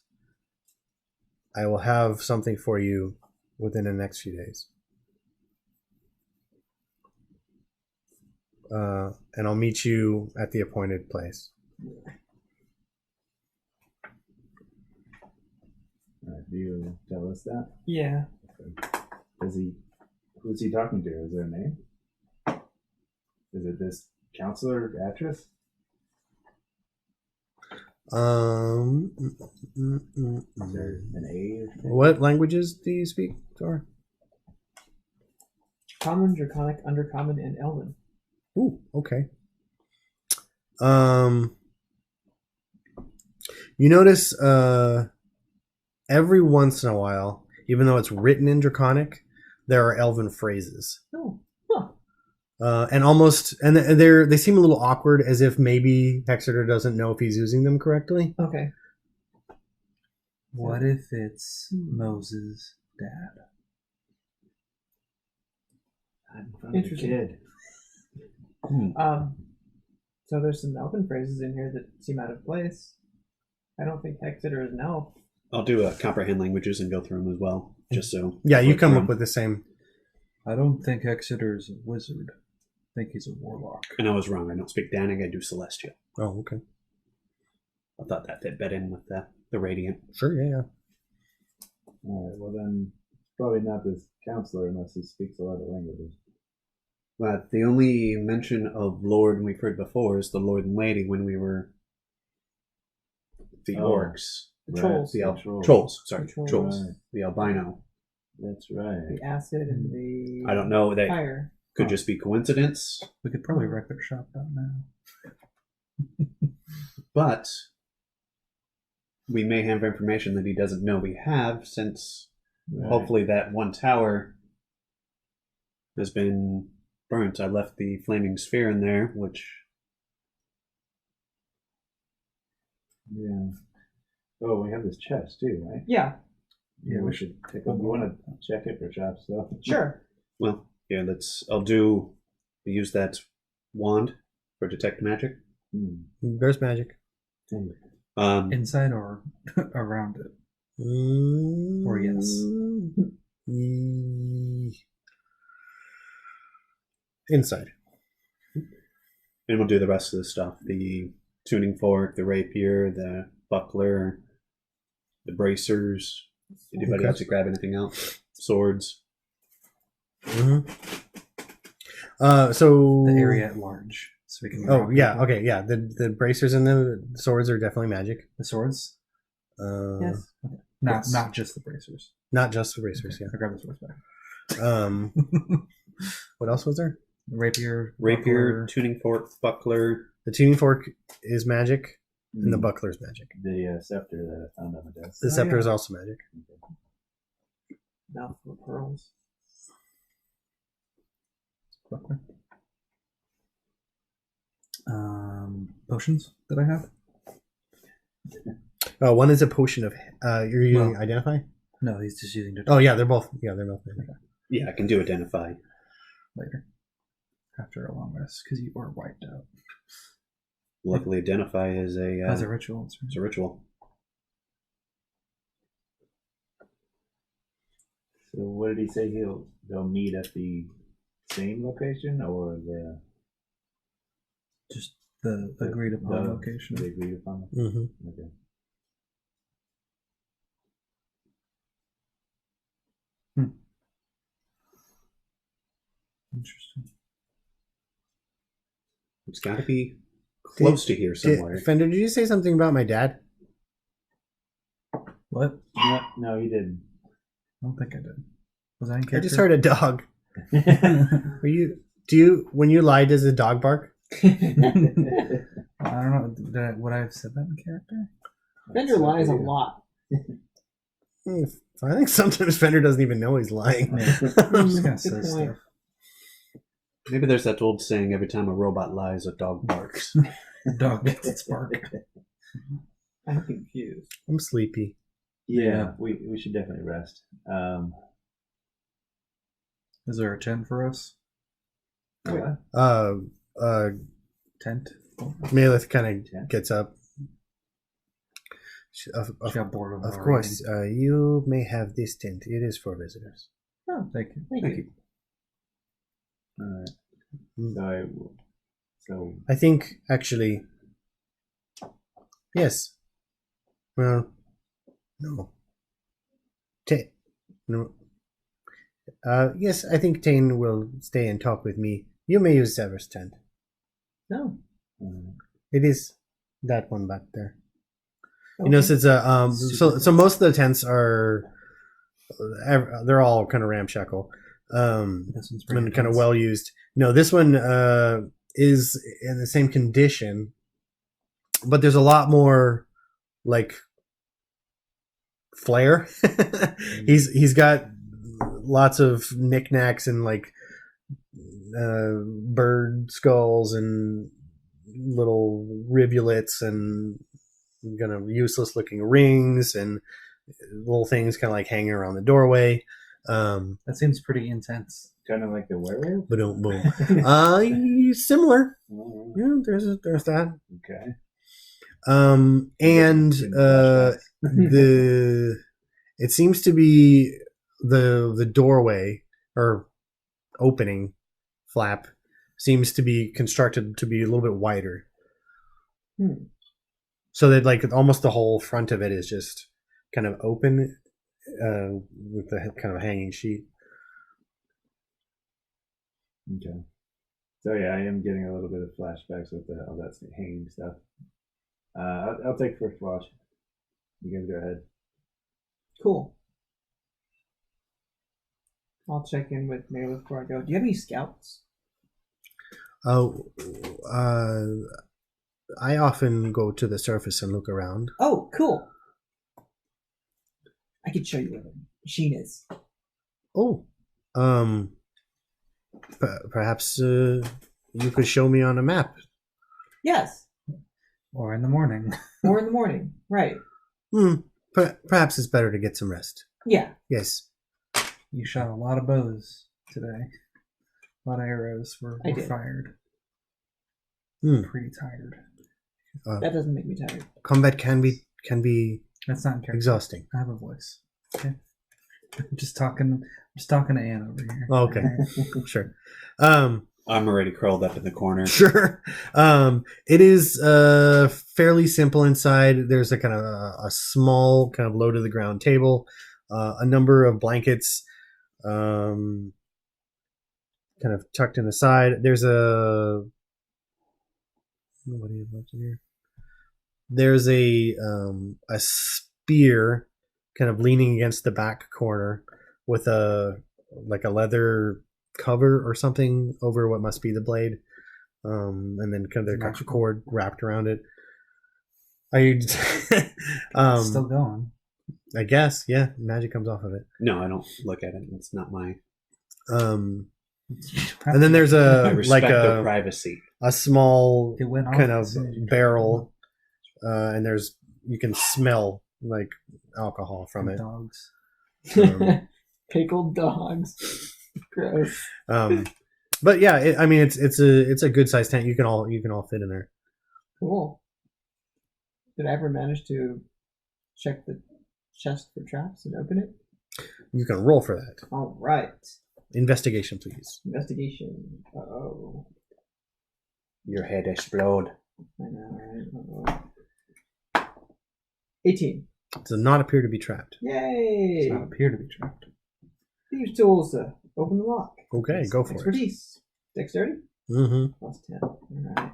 I will have something for you within the next few days. And I'll meet you at the appointed place. Do you tell us that? Yeah. Who's he talking to? Is there a name? Is it this counselor, actress? Is there an A or something? What languages do you speak, Thor? Common, Draconic, Undercommon, and Elven. Ooh, okay. You notice every once in a while, even though it's written in Draconic, there are Elven phrases. Oh, huh. And they seem a little awkward, as if maybe Hexeter doesn't know if he's using them correctly. Okay. What if it's Moses' dad? Interesting. Kid. So there's some Elven phrases in here that seem out of place. I don't think Hexeter is an elf. I'll do comprehend languages and go through them as well, just so. Yeah, you come up with the same. I don't think Exeter's a wizard. I think he's a warlock. And I was wrong. I don't speak Danig. I do Celestial. Oh, okay. I thought that fit better in with the Radiant. Sure, yeah. All right. Well, then probably not this counselor unless he speaks a lot of languages. But the only mention of Lord we've heard before is the Lord and Lady when we were the orcs. The trolls. The trolls. Sorry, The trolls. trolls. Right. The albino. That's right. The acid and the I don't know. That fire. could just be coincidence. We could probably record shop that now. But we may have information that he doesn't know we have, since Right. hopefully that one tower has been burnt. I left the flaming sphere in there, which... Yeah. Oh, we have this chest too, right? Yeah, Yeah, we should take a. You want to check it for shop stuff? sure. Well, yeah, I'll use that wand for detect magic. There's magic. Inside or around it? Or yes? Inside. And we'll do the rest of the stuff. The tuning fork, the rapier, the buckler, the bracers. Anybody else to grab anything else? Swords. So The area at large. So we can. Oh yeah, okay, yeah. The bracers and the swords are definitely magic. The swords? Yes. Not just the bracers. Not just the bracers. Yeah. I grabbed the swords back. What else was there? Rapier, Rapier, tuning fork, buckler. The tuning fork is magic, and the buckler is magic. The scepter that I found on the desk. The scepter is also magic. Mouthful of pearls. buckler. Potions that I have. One is a potion of. You're using Well- identify. No, he's just using it Oh yeah, they're both. Yeah, they're both magic. Yeah, I can do identify. later. after a long rest because you were wiped out. Luckily, identify as As a ritual. as a ritual. So what did he say? They'll meet at the same location or the Just the agreed upon location. The agreed upon. Mm-hmm. Okay. Interesting. It's got to be close to here somewhere. Fender, did you say something about my dad? What? No, he didn't. I don't think I did. Was I in I character? just heard a dog. When you lie, does a dog bark? I don't know. Would I have said that in character? Fender lies a lot. I think sometimes Fender doesn't even know he's lying. Yeah. I'm just gonna say Good point. stuff. Maybe there's that old saying: every time a robot lies, a dog barks. Dog gets its bark. I'm confused. I'm sleepy. Yeah, we should definitely rest. Is there a tent for us? What? Tent? Malith kind of gets up. She got bored of Of our course, reading. you may have this tent. It is for visitors. Oh, Thank you. thank you. All Mm. right. So I think, actually, yes. Well, no. No. Yes, I think Teine will stay and talk with me. You may use Sever's tent. No. It is that one back there. Okay. You know, since so most of the tents are, they're all kind of ramshackle, This one's pretty and kind of intense. well used. No, this one is in the same condition, but there's a lot more like flair. he's got lots of knickknacks and like bird skulls and little rivulets and kind of useless looking rings and little things kind of like hanging around the doorway. That seems pretty intense. kind of like the werewolf. Boom, boom. Similar. Yeah, there's that. Okay. And it seems to be the doorway or opening flap seems to be constructed to be a little bit wider. So that like almost the whole front of it is just kind of open with the kind of hanging sheet. Okay. So yeah, I am getting a little bit of flashbacks with all that hanging stuff. I'll take first watch. You guys go ahead. Cool. I'll check in with Mela before I go. Do you have any scouts? Oh, I often go to the surface and look around. Oh, cool. I can show you where the machine is. Oh, perhaps you could show me on a map. Yes. Or in the morning. Or in the morning. Right. Perhaps it's better to get some rest. Yeah. Yes. You shot a lot of bows today. A lot of arrows were I did. fired. Pretty tired. That doesn't make me tired. Combat can be That's not in character. exhausting. I have a voice. Okay. I'm just talking to Anne over here. Oh, okay. Sure. I'm already curled up in the corner. Sure. It is fairly simple inside. There's a kind of a small kind of low to the ground table, a number of blankets kind of tucked in the side. There's what do you have left in here? There's a spear kind of leaning against the back corner with a leather cover or something over what must be the blade, and then kind of the cord wrapped around it. It's still going. I guess, yeah, magic comes off of it. No, I don't look at it. It's not my. And then there's I a respect like their a privacy. small It went off kind as of soon as you barrel, and you can smell like alcohol from it. Dogs. Um, Pickled dogs. Gross. But yeah, it's a good sized tent. You can all fit in there. Cool. Did I ever manage to check the chest for traps and open it? You can roll for that. All right. Investigation, please. Investigation. Uh-oh. Your head explode. I know, right? Uh-oh. 18. Does not appear to be trapped. Yay! Does not appear to be trapped. Thieves' tools to open the lock. Okay, go for Expertise. Dexterity? it. Mm-hmm. Plus 10. All right.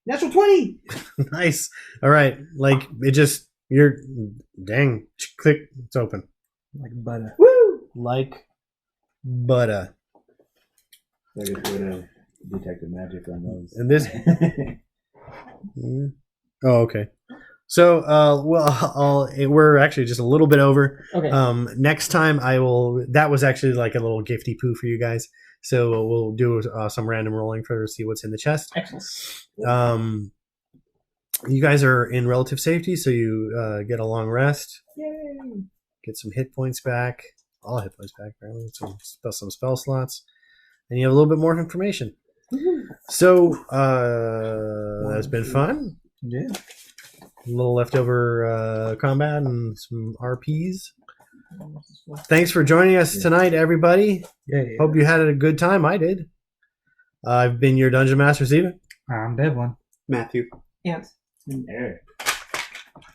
Natural 20! Nice. All right. Like it just dang. Click. It's open. Like butter. Woo! Like butter. I guess would have detected magic on those. And this. Oh, okay. So, we're actually just a little bit over. Okay. Next time I will. That was actually like a little gifty poo for you guys. So we'll do some random rolling for see what's in the chest. Excellent. You guys are in relative safety, so you get a long rest. Yay! Get some hit points back. All hit points back, apparently. Some spell slots. And you have a little bit more information. So, that's been fun. Yeah. A little leftover combat and some RPs. Thanks for joining us tonight, everybody. Yeah. Hope you had a good time. I did. I've been your Dungeon Master, Steven. I'm Devlin. Matthew. Ants. Eric.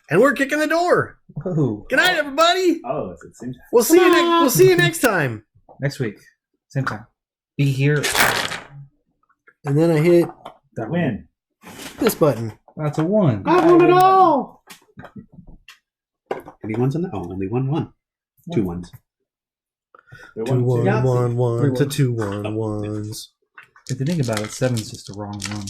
And we're kicking the door. Whoa. Good night, everybody. Oh, it's at the same time. We'll see you next time. Next week. Same time. Be here. And then I hit That Win. this button. That's a 1. I won it all. Any ones on that? Oh, only one. 2 ones. There 2 one, 1 1 1 3 to 2 1 1s. If you think about it, 7's just the wrong one.